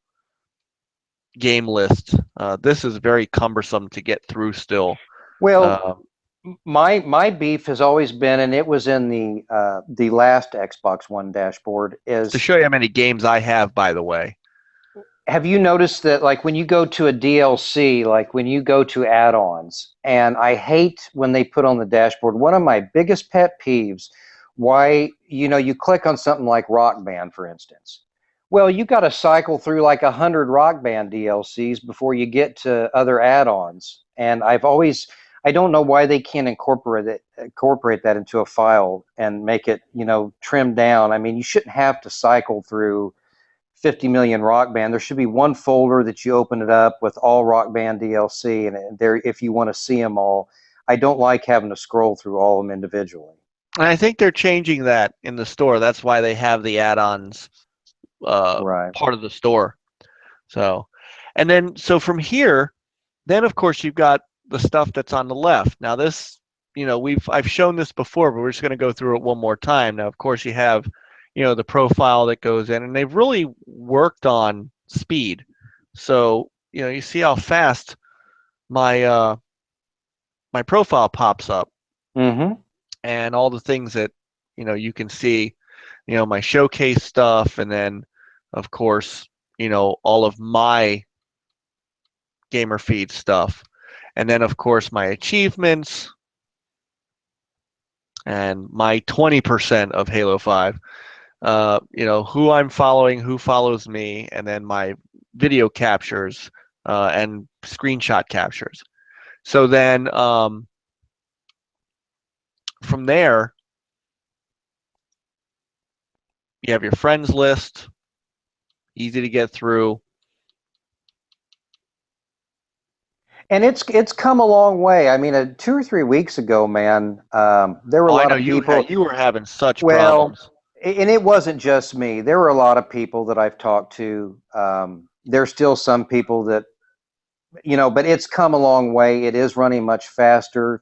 game list. This is very cumbersome to get through still. Well, my beef has always been, and it was in the last Xbox One dashboard, is to show you how many games I have, by the way. Have you noticed that, like, when you go to a DLC, like when you go to add-ons, and I hate when they put on the dashboard, one of my biggest pet peeves, why, you click on something like Rock Band, for instance. Well, you got to cycle through like 100 Rock Band DLCs before you get to other add-ons. And I don't know why they can't incorporate that into a file and make it, trimmed down. I mean, you shouldn't have to cycle through 50 million Rock Band. There should be one folder that you open it up with all Rock Band DLC, and there, if you want to see them all. I don't like having to scroll through all of them individually. And I think they're changing that in the store. That's why they have the add-ons Right. part of the store. So, and then from here, then of course you've got the stuff that's on the left. Now this, I've shown this before, but we're just going to go through it one more time. Now, of course, you have the profile that goes in, and they've really worked on speed. So you see how fast my my profile pops up, and all the things that you can see, my showcase stuff, and then of course all of my gamer feed stuff, and then of course my achievements and my 20% of Halo 5. Who I'm following, who follows me, and then my video captures and screenshot captures. So then from there, you have your friends list, easy to get through. And it's come a long way. I mean, 2 or 3 weeks ago, man, there were a lot of people. You were having such problems. And it wasn't just me. There were a lot of people that I've talked to. There's still some people that, but it's come a long way. It is running much faster.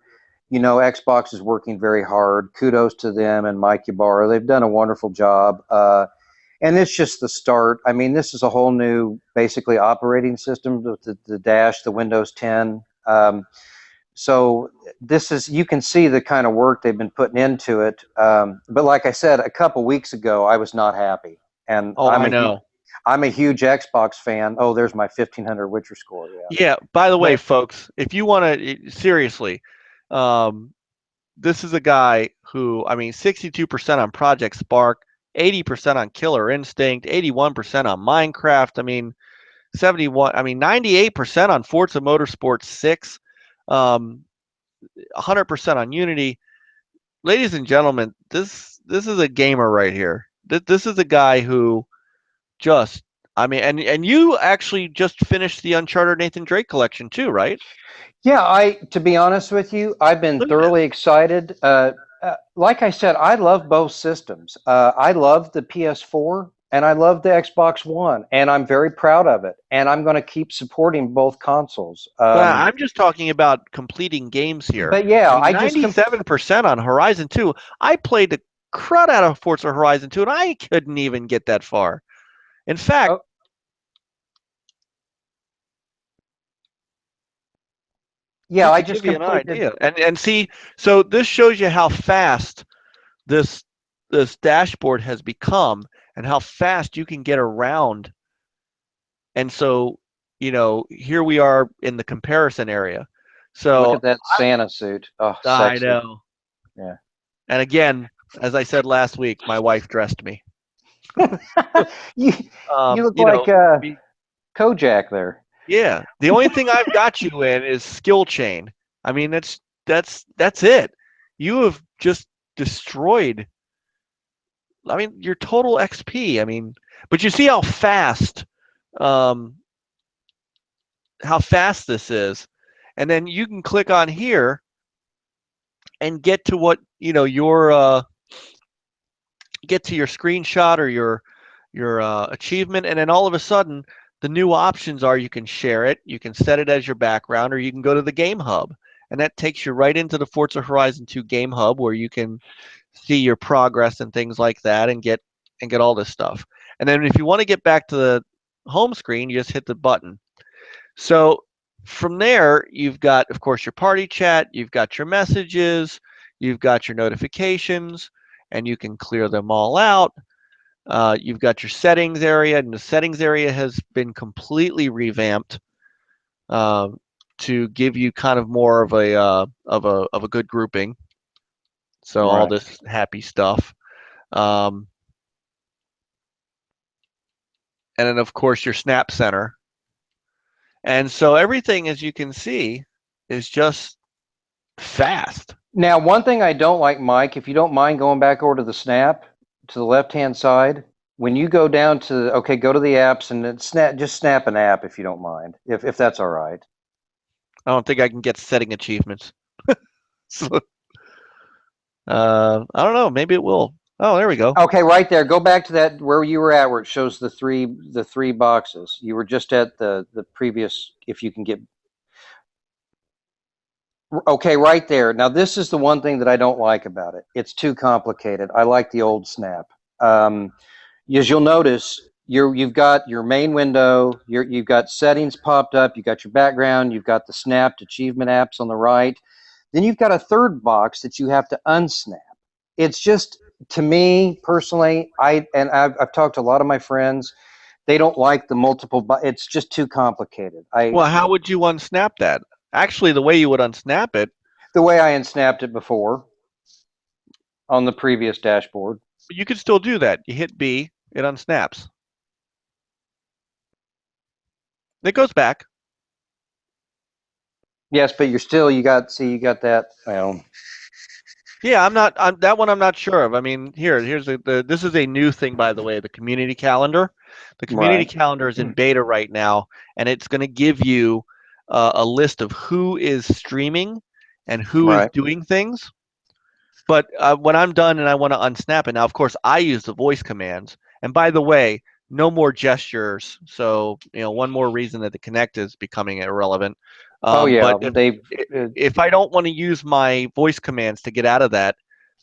Xbox is working very hard. Kudos to them and Mike Ybarra. They've done a wonderful job. And it's just the start. I mean, this is a whole new, basically, operating system with the Dash, the Windows 10. So you can see the kind of work they've been putting into it. But like I said, a couple weeks ago, I was not happy. And I know. I'm a huge Xbox fan. Oh, there's my 1500 Witcher score. Yeah. Yeah. By the way, folks, if you want to seriously, this is a guy who, I mean, 62% on Project Spark, 80% on Killer Instinct, 81% on Minecraft. I mean, 98% on Forza Motorsport 6, 100% on Unity. Ladies and gentlemen, this is a gamer right here. This is a guy who just, I mean, and you actually just finished the Uncharted Nathan Drake collection too, right? Yeah, to be honest with you, I've been thoroughly excited. Like I said, I love both systems. I love the PS4 and I love the Xbox One, and I'm very proud of it. And I'm going to keep supporting both consoles. But I'm just talking about completing games here. But yeah, I mean, 97% on Horizon 2. I played the crud out of Forza Horizon 2, and I couldn't even get that far. In fact, yeah, I just just give you an completed. idea. And see, so this shows you how fast this dashboard has become and how fast you can get around. And so, you know, here we are in the comparison area. So look at that Santa suit. Oh, sexy. I know. Yeah. And again, as I said last week, my wife dressed me. you look like Kojak there. Yeah. The only thing I've got you in is skill chain. I mean, that's it. You have just destroyed, I mean, your total XP. I mean, but you see how fast this is. And then you can click on here and get to what, you know, your get to your screenshot or your achievement, and then all of a sudden the new options are you can share it, you can set it as your background, or you can go to the game hub, and that takes you right into the Forza Horizon 2 game hub where you can see your progress and things like that and get all this stuff. And then if you want to get back to the home screen, you just hit the button. So from there, you've got, of course, your party chat, you've got your messages, you've got your notifications, and you can clear them all out. You've got your settings area, and the settings area has been completely revamped to give you kind of more of a good grouping. So right. all this happy stuff, and then of course your Snap Center, and so everything, as you can see, is just fast. Now, one thing I don't like, Mike, if you don't mind going back over to the Snap, to the left-hand side, when you go down to, go to the apps and just snap an app if you don't mind, if that's all right. I don't think I can get setting achievements. So, I don't know. Maybe it will. Oh, there we go. Okay, right there. Go back to that where you were at, where it shows the three boxes. You were just at the previous. If you can get. Okay, right there. Now this is the one thing that I don't like about it. It's too complicated. I like the old Snap. As you'll notice, you've got your main window. You've got settings popped up. You've got your background. You've got the snapped achievement apps on the right. Then you've got a third box that you have to unsnap. It's just, to me personally, I've talked to a lot of my friends. They don't like the multiple. It's just too complicated. Well, how would you unsnap that? Actually, the way you would unsnap it. The way I unsnapped it before on the previous dashboard. You could still do that. You hit B, it unsnaps. It goes back. Yes, but you got that. Yeah, I'm that one I'm not sure of. I mean, here's this is a new thing, by the way, the community calendar. The community calendar is in beta right now, and it's going to give you a list of who is streaming and who is doing things. But when I'm done and I want to unsnap it, now, of course, I use the voice commands. And by the way, no more gestures. So, you know, one more reason that the Kinect is becoming irrelevant. But if I don't want to use my voice commands to get out of that,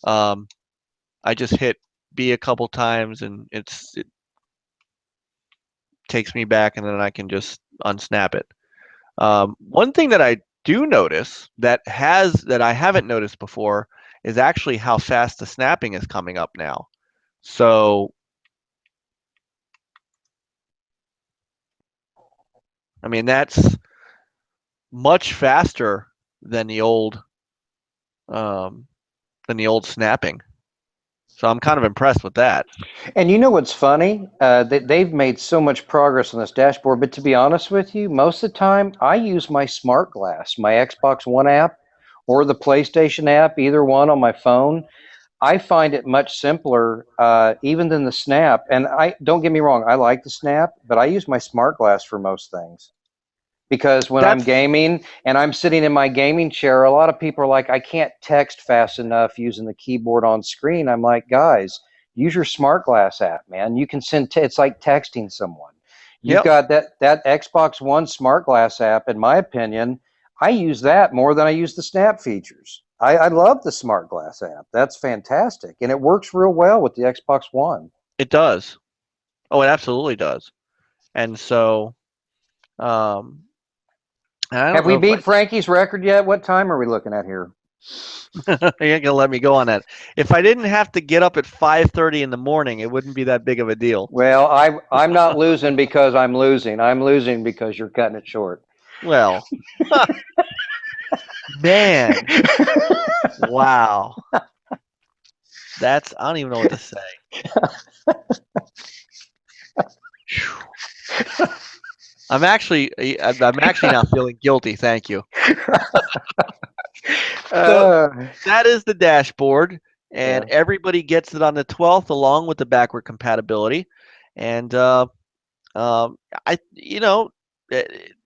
I just hit B a couple times and it takes me back, and then I can just unsnap it. One thing that I do notice that I haven't noticed before is actually how fast the snapping is coming up now. So I mean, that's much faster than the old snapping. So I'm kind of impressed with that. And you know what's funny? They've made so much progress on this dashboard, but to be honest with you, most of the time I use my smart glass, my Xbox One app or the PlayStation app, either one on my phone. I find it much simpler, even than the Snap. And I don't get me wrong, I like the Snap, but I use my smart glass for most things. Because when I'm That's gaming and I'm sitting in my gaming chair, a lot of people are like, I can't text fast enough using the keyboard on screen. I'm like, guys, use your smart glass app, man. You can send, it's like texting someone. You've yep. got that Xbox One smart glass app, in my opinion, I use that more than I use the Snap features. I love the smart glass app. That's fantastic. And it works real well with the Xbox One. It does. Oh, it absolutely does. And so, um, I Have don't we know if beat Frankie's record yet? What time are we looking at here? you ain't gonna let me go on that. If I didn't have to get up at 5:30 in the morning, it wouldn't be that big of a deal. Well, I'm not losing because I'm losing. I'm losing because you're cutting it short. Well, man, wow. That's I don't even know what to say. I'm actually not feeling guilty. Thank you. So that is the dashboard, and Yeah. everybody gets it on the 12th along with the backward compatibility. And I,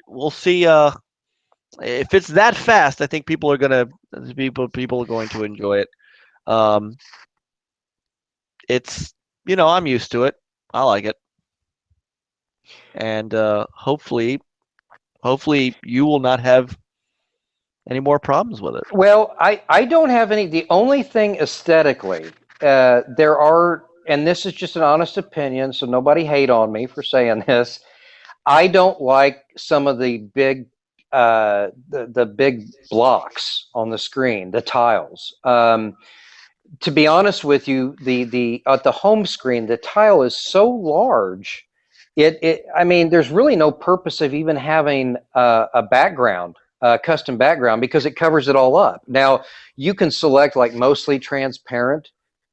we'll see. If it's that fast, I think people are going to enjoy it. Um, it's I'm used to it. I like it, and hopefully you will not have any more problems with it. Well, I don't have any. The only thing aesthetically, there are, and this is just an honest opinion, so nobody hate on me for saying this. I don't like some of the big, the big blocks on the screen, the tiles. To be honest with you, the at the home screen, the tile is so large. I mean, there's really no purpose of even having a background, a custom background, because it covers it all up. Now, you can select like mostly transparent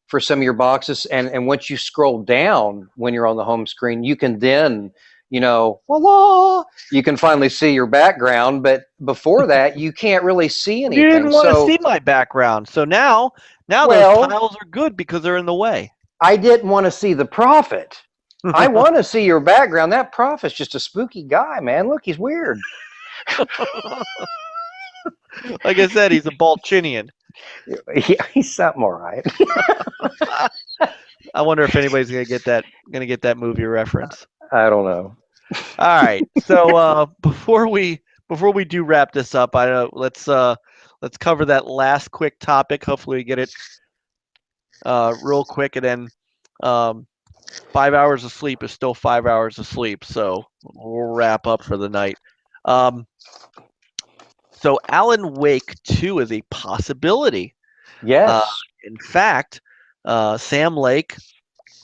for some of your boxes, and once you scroll down when you're on the home screen, you can then, voila, you can finally see your background. But before that, you can't really see You anything. didn't want to So, see my background, so now those well, tiles are good because they're in the way. I didn't want to see the prophet. I want to see your background. That prophet's just a spooky guy, man. Look, he's weird. Like I said, he's a Balchinian. Yeah, he's something all right. I wonder if anybody's gonna get that movie reference. I don't know. All right. So before we do wrap this up, let's cover that last quick topic. Hopefully we get it real quick, and then 5 hours of sleep is still 5 hours of sleep. So we'll wrap up for the night. So Alan Wake 2 is a possibility. Yes. In fact, Sam Lake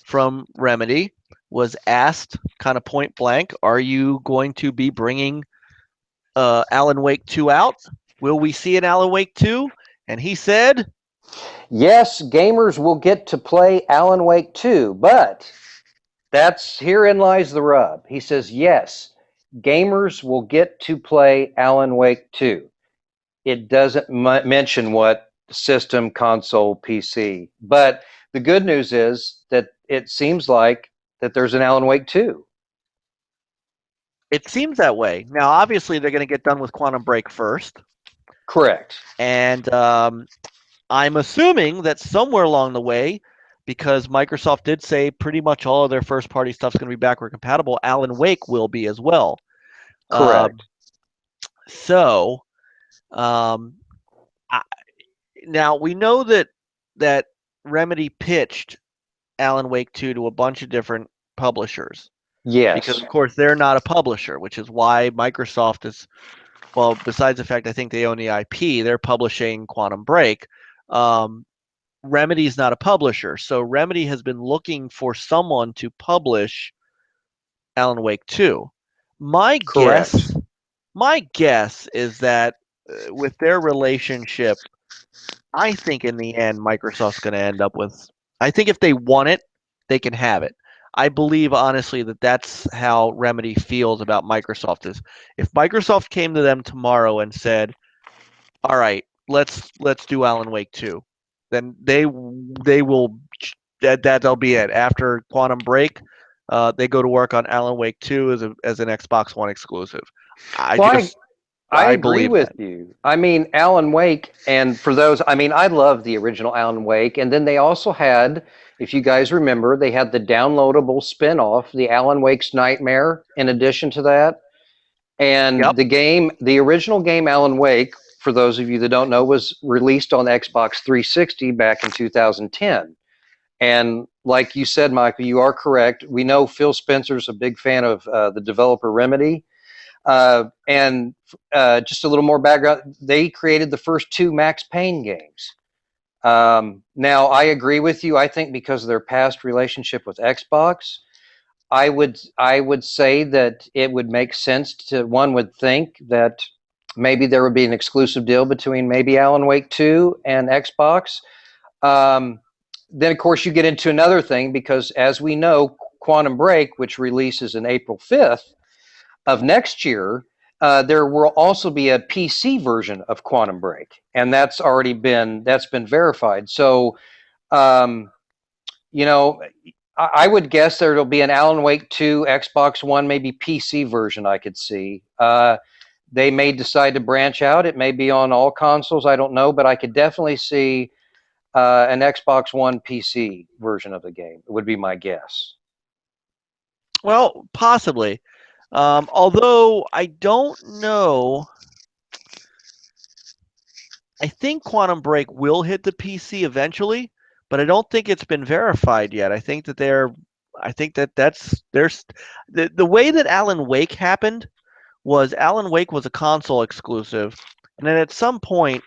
from Remedy was asked kind of point blank, are you going to be bringing Alan Wake 2 out? Will we see an Alan Wake 2? And he said, yes, gamers will get to play Alan Wake 2, but herein lies the rub. He says, yes, gamers will get to play Alan Wake 2. It doesn't mention what system, console, PC. But the good news is that it seems like that there's an Alan Wake 2. it seems that way. Now, obviously, they're going to get done with Quantum Break first. Correct. And I'm assuming that somewhere along the way, because Microsoft did say pretty much all of their first-party stuff is going to be backward compatible, Alan Wake will be as well. Correct. So, um, now we know that Remedy pitched Alan Wake 2 to a bunch of different publishers. Because Yes. of course they're not a publisher, which is why Microsoft is, well, besides the fact I think they own the IP, they're publishing Quantum Break. Remedy's not a publisher, so Remedy has been looking for someone to publish Alan Wake 2. My Correct. guess is that with their relationship, I think in the end, Microsoft's going to end up with. I think if they want it, they can have it. I believe honestly that that's how Remedy feels about Microsoft. Is if Microsoft came to them tomorrow and said, "All right, let's do Alan Wake 2," then they will that'll be it. After Quantum Break, they go to work on Alan Wake 2 as an Xbox One exclusive. I Well, just I I agree believe with that. you. I mean, Alan Wake, and for those, I mean, I love the original Alan Wake, and then they also had, if you guys remember, they had the downloadable spin-off, the Alan Wake's Nightmare, in addition to that. And Yep. the original game Alan Wake, for those of you that don't know, was released on Xbox 360 back in 2010. And like you said, Michael, you are correct. We know Phil Spencer's a big fan of the developer Remedy. And just a little more background, they created the first two Max Payne games. Now, I agree with you. I think because of their past relationship with Xbox, I would say that it would make sense to, one would think that maybe there would be an exclusive deal between maybe Alan Wake 2 and Xbox. Then, of course, you get into another thing because, as we know, Quantum Break, which releases in April 5th of next year, there will also be a PC version of Quantum Break, and that's been verified. So, you know, I would guess there'll be an Alan Wake 2 Xbox One, maybe PC version. I could see. They may decide to branch out. It may be on all consoles. I don't know, but I could definitely see an Xbox One PC version of the game. It would be my guess. Well, possibly. Although I don't know. I think Quantum Break will hit the PC eventually, but I don't think it's been verified yet. I think that's there's the way that Alan Wake happened was Alan Wake was a console exclusive, and then at some point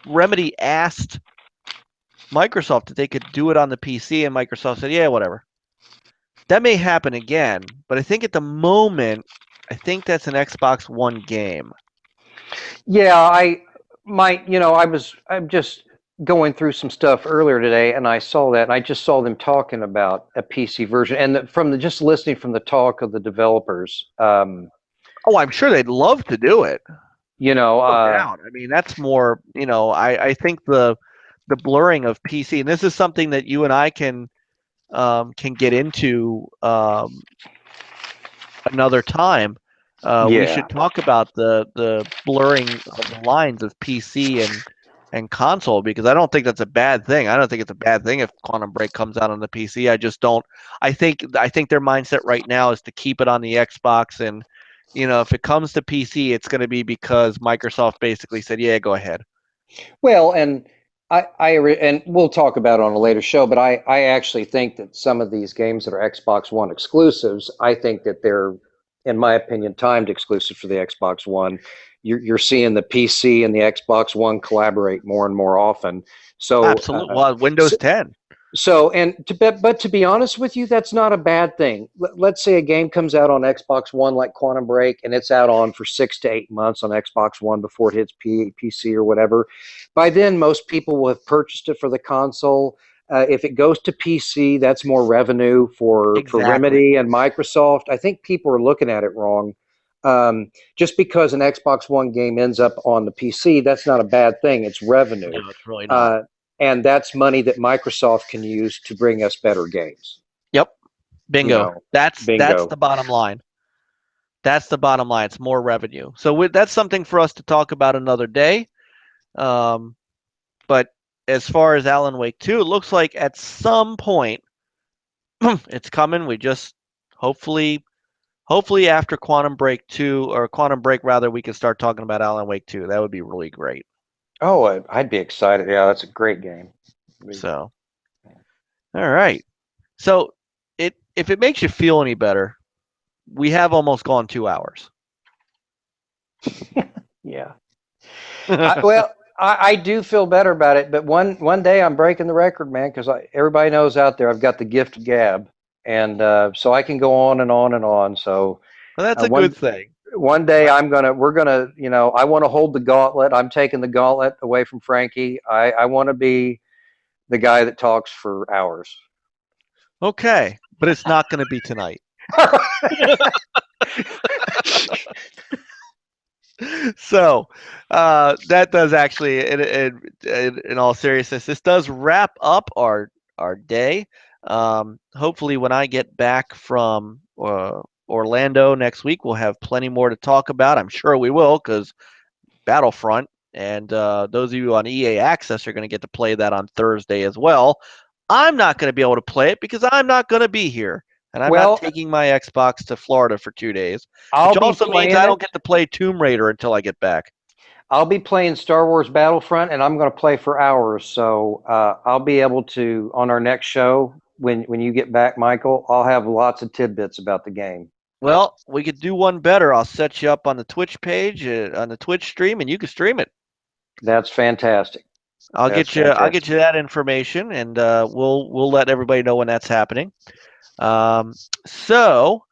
Remedy asked Microsoft if they could do it on the PC, and Microsoft said, "Yeah, whatever." That may happen again, but I think at the moment, I think that's an Xbox One game. Yeah, I'm just going through some stuff earlier today, and I saw that, and I just saw them talking about a PC version, and just listening from the talk of the developers, Oh, I'm sure they'd love to do it. you know, No doubt. I mean, that's more, I think the blurring of PC, and this is something that you and I can get into another time. We yeah. should talk about the blurring of the lines of PC and console because I don't think that's a bad thing. I don't think it's a bad thing if Quantum Break comes out on the PC. I just don't. I think their mindset right now is to keep it on the Xbox, and if it comes to PC, it's going to be because Microsoft basically said, "Yeah, go ahead." Well, and and we'll talk about it on a later show, but I actually think that some of these games that are Xbox One exclusives, I think that they're, in my opinion, timed exclusive for the Xbox One. You're seeing the PC and the Xbox One collaborate more and more often. So, Absolutely. Well, so Windows 10. but to be honest with you, that's not a bad thing. Let's say a game comes out on Xbox One like Quantum Break, and it's out on for 6 to 8 months on Xbox One before it hits PC or whatever. By then, most people will have purchased it for the console. If it goes to PC, that's more revenue for Exactly. Remedy and Microsoft. I think people are looking at it wrong. Just because an Xbox One game ends up on the PC, that's not a bad thing. It's revenue. No, it's really not. Uh, and that's money that Microsoft can use to bring us better games. Yep. You Bingo. know, That's bingo. the bottom line. That's the bottom line. It's more revenue. So that's something for us to talk about another day. Um, but as far as Alan Wake 2, it looks like at some point it's coming. We just hopefully after Quantum Break 2 or Quantum Break rather, we can start talking about Alan Wake 2. That would be really great. Oh, I'd be excited. Yeah, that's a great game. So, all right. So, if it makes you feel any better, we have almost gone 2 hours. Yeah. I do feel better about it, but one day I'm breaking the record, man, because everybody knows out there I've got the gift of gab. and so I can go on and on and on. So Well, that's a one good thing. one day we're gonna, I want to hold the gauntlet. I'm taking the gauntlet away from Frankie. I want to be the guy that talks for hours. Okay, but it's not going to be tonight. So that does actually, in all seriousness, this does wrap up our day. Hopefully, when I get back from Orlando next week, we'll have plenty more to talk about. I'm sure we will, because Battlefront, and those of you on EA Access are going to get to play that on Thursday as well. I'm not going to be able to play it because I'm not going to be here. And I'm not taking my Xbox to Florida for 2 days, which also means I don't get to play Tomb Raider until I get back. I'll be playing Star Wars Battlefront, and I'm going to play for hours. So I'll be able to, on our next show, when you get back, Michael, I'll have lots of tidbits about the game. Well, we could do one better. I'll set you up on the Twitch page, on the Twitch stream, and you can stream it. That's fantastic. I'll get you that information, and we'll let everybody know when that's happening. So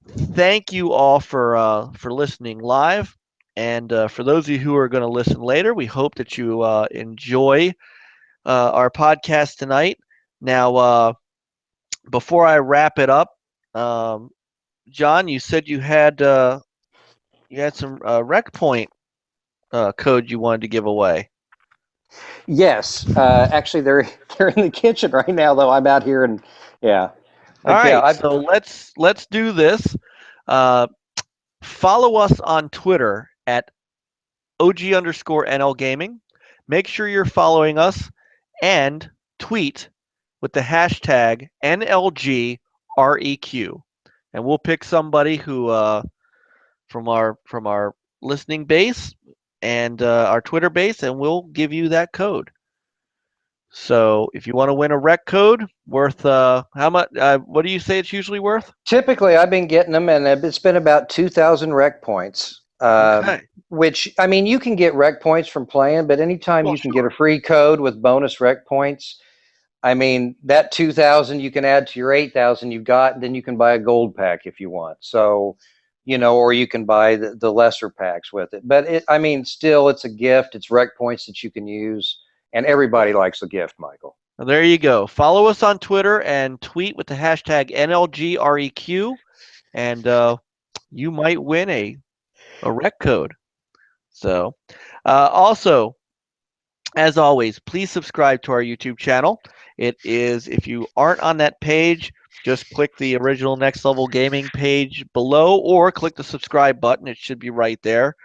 thank you all for listening live, and for those of you who are going to listen later, we hope that you enjoy our podcast tonight. Now, before I wrap it up, John, you said you had some rec point code you wanted to give away. Yes, actually, they're in the kitchen right now, though. I'm out here, and yeah. All right, so let's do this. Follow us on Twitter at OG_NL Gaming. Make sure you're following us, and tweet with the hashtag NLGREQ, and we'll pick somebody who from our listening base and our Twitter base, and we'll give you that code. So if you want to win a rec code worth how much? What do you say it's usually worth? Typically, I've been getting them, and it's been about 2,000 rec points. Okay. Which, I mean, you can get rec points from playing, but anytime you can get a free code with bonus rec points, I mean, that 2,000 you can add to your 8,000 you've got, and then you can buy a gold pack if you want. So, or you can buy the lesser packs with it. But I mean, still, it's a gift. It's rec points that you can use, and everybody likes a gift, Michael. Well, there you go. Follow us on Twitter and tweet with the hashtag NLGREQ, and you might win a rec code. So, also, as always, please subscribe to our YouTube channel. It is, if you aren't on that page, just click the original Next Level Gaming page below, or click the subscribe button. It should be right there.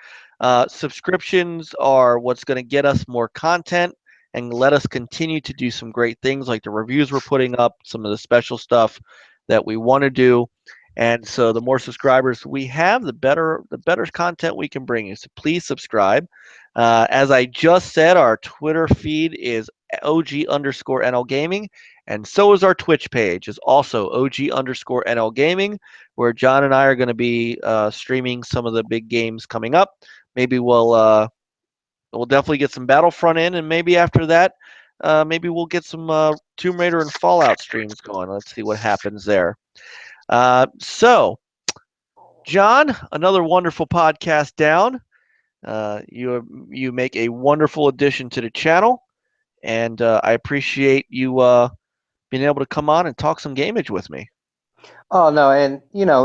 Subscriptions are what's going to get us more content and let us continue to do some great things like the reviews we're putting up, some of the special stuff that we want to do. And so the more subscribers we have, the better content we can bring you. So please subscribe. As I just said, our Twitter feed is OG_NL Gaming, and so is our Twitch page, is also OG_NL Gaming, where John and I are going to be streaming some of the big games coming up. Maybe we'll definitely get some Battlefront in, and maybe after that, maybe we'll get some Tomb Raider and Fallout streams going. Let's see what happens there. So, John, another wonderful podcast down. You make a wonderful addition to the channel, and I appreciate you being able to come on and talk some gamage with me. Oh, no, and,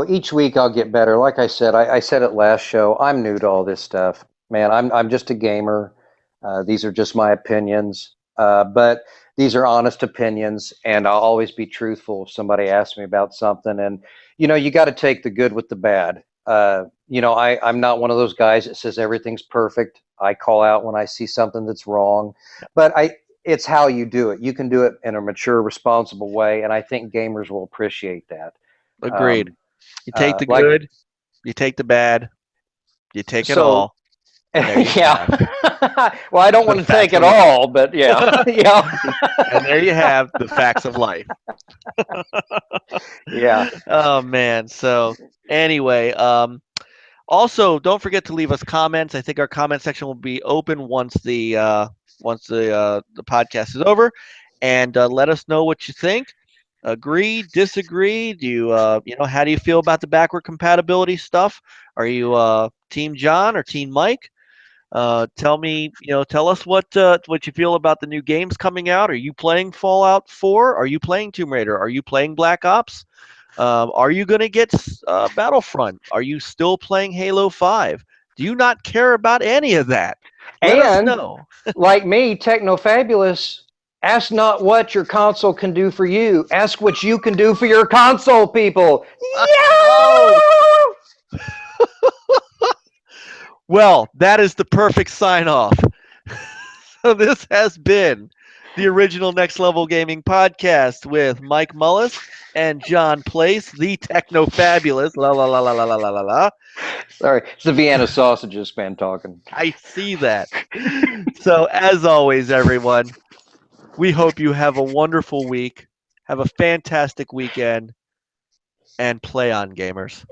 each week I'll get better. Like I said, I said it last show, I'm new to all this stuff. Man, I'm just a gamer. These are just my opinions, but these are honest opinions, and I'll always be truthful if somebody asks me about something. And, you got to take the good with the bad. I'm not one of those guys that says everything's perfect. I call out when I see something that's wrong, but it's how you do it. You can do it in a mature, responsible way, and I think gamers will appreciate that. Agreed. You take the good, you take the bad, you take it all. Yeah. Well, I don't want to take it all, but yeah. Yeah. And there you have the facts of life. Yeah. Oh man. So anyway, also don't forget to leave us comments. I think our comment section will be open once the podcast is over, and let us know what you think. Agree? Disagree? Do you, how do you feel about the backward compatibility stuff? Are you Team John or Team Mike? Tell us what you feel about the new games coming out. Are you playing Fallout 4? Are you playing Tomb Raider? Are you playing Black Ops? Are you going to get Battlefront? Are you still playing Halo 5? Do you not care about any of that? Let us And know. like me, Techno Fabulous, ask not what your console can do for you. Ask what you can do for your console, people. Oh, Yeah! well, that is the perfect sign off. So this has been the original Next Level Gaming podcast with Mike Mullis and John Place, the Techno Fabulous. La la la la la la la la la. Sorry, it's the Vienna sausages man talking. I see that. So as always, everyone, we hope you have a wonderful week, have a fantastic weekend, and play on, gamers.